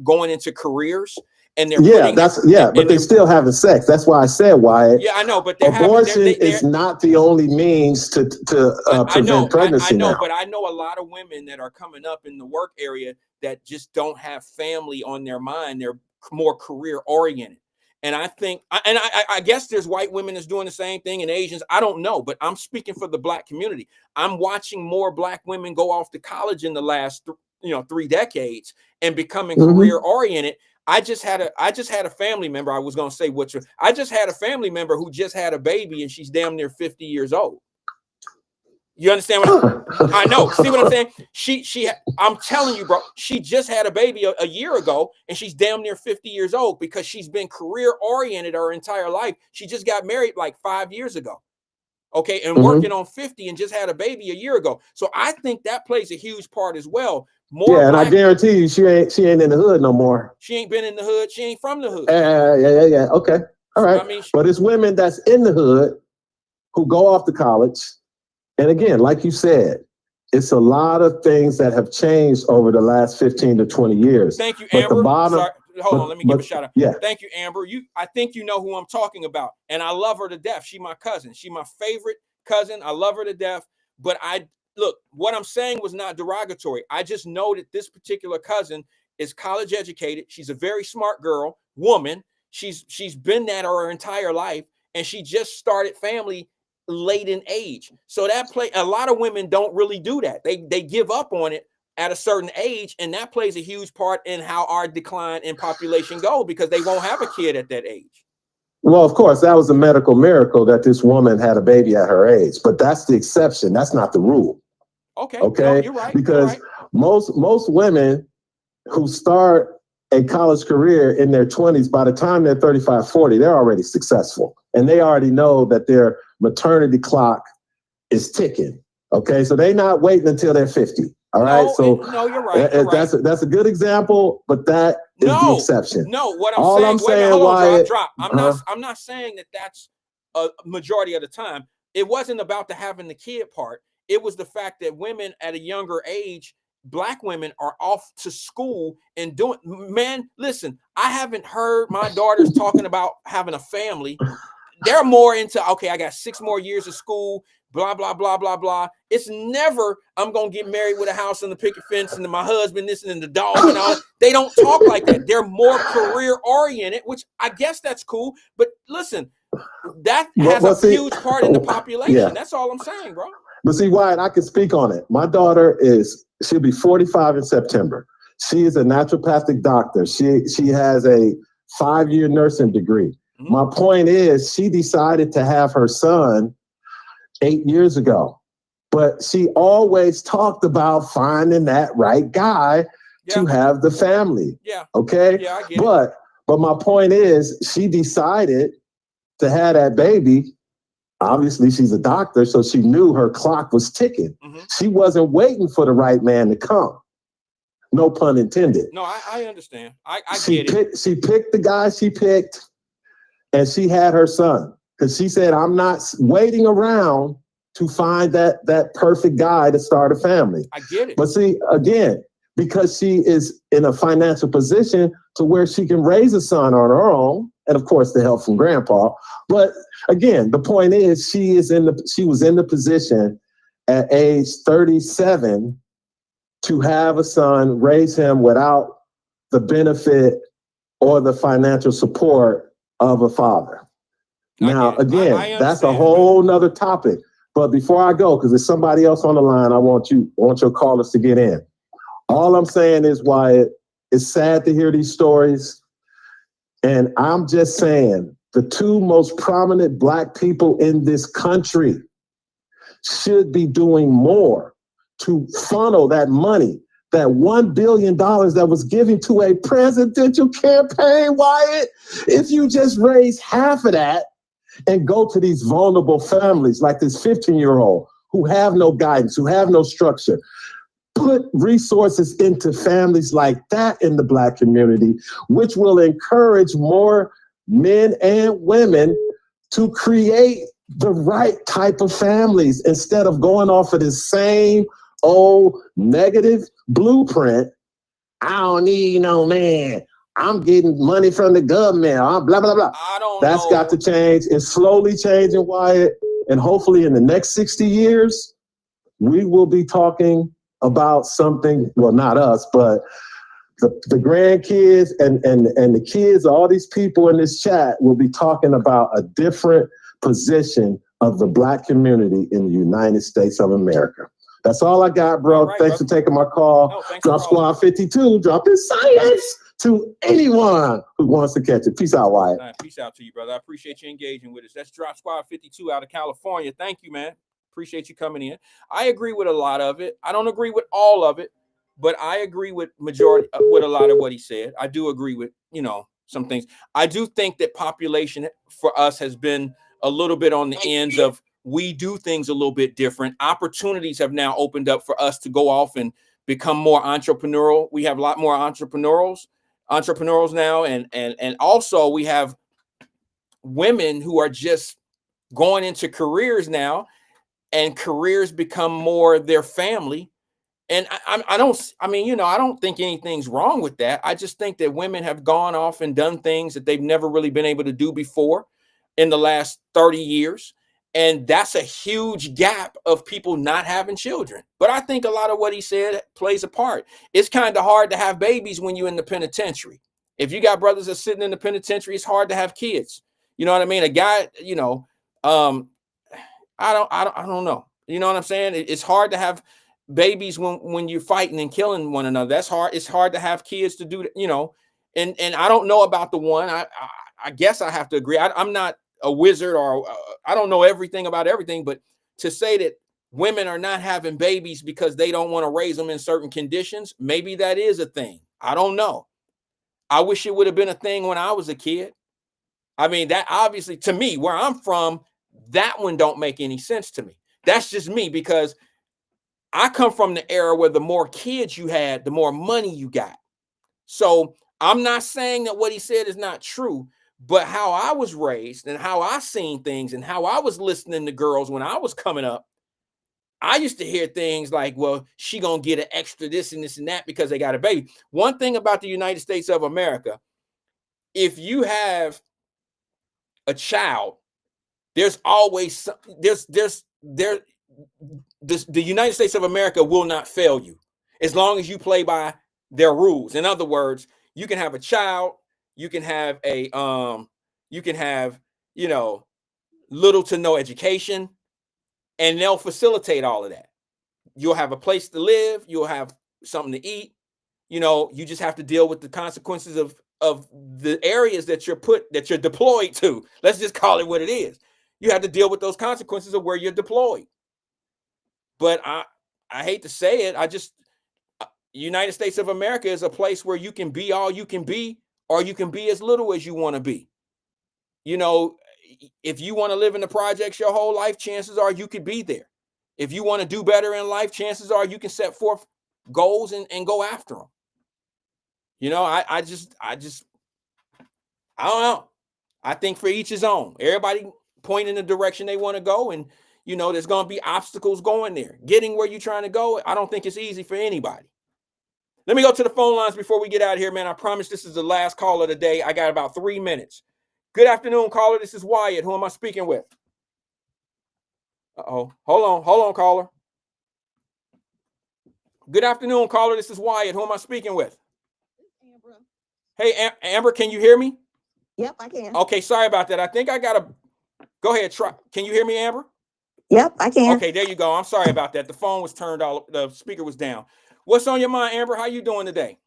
S3: going into careers. And they're
S9: but they're still having sex. That's why I said, Wyatt.
S3: Yeah, I know, but
S9: abortion is not the only means to prevent pregnancy.
S3: I know,
S9: now.
S3: But I know a lot of women that are coming up in the work area that just don't have family on their mind. They're more career oriented. And I think, I guess there's white women that's doing the same thing, and Asians. I don't know, but I'm speaking for the Black community. I'm watching more Black women go off to college in the last 3 decades and becoming career oriented. I just had a family member. I was going to say I just had a family member who just had a baby, and she's damn near 50 years old. You understand what I know? See what I'm saying? I'm telling you, bro, she just had a baby a year ago, and she's damn near 50 years old because she's been career oriented her entire life. She just got married like 5 years ago. Okay. And working on 50 and just had a baby a year ago. So I think that plays a huge part as well.
S9: And I guarantee you, she ain't in the hood no more.
S3: She ain't been in the hood. She ain't from the hood.
S9: Yeah. Okay. All right.
S3: I mean,
S9: but it's women that's in the hood who go off to college. And again, like you said, it's a lot of things that have changed over the last 15 to 20 years.
S3: Thank you,
S9: But
S3: Amber.
S9: the bottom,
S3: Sorry, hold on, let me give a shout out.
S9: Yeah.
S3: Thank you, Amber. I think you know who I'm talking about, and I love her to death. She my cousin. She my favorite cousin. I love her to death. But look, what I'm saying was not derogatory. I just know that this particular cousin is college educated. She's a very smart woman. She's been that her entire life, and she just started family late in age. So a lot of women don't really do that. They give up on it at a certain age, and that plays a huge part in how our decline in population go, because they won't have a kid at that age.
S9: Well, of course, that was a medical miracle that this woman had a baby at her age, but that's the exception. That's not the rule.
S3: Okay.
S9: Okay.
S3: No, you're right.
S9: Because
S3: you're right.
S9: most women who start a college career in their 20s, by the time they're 35, 40, they're already successful. And they already know that their maternity clock is ticking. Okay. So they're not waiting until they're 50. All right. So
S3: no, you're right. You're
S9: that's a good example, but that is the exception.
S3: No, what
S9: I'm saying,
S3: Wyatt,
S9: drop.
S3: I'm not saying that that's a majority of the time. It wasn't about the having the kid part. It was the fact that women at a younger age, Black women, are off to school and doing, man, listen, I haven't heard my daughters talking about having a family. They're more into, okay, I got 6 more years of school, blah, blah, blah, blah, blah. It's never, I'm going to get married with a house and the picket fence and my husband, this and the dog and all. They don't talk like that. They're more career oriented, which I guess that's cool. But listen, that has a huge part in the population. Yeah. That's all I'm saying, bro.
S9: But see, Wyatt, I can speak on it. My daughter she'll be 45 in September. She is a naturopathic doctor. She has a 5-year nursing degree. Mm-hmm. My point is, she decided to have her son 8 years ago, but she always talked about finding that right guy to have the family.
S3: Yeah.
S9: Okay.
S3: Yeah, I get it.
S9: But my point is, she decided to have that baby. Obviously, she's a doctor, so she knew her clock was ticking. Mm-hmm. She wasn't waiting for the right man to come. No pun intended.
S3: No, I understand. I get it.
S9: She picked the guy she picked, and she had her son. Because she said, I'm not waiting around to find that perfect guy to start a family.
S3: I get it.
S9: But see, again, because she is in a financial position to where she can raise a son on her own, and of course the help from grandpa. But again, the point is, she was in the position at age 37 to have a son, raise him without the benefit or the financial support of a father. Now, again, that's a whole nother topic. But before I go, because there's somebody else on the line, I want your callers to get in. All I'm saying is, Wyatt, it's sad to hear these stories. And I'm just saying, the 2 most prominent Black people in this country should be doing more to funnel that money, that $1 billion that was given to a presidential campaign, Wyatt. If you just raise half of that and go to these vulnerable families like this 15-year-old who have no guidance, who have no structure, put resources into families like that in the Black community, which will encourage more men and women to create the right type of families instead of going off of the same old negative blueprint. I don't need no man. I'm getting money from the government. I'm blah, blah, blah. That's got to change. It's slowly changing, Wyatt. And hopefully in the next 60 years, we will be talking about something, well, not us, but the grandkids and the kids, all these people in this chat will be talking about a different position of the Black community in the United States of America. That's all I got, bro. Right, thanks for taking my call. No, Drop Squad 52, dropping science to anyone who wants to catch it. Peace out, Wyatt.
S3: Right, peace out to you, brother. I appreciate you engaging with us. That's Drop Squad 52 out of California. Thank you, man. Appreciate you coming in. I agree with a lot of it. I don't agree with all of it, but I agree with majority with a lot of what he said. I do agree with, some things. I do think that population for us has been a little bit on the ends of, we do things a little bit different. Opportunities have now opened up for us to go off and become more entrepreneurial. We have a lot more entrepreneurs now. And also we have women who are just going into careers now, and careers become more their family. And I don't think anything's wrong with that. I just think that women have gone off and done things that they've never really been able to do before in the last 30 years. And that's a huge gap of people not having children. But I think a lot of what he said plays a part. It's kind of hard to have babies when you're in the penitentiary. If you got brothers that's sitting in the penitentiary, it's hard to have kids. You know what I mean? A guy, I don't know. You know what I'm saying? It's hard to have babies when you're fighting and killing one another. That's hard. It's hard to have kids to do that, and I don't know about the one. I guess I have to agree. I'm not a wizard, or I don't know everything about everything, but to say that women are not having babies because they don't want to raise them in certain conditions, maybe that is a thing. I don't know. I wish it would have been a thing when I was a kid. I mean, that obviously, to me, where I'm from, that one don't make any sense to me. That's just me, because I come from the era where the more kids you had, the more money you got. So I'm not saying that what he said is not true, but how I was raised and how I seen things and how I was listening to girls when I was coming up, I used to hear things like, well, she gonna get an extra this and this and that because they got a baby. One thing about the United States of America, if you have a child, there's always the United States of America will not fail you as long as you play by their rules. In other words, you can have a child, you can have little to no education, and they'll facilitate all of that. You'll have a place to live, you'll have something to eat. You just have to deal with the consequences of the areas that you're deployed to. Let's just call it what it is. You have to deal with those consequences of where you're deployed. But I hate to say it, United States of America is a place where you can be all you can be, or you can be as little as you want to be. If you want to live in the projects your whole life, chances are you could be there. If you want to do better in life, chances are you can set forth goals and go after them. I don't know. I think for each his own. Everybody point in the direction they want to go, and there's going to be obstacles going there. Getting where you're trying to go, I don't think it's easy for anybody. Let me go to the phone lines before we get out of here, man. I promise this is the last call of the day. I got about 3 minutes. Good afternoon, caller. This is Wyatt. Who am I speaking with? Uh-oh. Hold on, caller. Good afternoon, caller. This is Wyatt. Who am I speaking with?
S10: Amber.
S3: Hey, Amber, can you hear me?
S10: Yep, I can.
S3: Okay, sorry about that. I think I got to go ahead. Try. Can you hear me, Amber?
S10: Yep, I can.
S3: Okay, there you go. I'm sorry about that. The phone was turned off. The speaker was down. What's on your mind, Amber? How you doing today?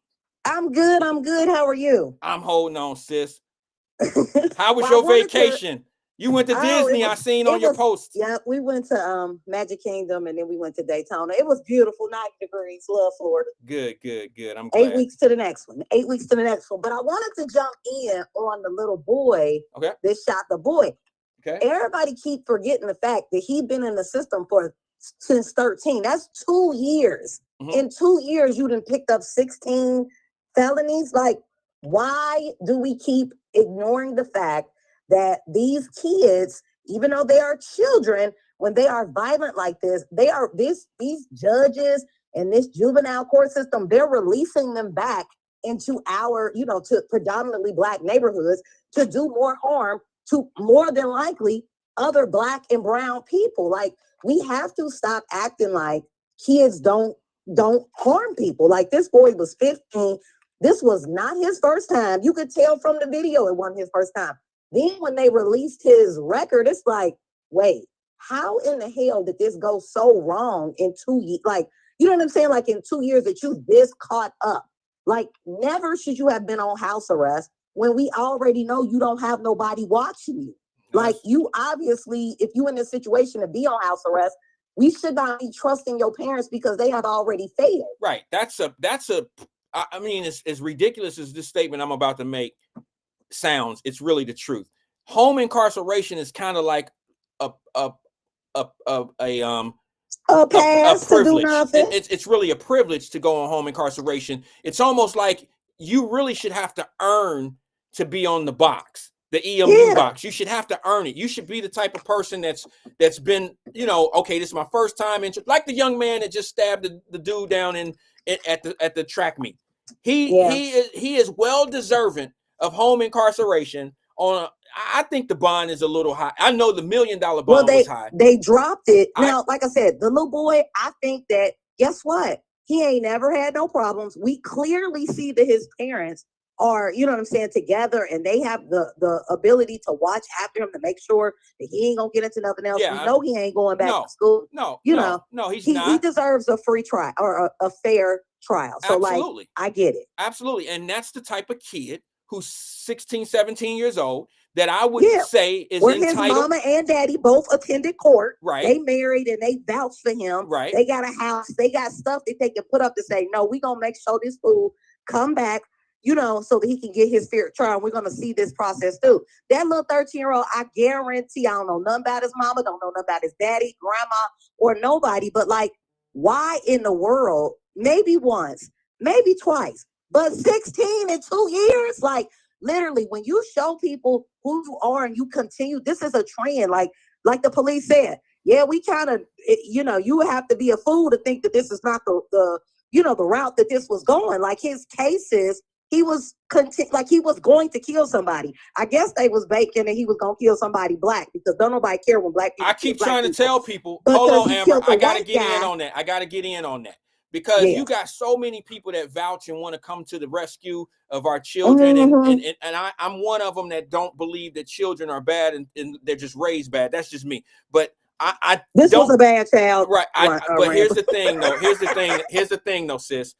S10: I'm good. How are you?
S3: I'm holding on, sis. How was your vacation? You went to Disney. I seen on your post.
S10: Yeah, we went to Magic Kingdom, and then we went to Daytona. It was beautiful, 90 degrees. Love Florida.
S3: Good. I'm glad.
S10: 8 weeks to the next one. 8 weeks to the next one. But I wanted to jump in on the little boy that shot the boy.
S3: Okay.
S10: Everybody keep forgetting the fact that he's been in the system since 13. That's 2 years.
S3: Mm-hmm.
S10: In 2 years, you done picked up 16 felonies. Like, why do we keep ignoring the fact that these kids, even though they are children, when they are violent like this, these judges and this juvenile court system, they're releasing them back into our, to predominantly Black neighborhoods to do more harm to, more than likely, other Black and brown people. Like, we have to stop acting like kids don't harm people. Like, this boy was 15. This was not his first time. You could tell from the video it wasn't his first time. Then when they released his record, it's like, wait, how in the hell did this go so wrong in 2 years? Like, you know what I'm saying? Like, in 2 years that you this caught up. Like, never should you have been on house arrest when we already know you don't have nobody watching you. Like, you obviously, if you in this situation to be on house arrest, we should not be trusting your parents because they have already failed.
S3: Right. I mean, as ridiculous as this statement I'm about to make sounds, it's really the truth. Home incarceration is kind of like a
S10: pass to do
S3: privilege.
S10: nothing.
S3: It's really a privilege to go on home incarceration. It's almost like you really should have to earn to be on the box. the EMU box. You should have to earn it. You should be the type of person that's been, you know, okay, this is my first time in, like the young man that just stabbed the dude down at the track meet. He is well deserving of home incarceration I think the bond is a little high. I know the $1 million bond was high.
S10: They dropped it. Now, like I said, the little boy, I think that, guess what? He ain't never had no problems. We clearly see that his parents are, you know what I'm saying, together, and they have the ability to watch after him to make sure that he ain't gonna get into nothing else.
S3: Yeah,
S10: we know he ain't going back to school.
S3: No, he's not.
S10: He deserves a free trial or a fair trial. So
S3: Absolutely.
S10: like, I get it.
S3: Absolutely. And that's the type of kid who's 16, 17 years old that I would say is
S10: where
S3: entitled.
S10: His mama and daddy both attended court.
S3: Right.
S10: They married and they vouched for him.
S3: Right.
S10: They got a house. They got stuff that they can put up to say, no, we gonna make sure this fool come back, you know, so that he can get his fair trial. We're gonna see this process too. That little 13-year-old, I guarantee, I don't know nothing about his mama, don't know nothing about his daddy, grandma, or nobody. But like, why in the world? Maybe once, maybe twice, but 16 in 2 years, like. Literally, when you show people who you are and you continue, this is a trend. Like the police said, yeah, we kind of, you know, you have to be a fool to think that this is not the you know, the route that this was going. Like his cases, he was he was going to kill somebody. I guess they was baking and he was gonna kill somebody black because don't nobody care when black people.
S3: I keep trying to tell people, hold on, Amber, I gotta get in on that. I gotta get in on that. Because you got so many people that vouch and want to come to the rescue of our children. And I'm one of them that don't believe that children are bad and they're just raised bad. That's just me. But
S10: this was a bad child.
S3: Right. But here's the thing, though. Here's the thing, though, sis.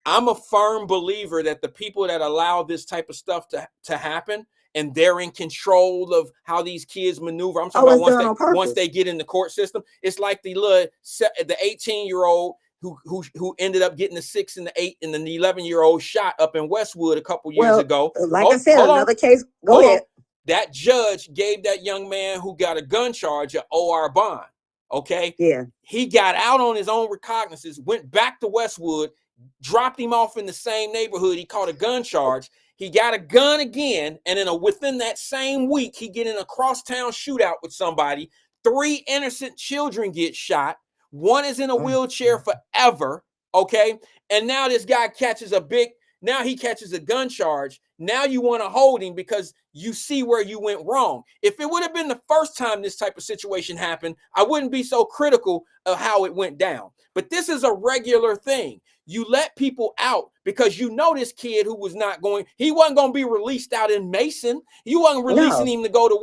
S3: I'm a firm believer that the people that allow this type of stuff to happen, and they're in control of how these kids maneuver. I'm talking about once they get in the court system. It's like the 18-year-old who ended up getting the 6 and the 8 and the 11-year-old shot up in Westwood a couple years ago.
S10: Like I said, another case. Go ahead.
S3: That judge gave that young man who got a gun charge an OR bond. Okay.
S10: Yeah.
S3: He got out on his own recognizance, went back to Westwood, dropped him off in the same neighborhood. He caught a gun charge. He got a gun again, and within that same week, he get in a crosstown shootout with somebody. 3 innocent children get shot. 1 is in a wheelchair forever, okay? And now this guy catches now he catches a gun charge. Now you want to hold him because you see where you went wrong. If it would have been the first time this type of situation happened, I wouldn't be so critical of how it went down. But this is a regular thing. You let people out because you know this kid who he wasn't going to be released out in Mason. You wasn't releasing him to go to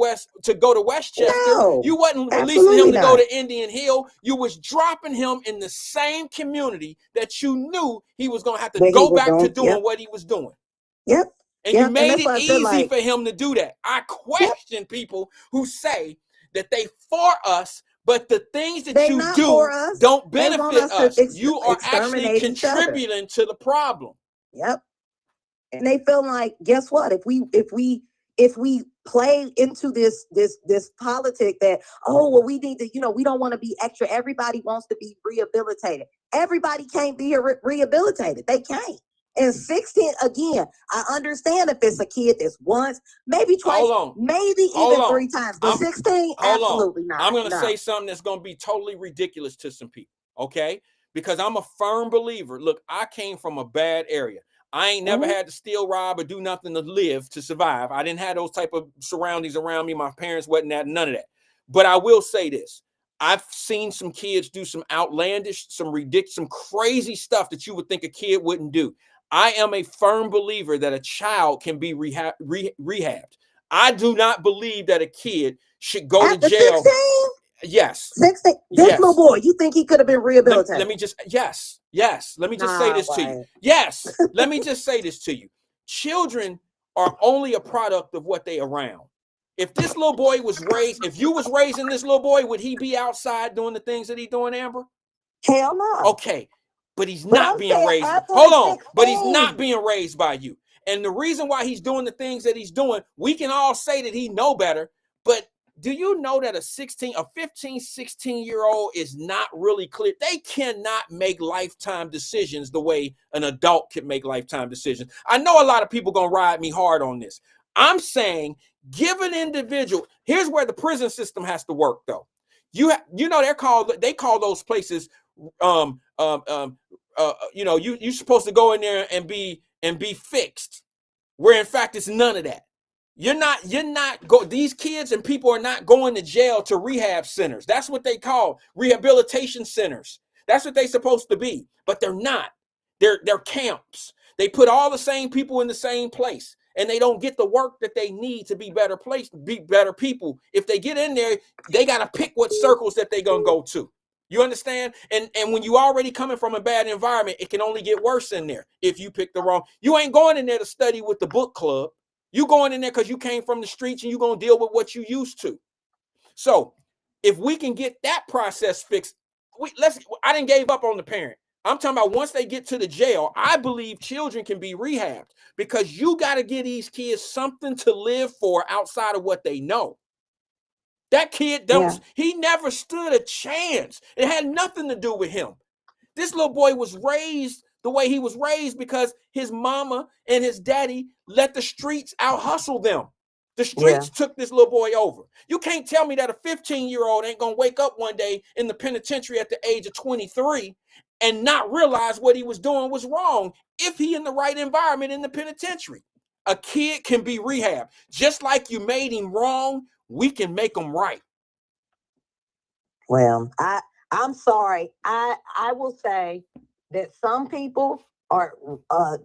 S3: Westchester.
S10: No,
S3: you wasn't releasing him to go to Indian Hill. You was dropping him in the same community that you knew he was going to have to go back to doing what he was doing.
S10: Yep.
S3: And you made it easy for him to do that. I question people who say that they for us, but the things that you do don't benefit us. You are actually contributing to the problem.
S10: Yep. And they feel like, guess what? If we play into this politic that, we need to, we don't want to be extra. Everybody wants to be rehabilitated. Everybody can't be rehabilitated. They can't. And 16, again, I understand if it's a kid that's once, maybe twice, maybe even 3 times. But 16, absolutely not.
S3: I'm going to say something that's going to be totally ridiculous to some people, okay? Because I'm a firm believer. Look, I came from a bad area. I ain't never had to steal, rob, or do nothing to live, to survive. I didn't have those type of surroundings around me. My parents wasn't that, none of that. But I will say this. I've seen some kids do some outlandish, some ridiculous, some crazy stuff that you would think a kid wouldn't do. I am a firm believer that a child can be rehabbed. I do not believe that a kid should go to jail.
S10: 16?
S3: Yes.
S10: 16. This little boy, you think he could have been rehabilitated?
S3: Let me just say this to you. Yes. Let me just say this to you. Children are only a product of what they around. If this little boy was raised, if you was raising this little boy, would he be outside doing the things that he's doing, Amber?
S10: Hell no.
S3: Okay. But he's not being raised. Hold on. But he's not being raised by you. And the reason why he's doing the things that he's doing, we can all say that he know better. But do you know that a 15, 16-year-old is not really clear? They cannot make lifetime decisions the way an adult can make lifetime decisions. I know a lot of people going to ride me hard on this. I'm saying Give an individual. Here's where the prison system has to work, though. You know, they call those places you're supposed to go in there and be fixed, where in fact it's none of that. These kids and people are not going to jail to rehab centers. That's what they call rehabilitation centers. That's what they're supposed to be, but they're not. They're camps. They put all the same people in the same place, and they don't get the work that they need to be better people. If they get in there, they got to pick what circles that they're going to go to. You understand? And when you already coming from a bad environment, it can only get worse in there if you pick the wrong. You ain't going in there to study with the book club. You going in there because you came from the streets and you're going to deal with what you used to. So if we can get that process fixed, I didn't give up on the parent. I'm talking about once they get to the jail, I believe children can be rehabbed, because you got to give these kids something to live for outside of what they know. That kid he never stood a chance. It had nothing to do with him. This little boy was raised the way he was raised because his mama and his daddy let the streets out hustle them. The streets took this little boy over. You can't tell me that a 15-year-old ain't gonna wake up one day in the penitentiary at the age of 23 and not realize what he was doing was wrong if he in the right environment in the penitentiary. A kid can be rehabbed. Just like you made him wrong, we can make him right.
S10: Well, I'm sorry. I will say that some people are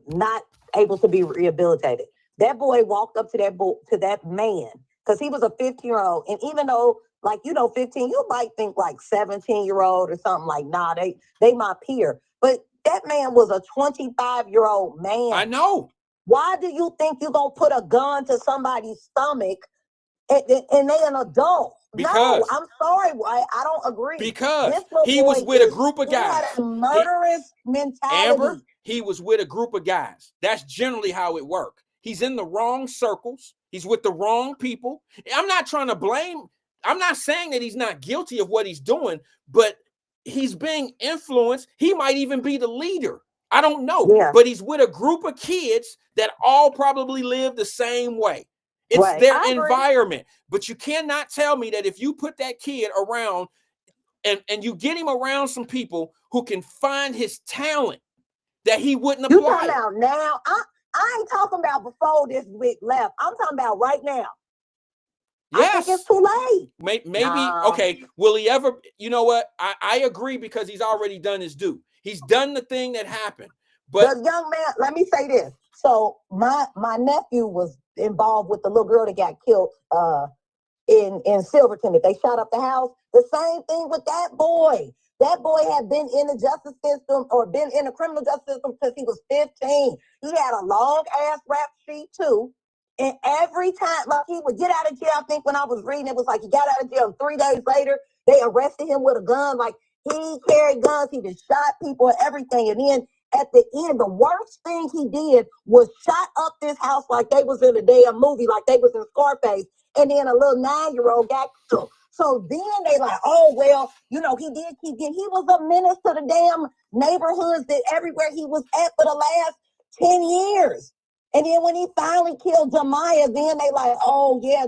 S10: not able to be rehabilitated. That boy walked up to that man because he was a 15-year-old. And even though, 15, you might think like 17-year-old or something like, nah, they my peer. But that man was a 25-year-old man.
S3: I know.
S10: Why do you think you're going to put a gun to somebody's stomach and they an adult?
S3: Because,
S10: no, I'm sorry, Wyatt, I don't agree.
S3: Because he was with a group of guys.
S10: He had a murderous mentality.
S3: Amber, he was with a group of guys. That's generally how it works. He's in the wrong circles. He's with the wrong people. I'm not trying to blame. I'm not saying that he's not guilty of what he's doing, but he's being influenced. He might even be the leader. I don't know. Yeah. But he's with a group of kids that all probably live the same way. It's their environment. But you cannot tell me that if you put that kid around and you get him around some people who can find his talent, that he wouldn't apply.
S10: You talking about now? I ain't talking about before this week left. I'm talking about right now.
S3: Yes.
S10: I think it's too late.
S3: Maybe, okay. Will he ever, you know what? I agree, because he's already done his due. He's done the thing that happened. But
S10: the young man, let me say this. So my nephew was involved with the little girl that got killed in Silverton. If they shot up the house, the same thing with that boy. That boy had been in the justice system or been in the criminal justice system since he was 15. He had a long ass rap sheet too. And every time, like, he would get out of jail, I think when I was reading, it was like he got out of jail 3 days later, they arrested him with a gun. Like, he carried guns, he just shot people and everything. And then at the end, the worst thing he did was shot up this house like they was in a damn movie, like they was in Scarface. And then a little 9-year-old got killed. So then they like, oh, well, he did keep getting, he was a menace to the damn neighborhoods that everywhere he was at for the last 10 years. And then when he finally killed Jemiah, then they like, oh, yeah,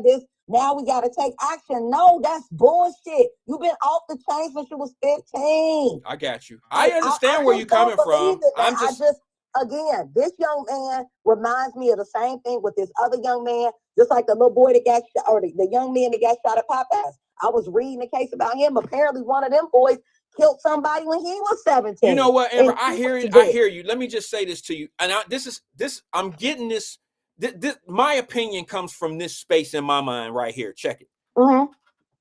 S10: now we got to take action. No, that's bullshit. You've been off the chain since you was 15.
S3: I got you. I understand where you're coming from.
S10: Again, this young man reminds me of the same thing with this other young man, just like the little boy that got shot, or the young man that got shot at Popeyes. I was reading a case about him. Apparently, one of them boys killed somebody when he was 17.
S3: You know what, Amber? I hear you. I hear you. Let me just say this to you. And I'm getting this. My opinion comes from this space in my mind right here. Check it.
S10: Mm-hmm.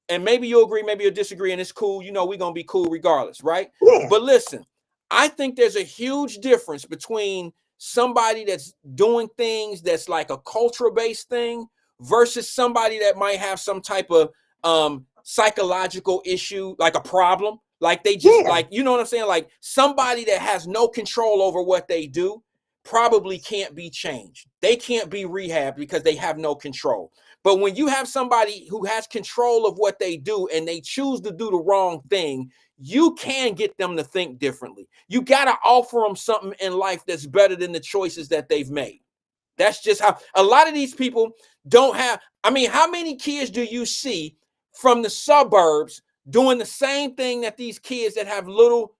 S3: And maybe you'll agree, maybe you'll disagree, and it's cool. We're going to be cool regardless, right?
S10: Yeah.
S3: But listen, I think there's a huge difference between somebody that's doing things that's like a cultural-based thing versus somebody that might have some type of psychological issue, like a problem. Like they just like, you know what I'm saying? Like somebody that has no control over what they do probably can't be changed. They can't be rehabbed because they have no control. But when you have somebody who has control of what they do and they choose to do the wrong thing, you can get them to think differently. You got to offer them something in life that's better than the choices that they've made. That's just how a lot of these people don't have. I mean, how many kids do you see from the suburbs doing the same thing that these kids that have little,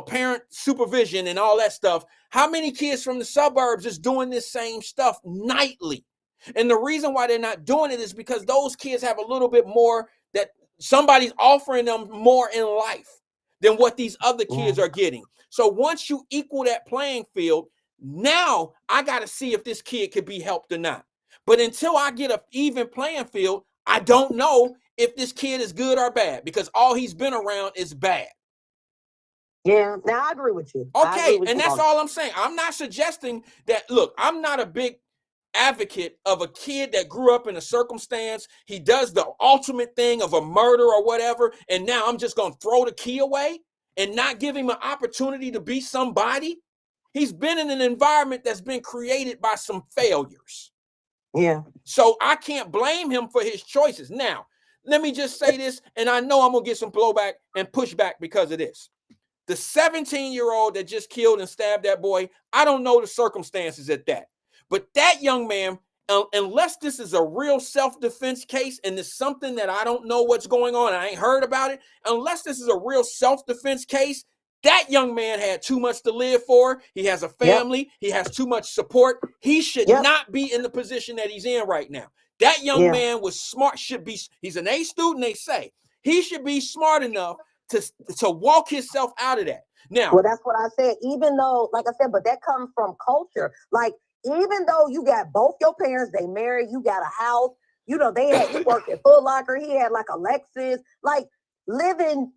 S3: parent supervision and all that stuff? How many kids from the suburbs is doing this same stuff nightly? And the reason why they're not doing it is because those kids have a little bit more, that somebody's offering them more in life than what these other kids are getting. So once you equal that playing field, now I got to see if this kid could be helped or not. But until I get an even playing field, I don't know if this kid is good or bad, because all he's been around is bad.
S10: Yeah, now I agree with you.
S3: Okay, and that's all I'm saying. I'm not suggesting that, look, I'm not a big advocate of a kid that grew up in a circumstance, he does the ultimate thing of a murder or whatever, and now I'm just going to throw the key away and not give him an opportunity to be somebody. He's been in an environment that's been created by some failures.
S10: Yeah.
S3: So I can't blame him for his choices. Now, let me just say this, and I know I'm going to get some blowback and pushback because of this. The 17-year-old that just killed and stabbed that boy, I don't know the circumstances at that. But that young man, unless this is a real self-defense case and it's something that I don't know what's going on, I ain't heard about it, unless this is a real self-defense case, that young man had too much to live for. He has a family. He has too much support. He should not be in the position that he's in right now. That young man was smart, he's an A student, they say. He should be smart enough to walk himself out of that. Now,
S10: well, that's what I said. Even though, like I said, but that comes from culture. Like, even though you got both your parents, they married, you got a house, they had worked at Foot Locker, he had like a Lexus, like living,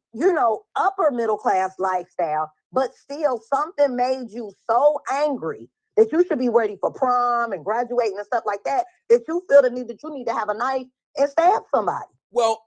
S10: upper middle class lifestyle, but still something made you so angry that you should be ready for prom and graduating and stuff like that, that you feel the need that you need to have a knife and stab somebody.
S3: Well,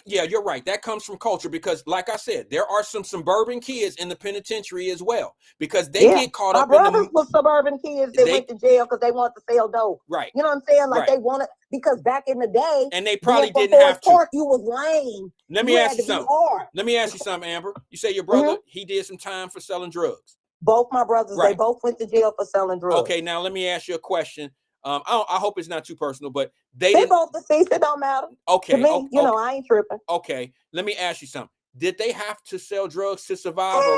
S3: you're right. That comes from culture because, like I said, there are some suburban kids in the penitentiary as well because they get caught up in the... My brothers
S10: were suburban kids that went to jail because they wanted to sell dope.
S3: Right.
S10: You know what I'm saying? Like they wanted, because back in the day...
S3: And they probably didn't have to.
S10: Court, you was lame.
S3: Let me ask you something. Let me ask you something, Amber. You say your brother, he did some time for selling drugs.
S10: Both my brothers, they both went to jail for selling drugs.
S3: Okay, now let me ask you a question. I hope it's not too personal, but they
S10: both deceased. It don't matter.
S3: Okay.
S10: To me, I ain't tripping.
S3: Okay. Let me ask you something. Did they have to sell drugs to survive?
S10: Hell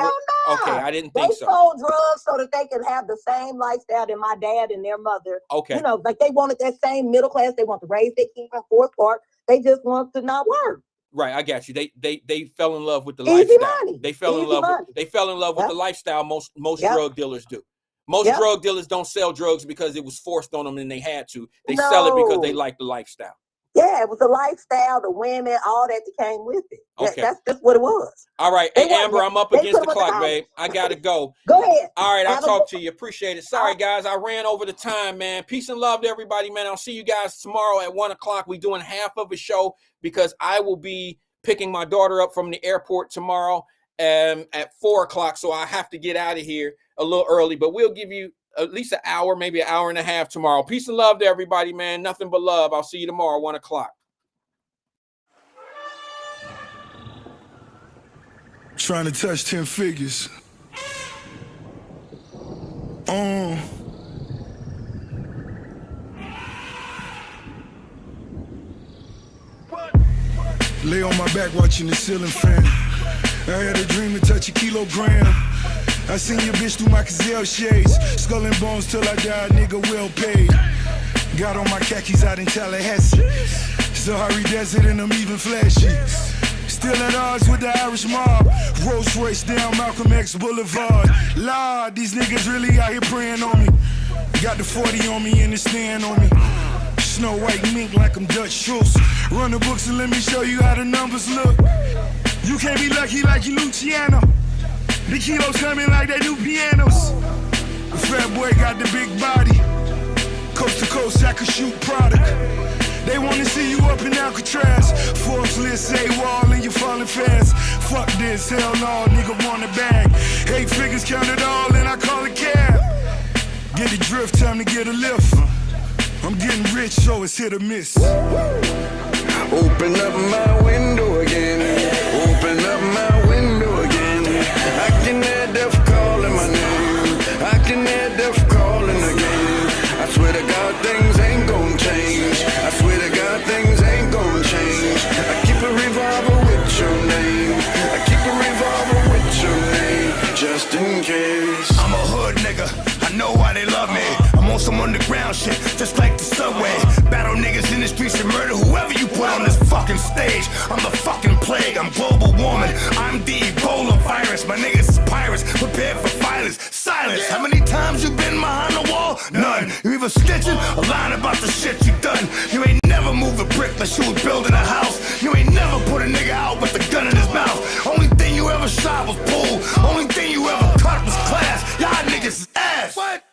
S10: no.
S3: Okay, I didn't think so.
S10: They sold drugs so that they could have the same lifestyle that my dad and their mother.
S3: Okay.
S10: Like they wanted that same middle class. They want to raise their kids in Fourth Park. They just want to not work.
S3: Right, I got you. They fell in love with the lifestyle.
S10: Money.
S3: They fell in love with the lifestyle most drug dealers do. Most drug dealers don't sell drugs because it was forced on them and they had to. They sell it because they like the lifestyle.
S10: Yeah, it was the lifestyle, the women, all that came with it.
S3: Okay.
S10: That's just what it was.
S3: All right. Hey, Amber, I'm up against the clock, babe. I got to go.
S10: Go ahead.
S3: All right, I'll talk to you. Appreciate it. Sorry, guys. I ran over the time, man. Peace and love to everybody, man. I'll see you guys tomorrow at 1 o'clock. We're doing half of a show because I will be picking my daughter up from the airport tomorrow at 4 o'clock. So I have to get out of here a little early, but we'll give you at least an hour, maybe an hour and a half tomorrow. Peace and love to everybody, man. Nothing but love. I'll see you tomorrow, 1 o'clock.
S11: Trying to touch 10 figures. Lay on my back watching the ceiling fan. I had a dream to touch a kilogram. I seen your bitch through my gazelle shades. Skull and bones till I die, nigga well paid. Got on my khakis out in Tallahassee. Sahara Desert and I'm even flashy. Still at odds with the Irish mob. Rolls Royce down Malcolm X Boulevard. Lord, these niggas really out here praying on me. Got the 40 on me and the stand on me. Snow white mink like I'm Dutch Schultz. Run the books and let me show you how the numbers look. You can't be lucky like you Luciano. The kilos coming like they new pianos. The fat boy got the big body. Coast to coast, I could shoot product. They wanna see you up in Alcatraz. Forbes list, say wall and you falling fast. Fuck this, hell no, nigga want a bag. 8 figures count it all and I call it cab. Get the drift, time to get a lift. I'm getting rich, so it's hit or miss.
S1: Open up my window again. Open up my window again. I can hear death calling my name. I can hear death calling again. I swear to God, things ain't gonna change.
S11: some underground shit, just like the subway. Battle niggas in the streets and murder whoever you put on this fucking stage. I'm the fucking plague, I'm global warming. I'm the Ebola virus, my niggas is pirates, prepared for violence. Silence, how many times you been behind the wall? None. You either snitching or lying about the shit you done. You ain't never moved a brick like you was building a house. You ain't never put a nigga out with a gun in his mouth. Only thing you ever shot was pool. Only thing you ever cut was class. Y'all niggas is ass. What?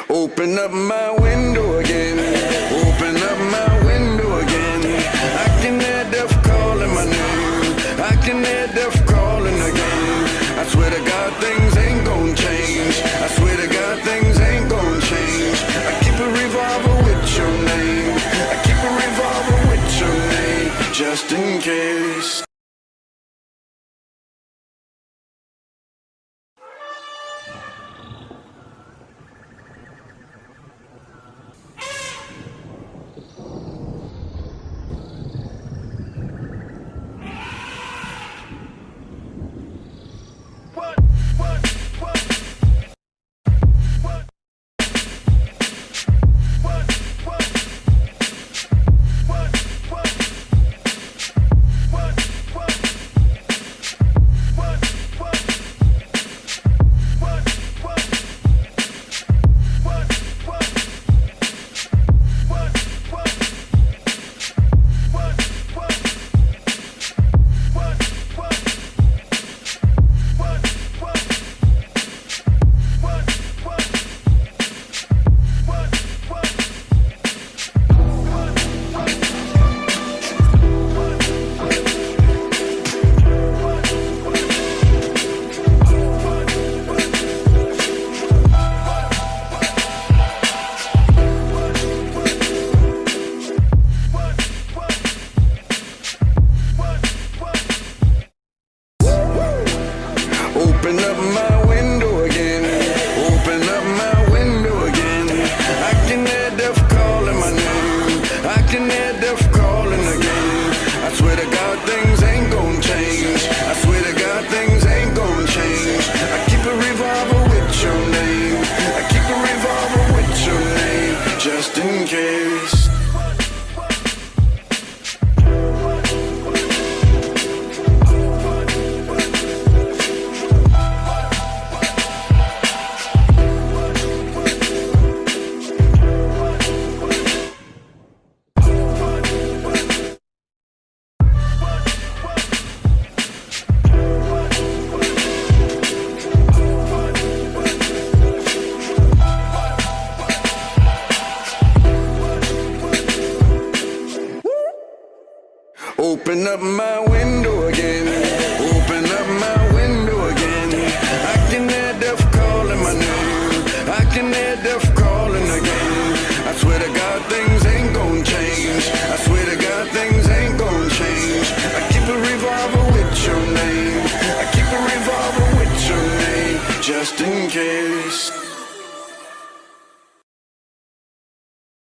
S1: Open up my window again. Open up my window again. I can hear death calling my name. I can hear death calling again. I swear to God things ain't gon' change. I swear to God things ain't gon' change. I keep a revolver with your name. I keep a revolver with your name, just in case. Open up my window again. Open up my window again. I can hear death calling my name. I can hear death calling again. I swear to God things ain't gon' change. I swear to God things ain't gon' change. I keep a revolver with your name. I keep a revolver with your name, just in case. Open up my window again. Open up my window again. I can hear death calling my name. I can hear death calling again. I swear to God things ain't gon' change. I swear to God things ain't gon' change. I keep a revolver with your name. I keep a revolver with your name, just in case.